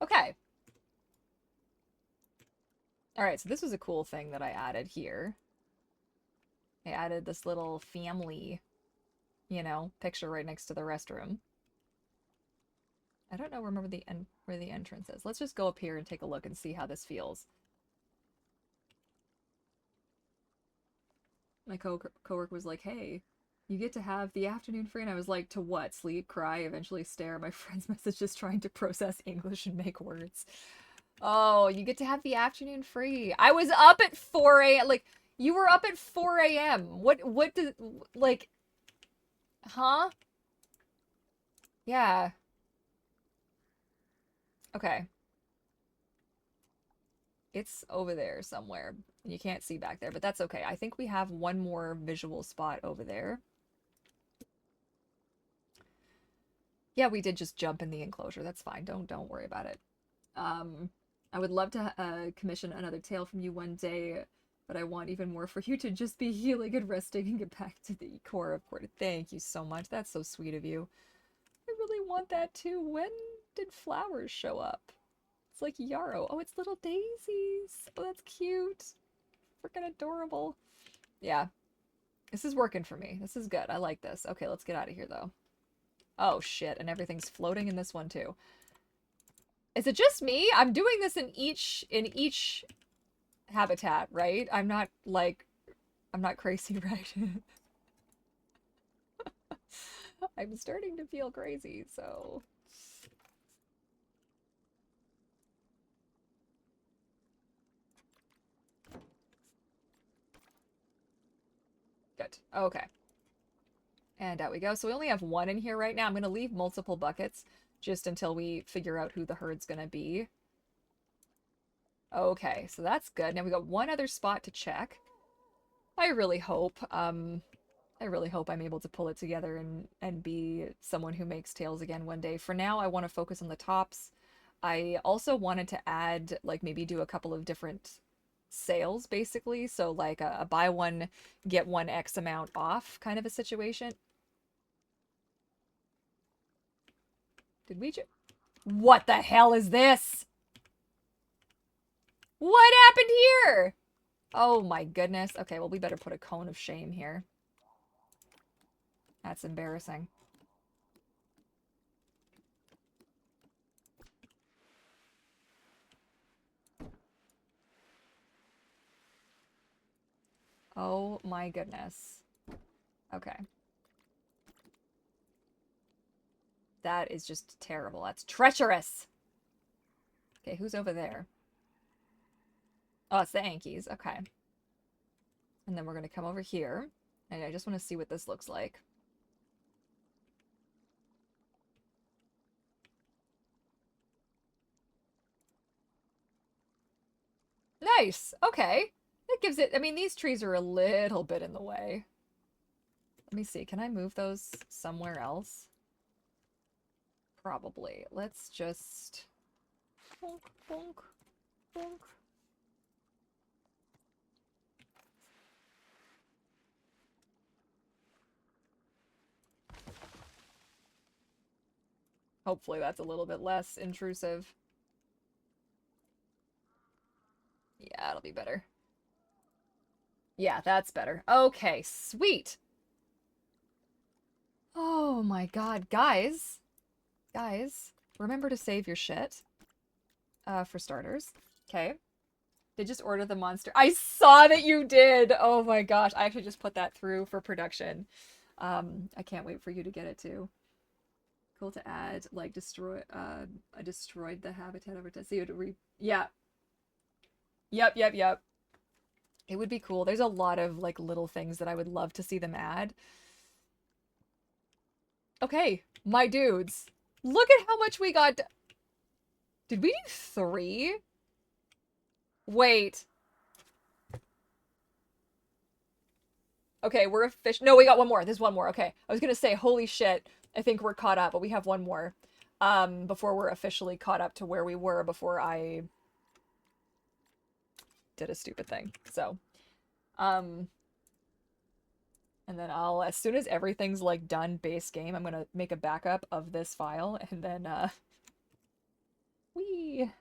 Okay. Alright, so this was a cool thing that I added here. I added this little family, you know, picture right next to the restroom. I don't know, remember where the entrance is. Let's just go up here and take a look and see how this feels. My coworker was like, hey, you get to have the afternoon free. And I was like, to what? Sleep, cry, eventually stare at my friend's messages trying to process English and make words. Oh, you get to have the afternoon free. I was up at 4 a.m. Like, you were up at 4 a.m. What does, like, huh? Yeah. Okay. It's over there somewhere. You can't see back there, but that's okay. I think we have one more visual spot over there. Yeah, we did just jump in the enclosure. That's fine. Don't worry about it. Um, I would love to commission another tale from you one day, but I want even more for you to just be healing and resting and get back to the core of Porta. Thank you so much. That's so sweet of you. I really want that too. When did flowers show up? It's like yarrow. Oh, it's little daisies. Oh, that's cute. Freaking adorable. Yeah, this is working for me. This is good. I like this. Okay, let's get out of here though. Oh shit, and everything's floating in this one too. Is it just me? I'm doing this in each habitat, right? I'm not like I'm not crazy, right? I'm starting to feel crazy, so good. Okay. And out we go. So we only have one in here right now. I'm going to leave multiple buckets just until we figure out who the herd's going to be. Okay, so that's good. Now we got one other spot to check. I really hope I'm able to pull it together and be someone who makes tails again one day. For now, I want to focus on the tops. I also wanted to add, like, maybe do a couple of different sales, basically. So, like, a buy one, get one X amount off kind of a situation. Did we just... What the hell is this? What happened here? Oh my goodness. Okay, well, we better put a cone of shame here. That's embarrassing. Oh my goodness. Okay. That is just terrible. That's treacherous. Okay, who's over there? Oh, it's the Ankies. Okay. And then we're going to come over here. And I just want to see what this looks like. Nice. Okay. That gives it... I mean, these trees are a little bit in the way. Let me see. Can I move those somewhere else? Probably. Let's just... Bonk, bonk, bonk. Hopefully that's a little bit less intrusive. Yeah, it'll be better. Yeah, that's better. Okay, sweet. Oh my god, guys. Guys, remember to save your shit. For starters. Okay. They just ordered the monster. I saw that you did! Oh my gosh, I actually just put that through for production. I can't wait for you to get it too. Cool to add, like, I destroyed the habitat over time. So you would yeah. Yep. It would be cool. There's a lot of, like, little things that I would love to see them add. Okay, my dudes. Look at how much we got. Did we do 3? Wait. Okay, we're official. No, we got one more. There's one more. Okay. I was gonna say, holy shit. I think we're caught up, but we have one more. Before we're officially caught up to where we were before I did a stupid thing. So, um, and then I'll, as soon as everything's, like, done base game, I'm gonna make a backup of this file, and then, whee!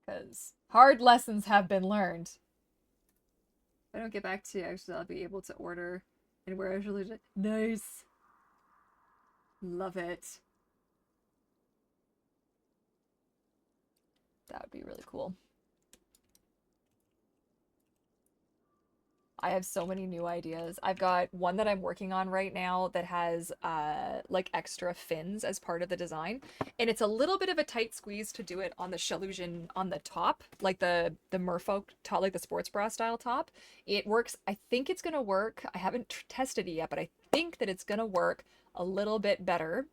Because hard lessons have been learned. If I don't get back to you, actually, I'll be able to order and where I usually... Nice! Love it. That would be really cool. I have so many new ideas. I've got one that I'm working on right now that has like extra fins as part of the design. And it's a little bit of a tight squeeze to do it on the Shalusion on the top, like the Merfolk top, like the sports bra style top. It works. I think it's gonna work. I haven't tested it yet, but I think that it's gonna work a little bit better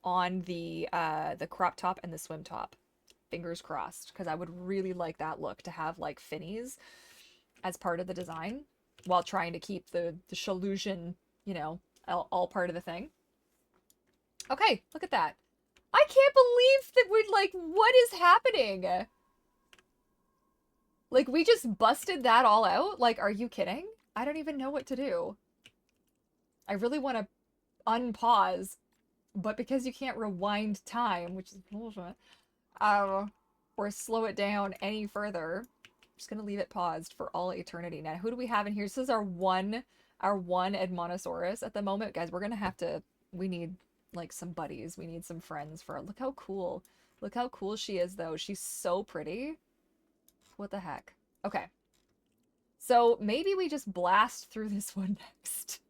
on the crop top and the swim top. Fingers crossed, because I would really like that look to have like finnies as part of the design while trying to keep the Shalusion, you know, all part of the thing. Okay, look at that. I can't believe that we're like, what is happening? Like, we just busted that all out? Like, are you kidding? I don't even know what to do. I really want to unpause, but because you can't rewind time, which is bullshit, or slow it down any further, I'm just gonna leave it paused for all eternity. Now, who do we have in here? This is our one Edmontosaurus at the moment. Guys, we're gonna have to, we need like some buddies. We need some friends for, look how cool. Look how cool she is though. She's so pretty. What the heck? Okay. So maybe we just blast through this one next.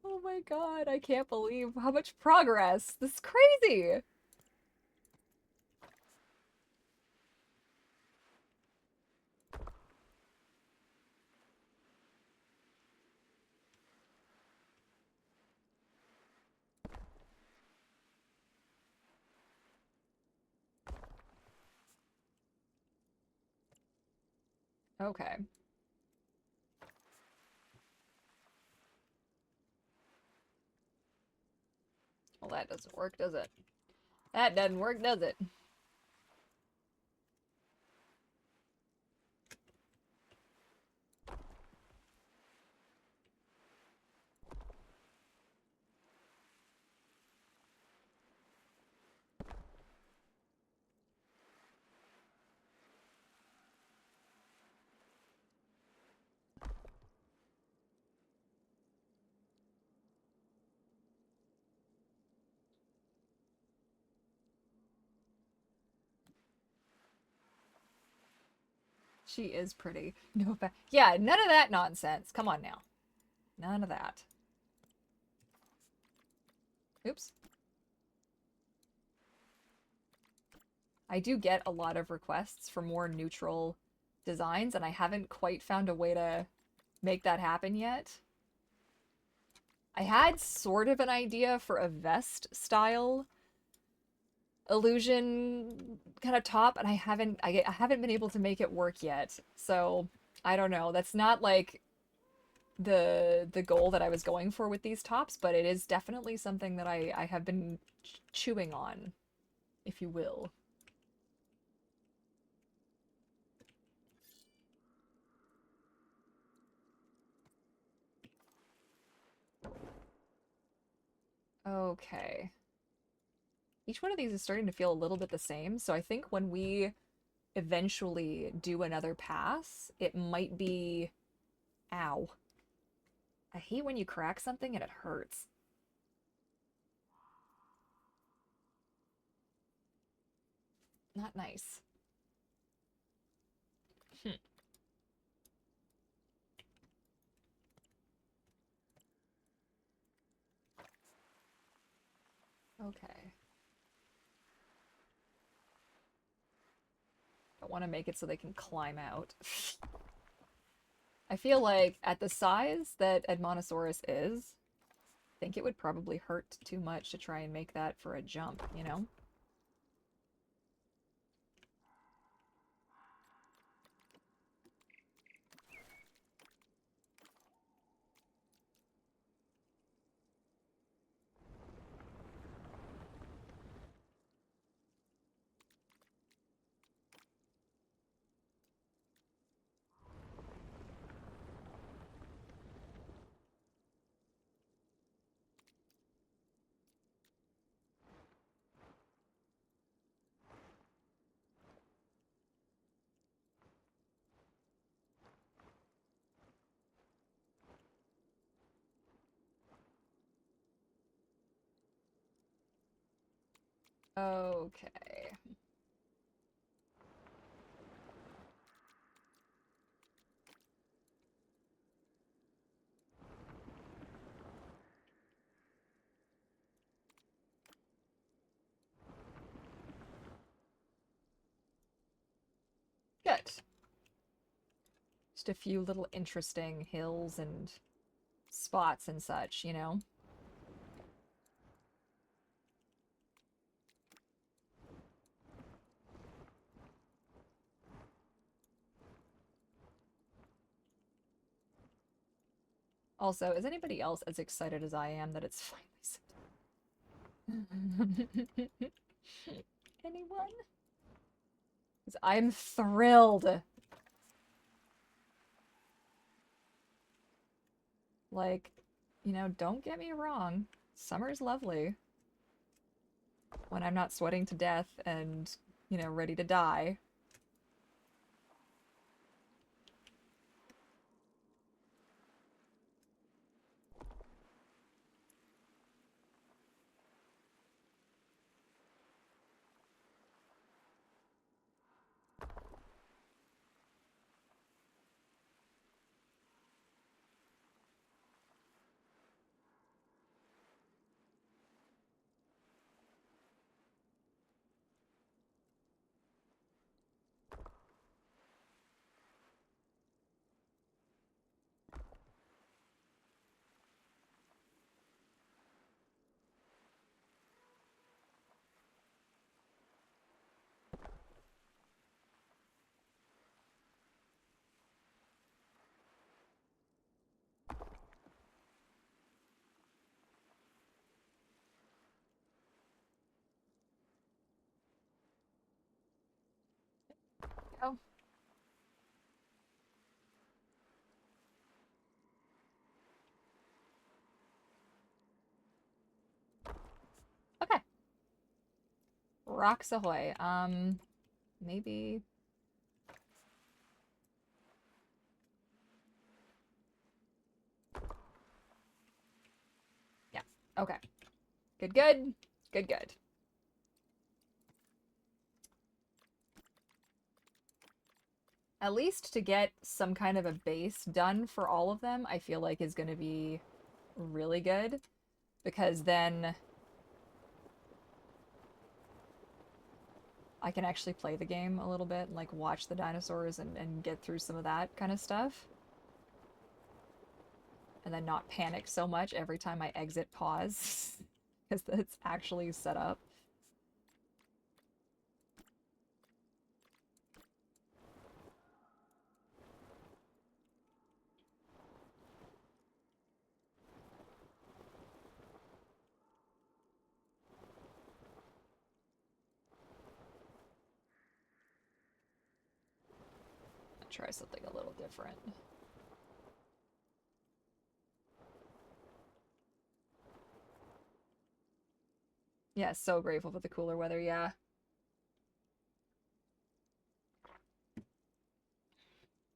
Oh my god, I can't believe how much progress. This is crazy. Okay. Well, that doesn't work, does it? That doesn't work, does it? She is pretty. No, yeah, none of that nonsense. Come on now. None of that. Oops. I do get a lot of requests for more neutral designs, and I haven't quite found a way to make that happen yet. I had sort of an idea for a vest style illusion kind of top, and I haven't been able to make it work yet. So I don't know. That's not like the goal that I was going for with these tops, but it is definitely something that I have been chewing on, if you will. Okay. Each one of these is starting to feel a little bit the same, so I think when we eventually do another pass, it might be... Ow. I hate when you crack something and it hurts. Not nice. Hmm. Okay. Don't want to make it so they can climb out. I feel like at the size that Edmontosaurus is, I think it would probably hurt too much to try and make that for a jump, you know? Okay. just a few little interesting hills and spots and such, you know? Also, is anybody else as excited as I am that it's finally September? Anyone? 'Cause I'm thrilled. Like, you know, don't get me wrong. Summer's lovely. When I'm not sweating to death and, you know, ready to die. Oh. Okay. Rocks ahoy. Maybe. Yeah. Okay. Good, good. Good, good. At least to get some kind of a base done for all of them, I feel like is going to be really good. Because then I can actually play the game a little bit and like watch the dinosaurs and get through some of that kind of stuff. And then not panic so much every time I exit pause. Because it's actually set up. I'll try something a little different. Yeah, so grateful for the cooler weather, yeah.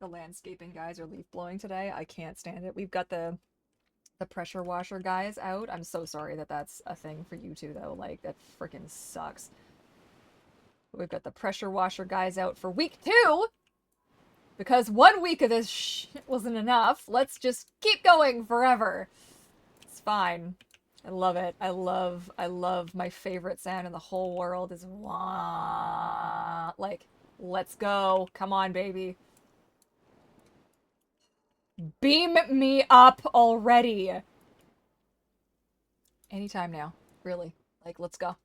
The landscaping guys are leaf blowing today. I can't stand it. We've got the pressure washer guys out. I'm so sorry that that's a thing for you two though. Like that freaking sucks. We've got the pressure washer guys out for week 2 because 1 week of this shit wasn't enough. Let's just keep going forever. It's fine. I love it. I love my favorite sound in the whole world is wah. Like, let's go. Come on, baby. Beam me up already. Anytime now. Really. Like, let's go.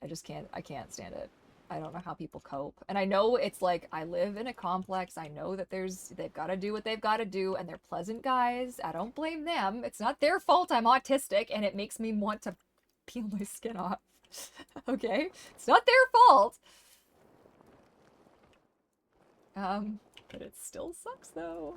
I can't stand it. I don't know how people cope. And I know it's like, I live in a complex. I know that they've got to do what they've got to do, and they're pleasant guys. I don't blame them. It's not their fault I'm autistic, and it makes me want to peel my skin off. Okay? It's not their fault. But it still sucks though.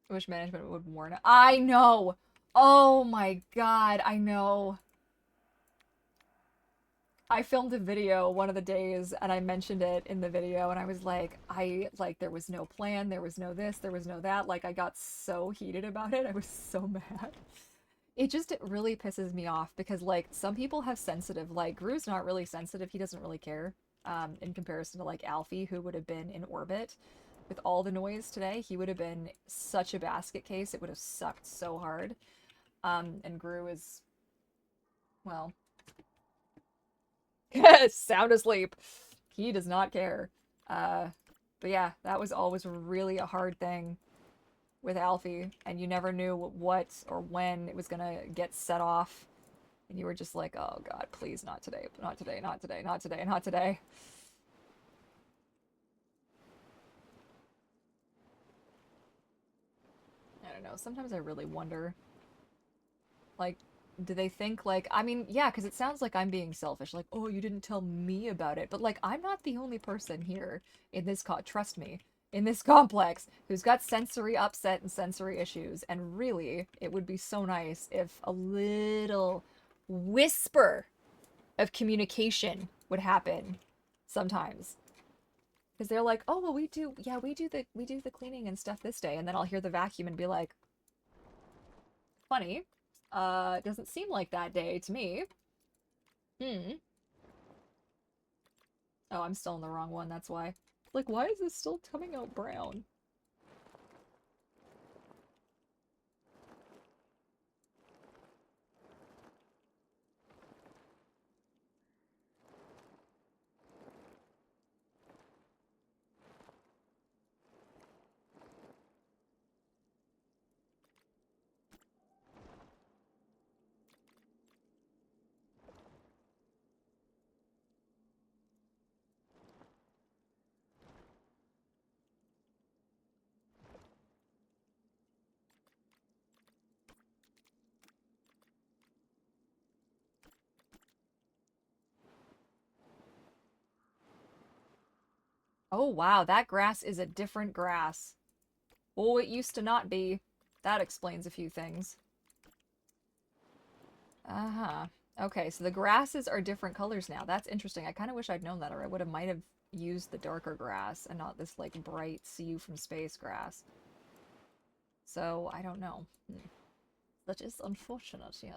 I wish management would warn it. I know! Oh my god, I know. I filmed a video one of the days and I mentioned it in the video and I was like, there was no plan, there was no this, there was no that. Like, I got so heated about it. I was so mad. It really pisses me off because, like, some people have sensitive, like, Gru's not really sensitive. He doesn't really care, in comparison to, like, Alfie, who would have been in orbit. with all the noise today, he would have been such a basket case. It would have sucked so hard. And Gru is, well, sound asleep. He does not care. But yeah, that was always really a hard thing with Alfie, and you never knew what or when it was gonna get set off. And you were just like, oh god, please, not today, not today, not today, not today, not today. I don't know, sometimes I really wonder, like, do they think, like, I mean, yeah, because it sounds like I'm being selfish, like, oh, you didn't tell me about it, but, like, I'm not the only person here in this, trust me, in this complex, who's got sensory upset and sensory issues, and really, it would be so nice if a little whisper of communication would happen sometimes. Because they're like, oh, well, we do the cleaning and stuff this day, and then I'll hear the vacuum and be like, funny. It doesn't seem like that day to me. Hmm. Oh, I'm still in the wrong one, that's why. Like, why is this still coming out brown? Oh, wow, that grass is a different grass. Oh, it used to not be. That explains a few things. Uh-huh. Okay, so the grasses are different colors now. That's interesting. I kind of wish I'd known that, or I would have might have used the darker grass and not this, like, bright see you from space grass. So, I don't know. That is unfortunate, yes.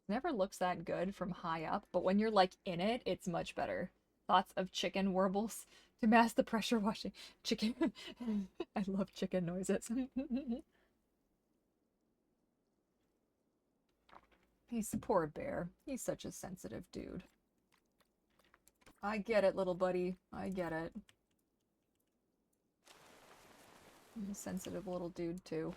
Never looks that good from high up, but when you're like in it, it's much better. Lots of chicken warbles to mask the pressure washing. Chicken. I love chicken noises. He's a poor bear. He's such a sensitive dude. I get it, little buddy. I get it. I'm a sensitive little dude, too.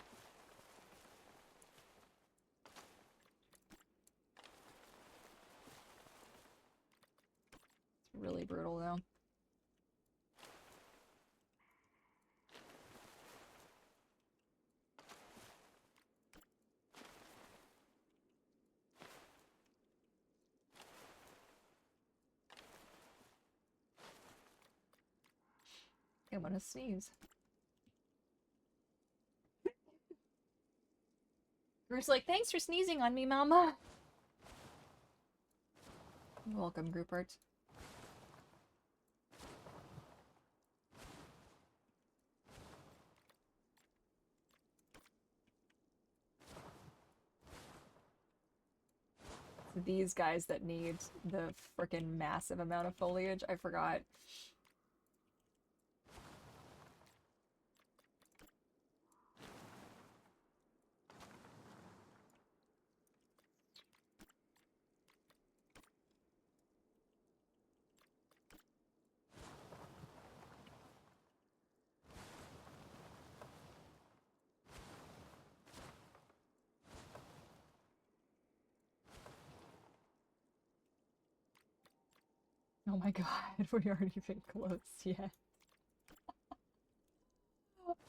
It's really brutal, though. I want to sneeze. Bruce like, thanks for sneezing on me, mama. You're welcome, Rupert. These guys that need the freaking massive amount of foliage. I forgot. Oh my god, we aren't even close yet.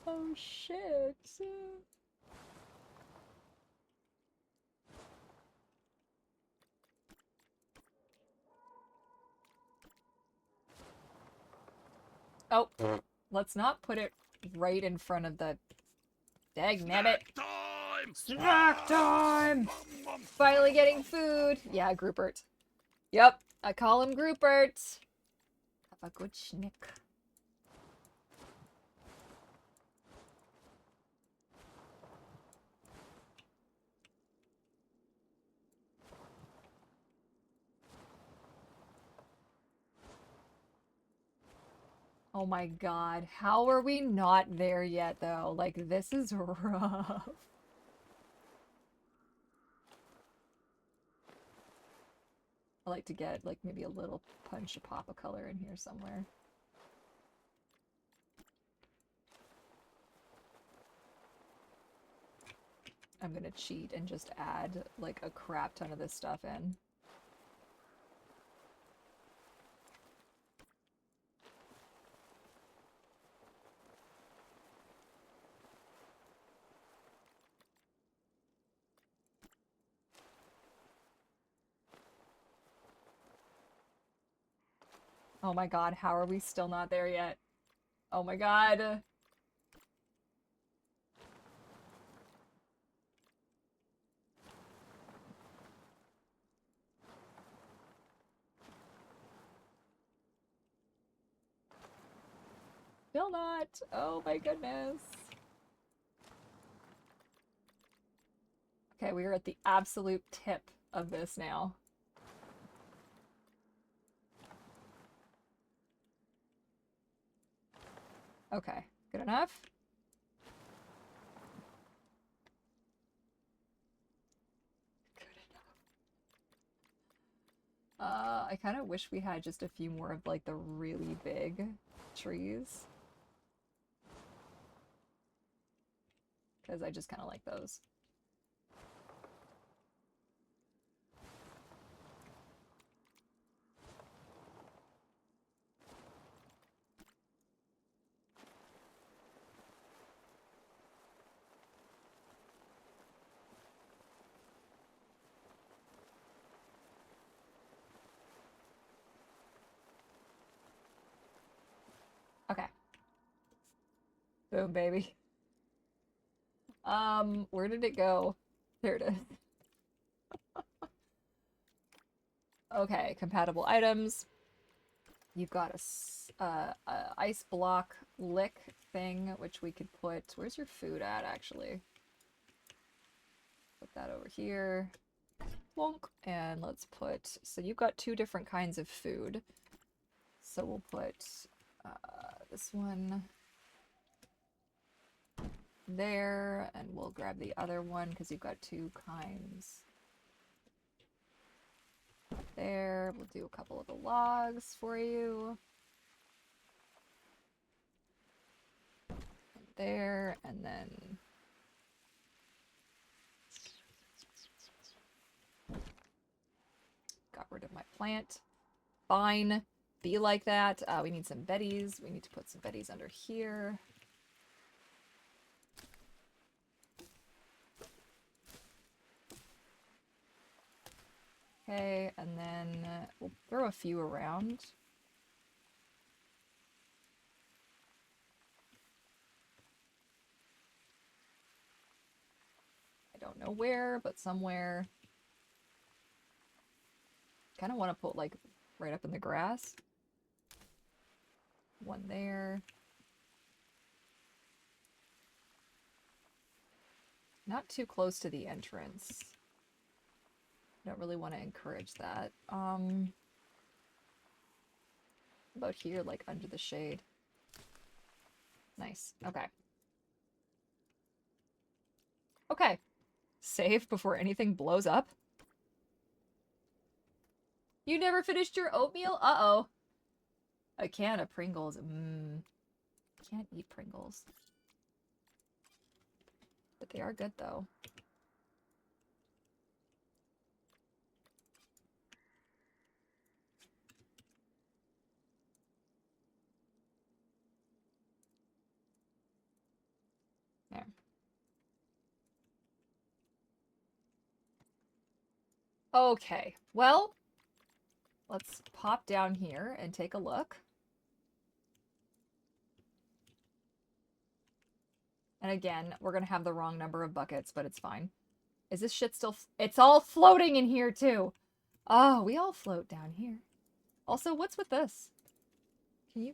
Oh shit. Oh, let's not put it right in front of the... Dagnabbit. Time! Snack time! Finally getting food. Yeah, Groupert. Yep, I call him Groupert. a good schnick. Oh my god, how are we not there yet, though? Like, this is rough. I like to get, like, maybe a little punch of pop of color in here somewhere. I'm gonna cheat and just add, like, a crap ton of this stuff in. Oh my god, how are we still not there yet? Oh my god. Still not. Oh my goodness. Okay, we are at the absolute tip of this now. Okay, good enough? Good enough. I kind of wish we had just a few more of, like, the really big trees. Because I just kind of like those. Okay. Boom, baby. Where did it go? There it is. Okay, compatible items. You've got a ice block lick thing, which we could put... Where's your food at, actually? Put that over here. Plonk. And let's put... So you've got two different kinds of food. So we'll put this one there, and we'll grab the other one because you've got two kinds. There, we'll do a couple of the logs for you. There, and then got rid of my plant. Fine, be like that. We need some betties. We need to put some betties under here. Okay, and then we'll throw a few around. I don't know where, but somewhere. Kind of want to put, like, right up in the grass. One there. Not too close to the entrance. I don't really want to encourage that. About here, like, under the shade. Nice. Okay. Okay. Save before anything blows up. You never finished your oatmeal? Uh-oh. A can of Pringles. Can't eat Pringles. But they are good, though. There. Okay, well, let's pop down here and take a look. And again, we're gonna have the wrong number of buckets, but it's fine. Is this shit still... It's all floating in here, too! Oh, we all float down here. Also, what's with this? Can you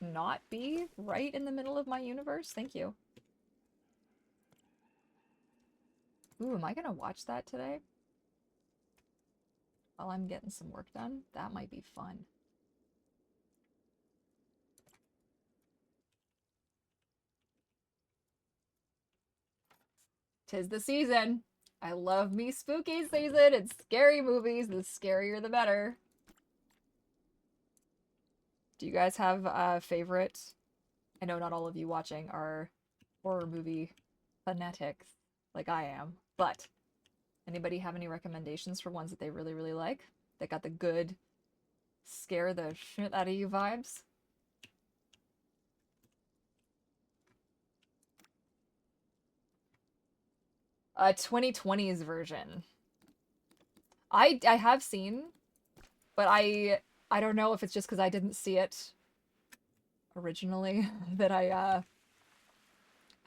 not be right in the middle of my universe? Thank you. Ooh, am I gonna watch that today? While I'm getting some work done? That might be fun. Tis the season. I love me spooky season. It's scary movies. The scarier the better. Do you guys have a favorite? I know not all of you watching are horror movie fanatics like I am, but anybody have any recommendations for ones that they really, really like? That got the good scare the shit out of you vibes? A 2020s version. I have seen, but I don't know if it's just because I didn't see it originally that I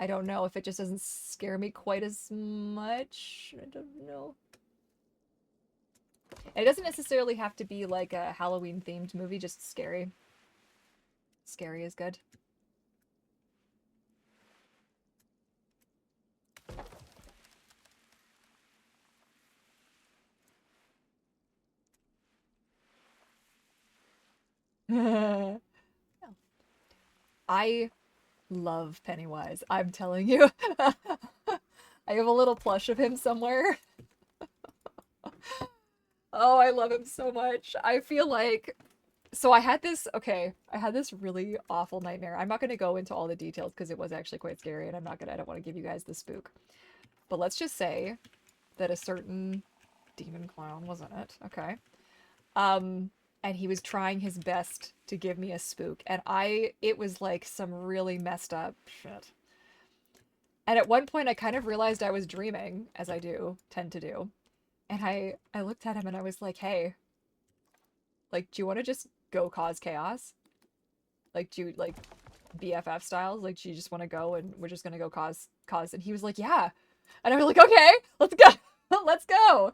don't know if it just doesn't scare me quite as much. I don't know. And it doesn't necessarily have to be like a Halloween themed movie, just scary. Scary is good. I love Pennywise. I'm telling you. I have a little plush of him somewhere. Oh, I love him so much. I feel like so I had this really awful nightmare. I'm not going to go into all the details because it was actually quite scary and I don't want to give you guys the spook. But let's just say that a certain demon clown was in it, okay? And he was trying his best to give me a spook and it was like some really messed up shit. And at one point I kind of realized I was dreaming, as I tend to do. And I looked at him and I was like, "Hey, like do you want to just go cause chaos? Like do you like BFF styles? Like do you just want to go and we're just going to go cause?" And he was like, "Yeah." And I was like, "Okay, let's go." Let's go.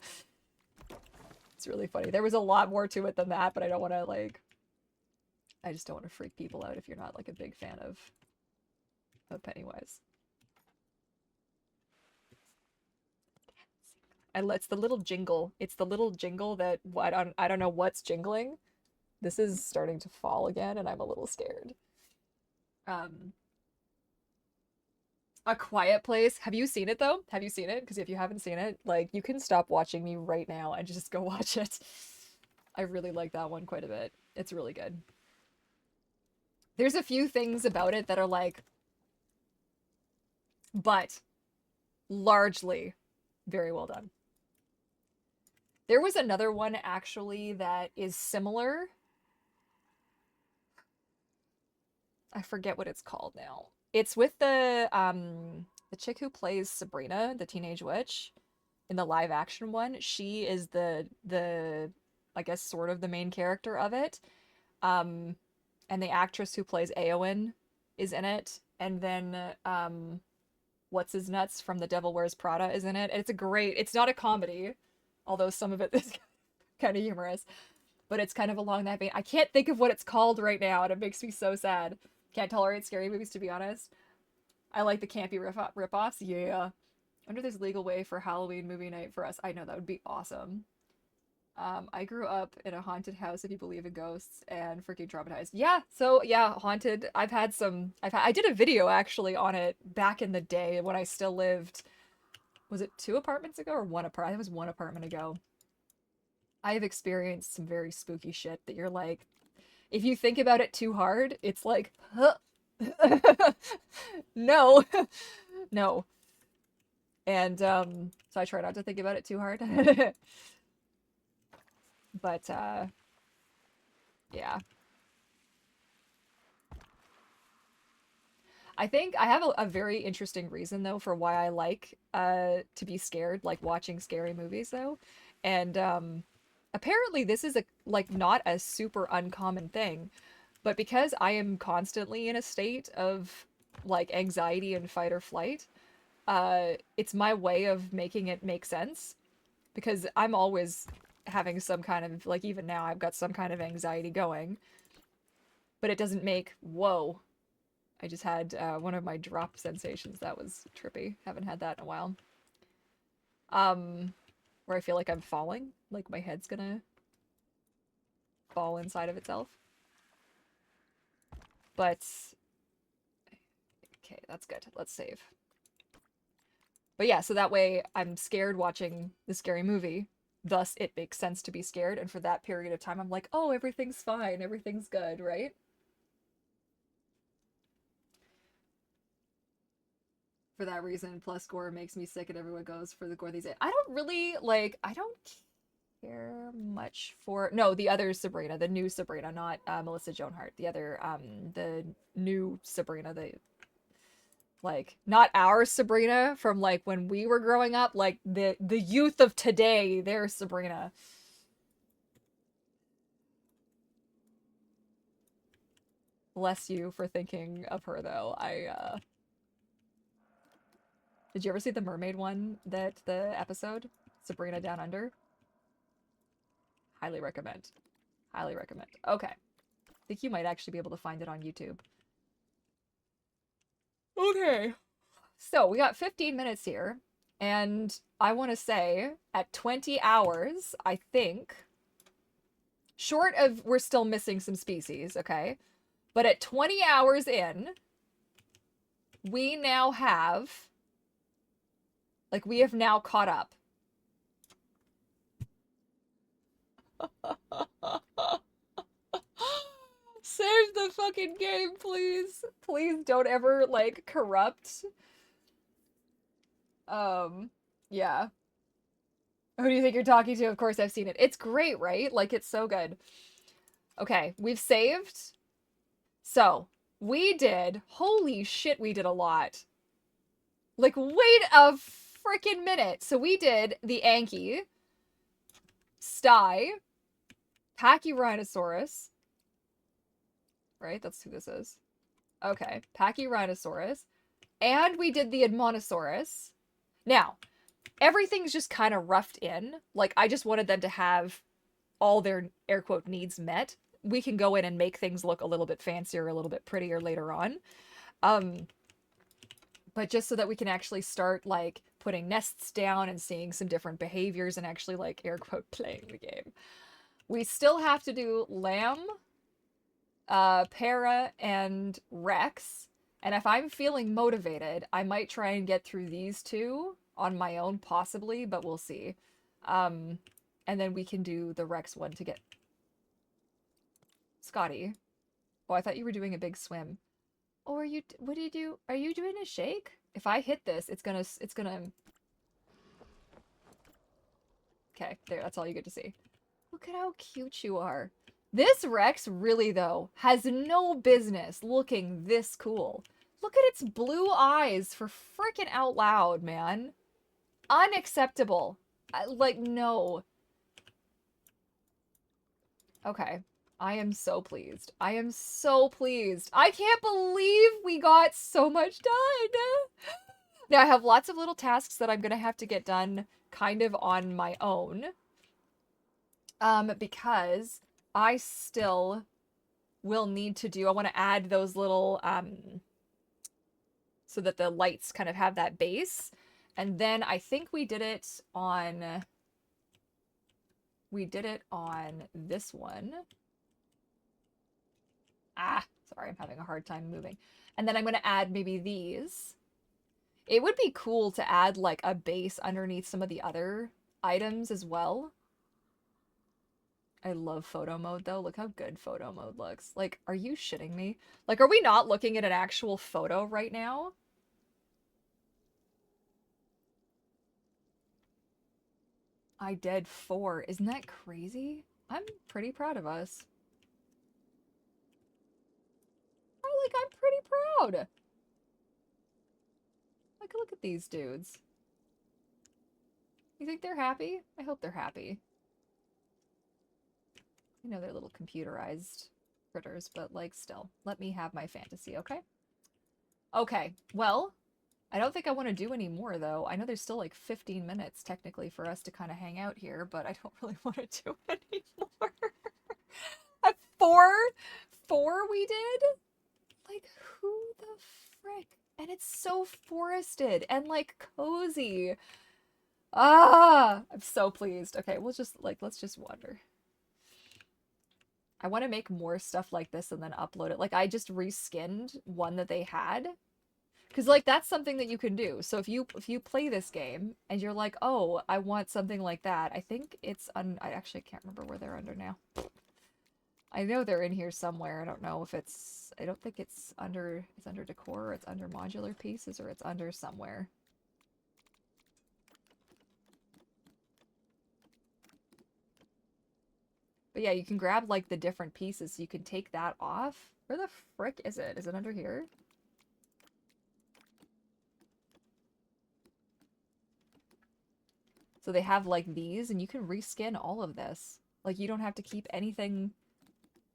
It's really funny. There was a lot more to it than that, but I don't want to like I just don't want to freak people out if you're not like a big fan of Pennywise. And it's the little jingle. It's the little jingle that I don't know what's jingling. This is starting to fall again and I'm a little scared. Um A Quiet Place. Have you seen it though? Have you seen it? Because if you haven't seen it, like you can stop watching me right now and just go watch it. I really like that one quite a bit. It's really good. There's a few things about it that are like, but largely very well done. There was another one actually that is similar. I forget what it's called now. It's with the chick who plays Sabrina, the teenage witch, in the live action one. She is the I guess sort of the main character of it. Um and the actress who plays Eowyn is in it. And then what's his nuts from The Devil Wears Prada is in it. And it's not a comedy, although some of it is kind of humorous, but it's kind of along that vein. I can't think of what it's called right now, and it makes me so sad. Can't tolerate scary movies, to be honest. I like the campy rip-offs. Yeah. I wonder if there's legal way for Halloween movie night for us. I know that would be awesome. I grew up in a haunted house, if you believe in ghosts, and freaking traumatized. Yeah, so yeah, haunted. I did a video actually on it back in the day when I still lived. Was it 2 apartments ago or one apartment? It was 1 apartment ago. I have experienced some very spooky shit that you're like, if you think about it too hard, it's like, huh. No, no. And so I try not to think about it too hard. But yeah. I think I have a very interesting reason though for why I like to be scared, like watching scary movies though. And apparently this is a like not a super uncommon thing, but because I am constantly in a state of like anxiety and fight or flight, it's my way of making it make sense because I'm always having some kind of like even now I've got some kind of anxiety going. but it doesn't make whoa. I just had one of my drop sensations. That was trippy. Haven't had that in a while. Where I feel like I'm falling, like my head's gonna fall inside of itself. But okay, that's good. Let's save. But yeah, so that way I'm scared watching the scary movie. Thus, it makes sense to be scared. And for that period of time, I'm like, oh, everything's fine. Everything's good, right? For that reason, plus gore makes me sick and everyone goes for the gore these days. I don't really, like, I don't care much for... No, the other Sabrina, the new Sabrina, not Melissa Joan Hart. The other, the new Sabrina, the... Like, not our Sabrina from, like, when we were growing up. Like, the youth of today, their Sabrina. Bless you for thinking of her, though. Did you ever see the mermaid one, the episode? Sabrina Down Under? Highly recommend. Highly recommend. Okay. I think you might actually be able to find it on YouTube. Okay. So we got 15 minutes here, and I want to say at 20 hours, I think, short of we're still missing some species, okay? But at 20 hours in, we now have, like, we have now caught up. Save the fucking game, please. Please don't ever, like, corrupt. Yeah. Who do you think you're talking to? Of course I've seen it. It's great, right? Like, it's so good. Okay, we've saved. So, we did, holy shit, we did a lot. Like, wait a freaking minute. So we did the Anki, Sty, Pachyrhinosaurus, right? That's who this is. Okay, Pachyrhinosaurus, and we did the Admonosaurus. Now, everything's just kind of roughed in. Like, I just wanted them to have all their air quote needs met. We can go in and make things look a little bit fancier, a little bit prettier later on. But just so that we can actually start, like, putting nests down and seeing some different behaviors and actually, like, air quote, playing the game. We still have to do Lamb, Para, and Rex. And if I'm feeling motivated, I might try and get through these two on my own, possibly, but we'll see. And then we can do the Rex one to get... Scotty. Oh, I thought you were doing a big swim. Oh, are you... What do you do? Are you doing a shake? If I hit this, it's gonna... Okay, there, that's all you get to see. Look at how cute you are. This Rex really, though, has no business looking this cool. Look at its blue eyes for freaking out loud, man. Unacceptable. Like, no. Okay. I am so pleased. I am so pleased. I can't believe we got so much done. Now, I have lots of little tasks that I'm going to have to get done kind of on my own. Because I still will need to do... I want to add those little... so that the lights kind of have that base. And then I think we did it on... We did it on this one. Ah, sorry, I'm having a hard time moving. And then I'm going to add maybe these. It would be cool to add, like, a base underneath some of the other items as well. I love photo mode, though. Look how good photo mode looks. Like, are you shitting me? Like, are we not looking at an actual photo right now? I did 4. Isn't that crazy? I'm pretty proud of us. I'm pretty proud. Like, look at these dudes. You think they're happy? I hope they're happy. I know they're little computerized critters, but, like, still. Let me have my fantasy, okay? Okay, well, I don't think I want to do any more, though. I know there's still, like, 15 minutes, technically, for us to kind of hang out here, but I don't really want to do anymore. At 4 we did? Like, who the frick? And it's so forested and like cozy. Ah, I'm so pleased. Okay, we'll just like, let's just wander. I want to make more stuff like this and then upload it. Like, I just reskinned one that they had. Because like that's something that you can do. So if you play this game and you're like, oh, I want something like that, I think it's I actually can't remember where they're under now. I know they're in here somewhere. I don't know if it's, I don't think it's under decor, or it's under modular pieces, or it's under somewhere. But yeah, you can grab like the different pieces, so you can take that off. Where the frick is it? Is it under here? So they have like these, and you can reskin all of this. Like, you don't have to keep anything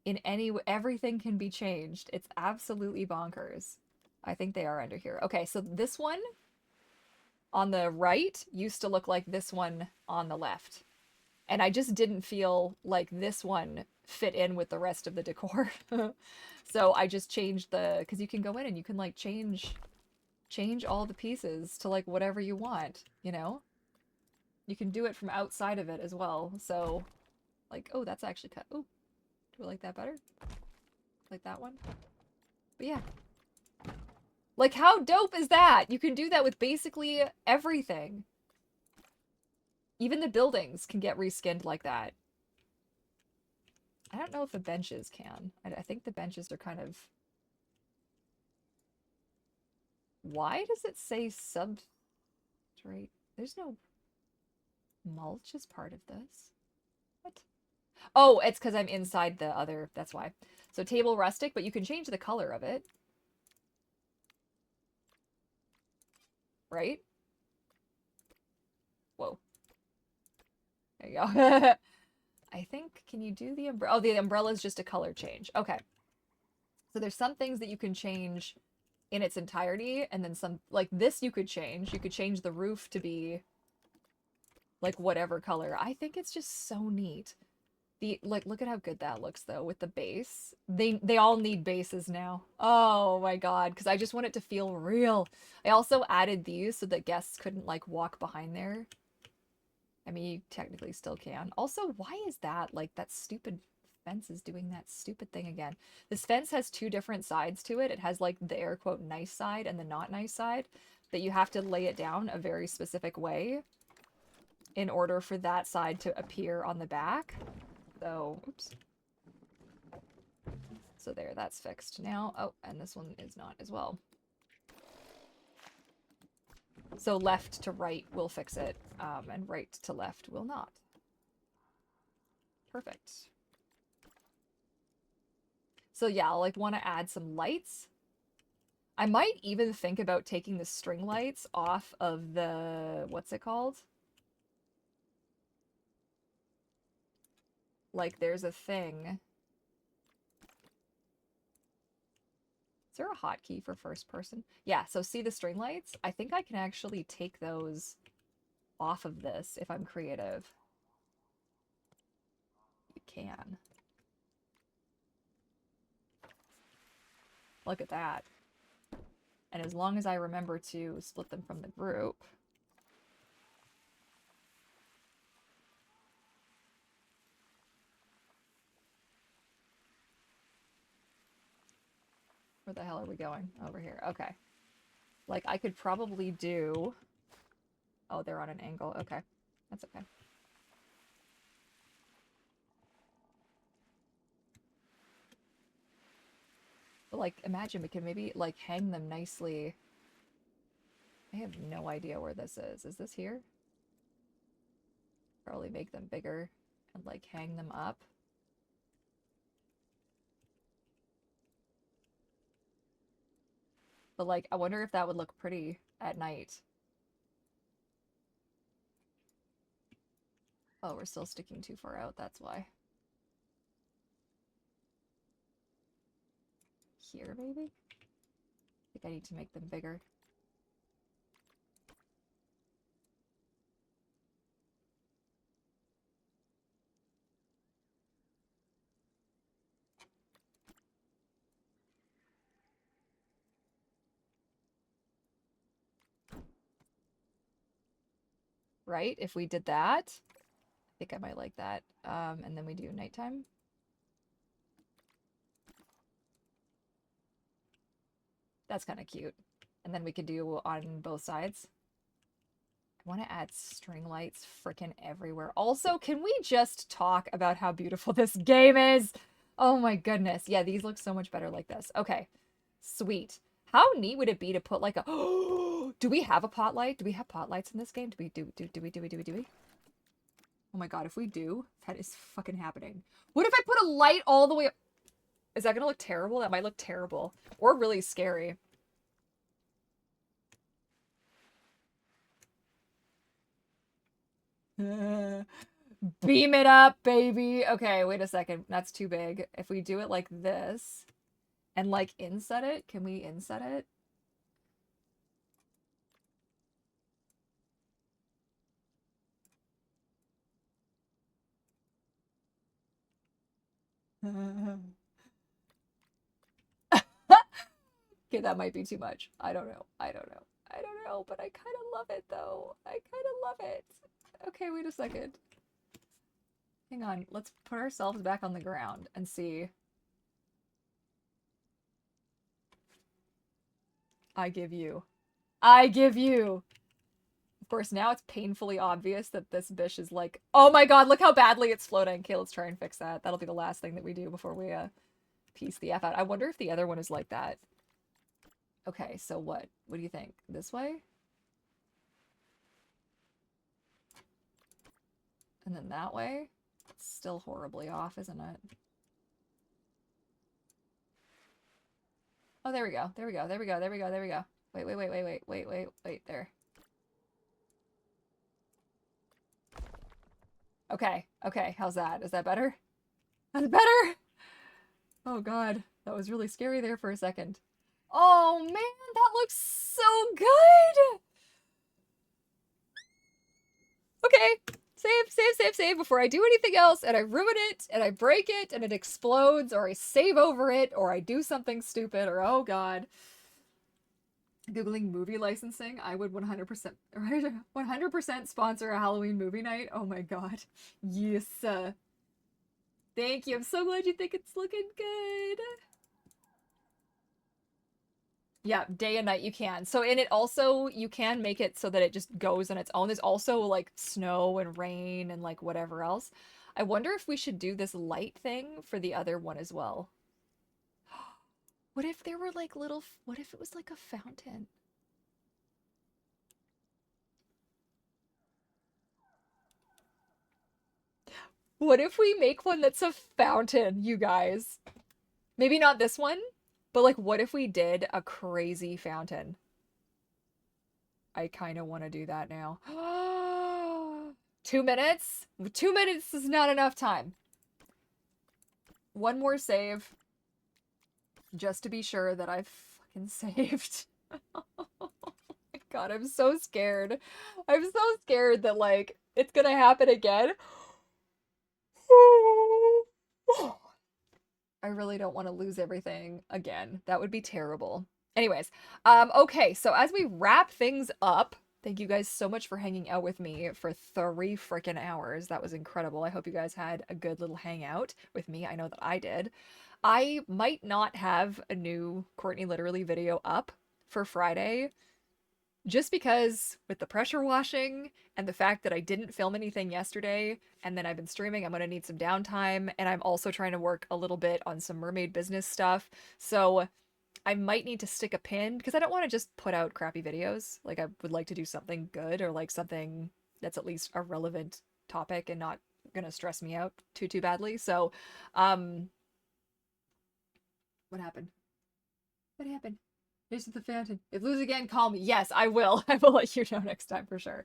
in any, everything can be changed. It's absolutely bonkers. I think they are under here. Okay, so this one on the right used to look like this one on the left. And I just didn't feel like this one fit in with the rest of the decor. So I just changed the, because you can go in and you can like change all the pieces to like whatever you want, you know? You can do it from outside of it as well. So like, oh, that's actually cut. Oh, do I like that better? Like that one? But yeah. Like, how dope is that? You can do that with basically everything. Even the buildings can get reskinned like that. I don't know if the benches can. I think the benches are kind of... Why does it say substrate? There's no mulch as part of this. What? Oh, it's because I'm inside the other... That's why. So table rustic, but you can change the color of it. Right? Whoa. There you go. I think, can you do the umbrella? Oh, the umbrella is just a color change. Okay. So there's some things that you can change in its entirety, and then some, like this you could change. You could change the roof to be like whatever color. I think it's just so neat. The, like, look at how good that looks though with the base. They all need bases now. Oh my god, because I just want it to feel real. I also added these so that guests couldn't like walk behind there. I mean, you technically still can. Also, why is that? Like, that stupid fence is doing that stupid thing again. This fence has 2 different sides to it. It has, like, the air quote nice side and the not nice side. That you have to lay it down a very specific way in order for that side to appear on the back. So, oops. So there, that's fixed now. Oh, and this one is not as well. So left to right will fix it, and right to left will not. Perfect. So yeah, I'll like want to add some lights. I might even think about taking the string lights off of the, what's it called? Like there's a thing. Is there a hotkey for first person? Yeah, so see the string lights? I think I can actually take those off of this if I'm creative. You can. Look at that. And as long as I remember to split them from the group. Where the hell are we going? Over here. Okay. Like, I could probably do... Oh, they're on an angle. Okay. That's okay. But, like, imagine we can maybe, like, hang them nicely. I have no idea where this is. Is this here? Probably make them bigger and, like, hang them up. But, like, I wonder if that would look pretty at night. Oh, we're still sticking too far out. That's why. Here, maybe? I think I need to make them bigger. right? If we did that, I think I might like that. And then we do nighttime. That's kind of cute. And then we could do on both sides. I want to add string lights freaking everywhere. Also, can we just talk about how beautiful this game is? Oh my goodness. Yeah, these look so much better like this. Okay, sweet. How neat would it be to put like a... Do we have a pot light? Do we have pot lights in this game? Do we? Oh my god, if we do, that is fucking happening. What if I put a light all the way up? Is that gonna look terrible? That might look terrible. Or really scary. Beam it up, baby. Okay, wait a second. That's too big. If we do it like this and like inset it, can we inset it? Okay, that might be too much. I don't know. I don't know. I don't know, but I kind of love it though. I kind of love it. Okay, wait a second. Hang on. Let's put ourselves back on the ground and see. I give you. I give you. Of course, now it's painfully obvious that this bish is like, oh my god, look how badly it's floating. Okay, let's try and fix that. That'll be the last thing that we do before we piece the F out. I wonder if the other one is like that. Okay, so what? What do you think? This way? And then that way? It's still horribly off, isn't it? Oh, there we go. There we go. There we go. There we go. There we go. Wait, there. Okay, okay, how's that? Is that better? That's better? Oh god, that was really scary there for a second. Oh man, that looks so good! Okay, save before I do anything else and I ruin it and I break it and it explodes or I save over it or I do something stupid or oh god. Googling movie licensing, I would 100%, right? 100% sponsor a Halloween movie night. Oh my god. Yes. Thank you. I'm so glad you think it's looking good. Yeah, day and night you can. So in it also, you can make it so that it just goes on its own. There's also like snow and rain and like whatever else. I wonder if we should do this light thing for the other one as well. What if there were like little, what if it was like a fountain? What if we make one that's a fountain, you guys? Maybe not this one, but like what if we did a crazy fountain? I kind of want to do that now. 2 minutes? 2 minutes is not enough time. One more save. Just to be sure that I've fucking saved. Oh my god, I'm so scared. I'm so scared that, like, it's gonna happen again. I really don't want to lose everything again. That would be terrible. Anyways, okay, so as we wrap things up, thank you guys so much for hanging out with me for 3 freaking hours. That was incredible. I hope you guys had a good little hangout with me. I know that I did. I might not have a new Courtney Literally video up for Friday, just because with the pressure washing and the fact that I didn't film anything yesterday and then I've been streaming, I'm going to need some downtime, and I'm also trying to work a little bit on some mermaid business stuff. So I might need to stick a pin because I don't want to just put out crappy videos. Like, I would like to do something good or like something that's at least a relevant topic and not gonna stress me out too badly. So, what happened? What happened? Here's the fountain. If lose again, call me. Yes, I will. I will let you know next time for sure.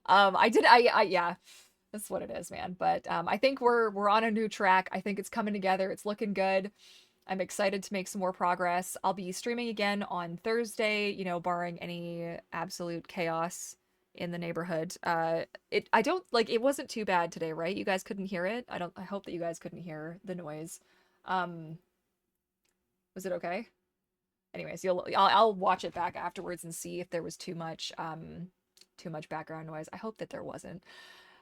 Yeah, that's what it is, man. But I think we're on a new track. I think it's coming together. It's looking good. I'm excited to make some more progress. I'll be streaming again on Thursday, you know, barring any absolute chaos in the neighborhood. I don't like it wasn't too bad today, right? You guys couldn't hear it. I hope that you guys couldn't hear the noise. Um, was it okay? Anyways, I'll watch it back afterwards and see if there was too much too much background noise. I hope that there wasn't.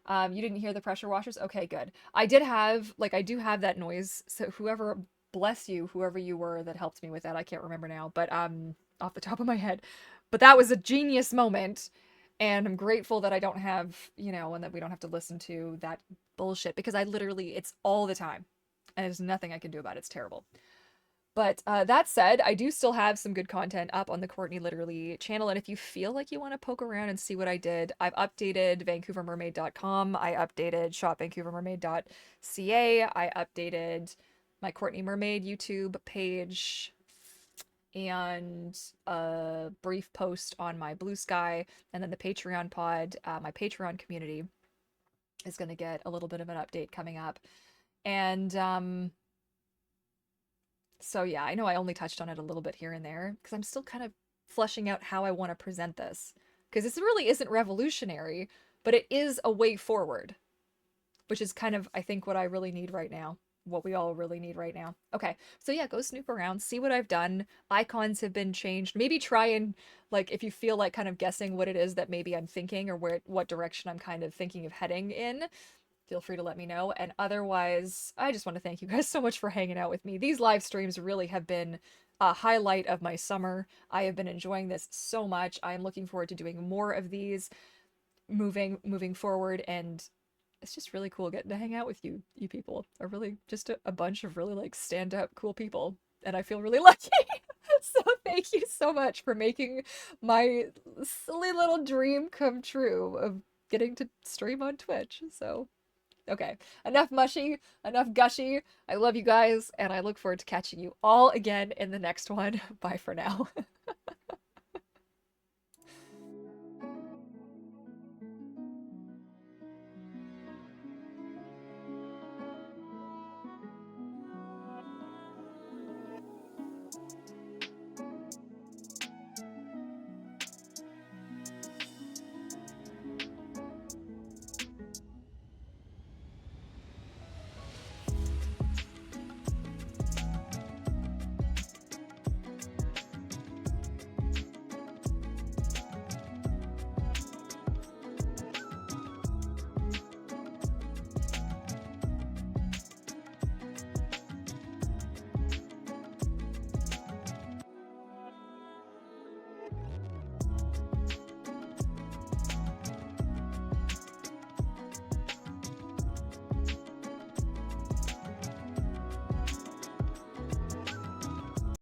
You didn't hear the pressure washers? Okay, good. I did have, like, I do have that noise. So whoever, bless you, whoever you were that helped me with that, I can't remember now, but off the top of my head. But that was a genius moment. And I'm grateful that I don't have, and that we don't have to listen to that bullshit because I literally, it's all the time. And there's nothing I can do about it. It's terrible. But that said, I do still have some good content up on the Courtney Literally channel. And if you feel like you want to poke around and see what I did, I've updated VancouverMermaid.com. I updated shopvancouvermermaid.ca. I updated my Courtney Mermaid YouTube page and a brief post on my Blue Sky. And then the Patreon pod, my Patreon community is going to get a little bit of an update coming up. And so yeah, I know I only touched on it a little bit here and there because I'm still kind of fleshing out how I want to present this. Because this really isn't revolutionary, but it is a way forward, which is kind of, I think, what I really need right now. What we all really need right now. Okay, so yeah, go snoop around, see what I've done. Icons have been changed. Maybe try and, like, if you feel like kind of guessing what it is that maybe I'm thinking or what direction I'm kind of thinking of heading in, feel free to let me know. And otherwise, I just want to thank you guys so much for hanging out with me. These live streams really have been a highlight of my summer. I have been enjoying this so much. I am looking forward to doing more of these moving forward, and it's just really cool getting to hang out with you people. Are really just a bunch of really like stand up cool people, and I feel really lucky. So thank you so much for making my silly little dream come true of getting to stream on Twitch. So okay, enough mushy, enough gushy. I love you guys, and I look forward to catching you all again in the next one. Bye for now.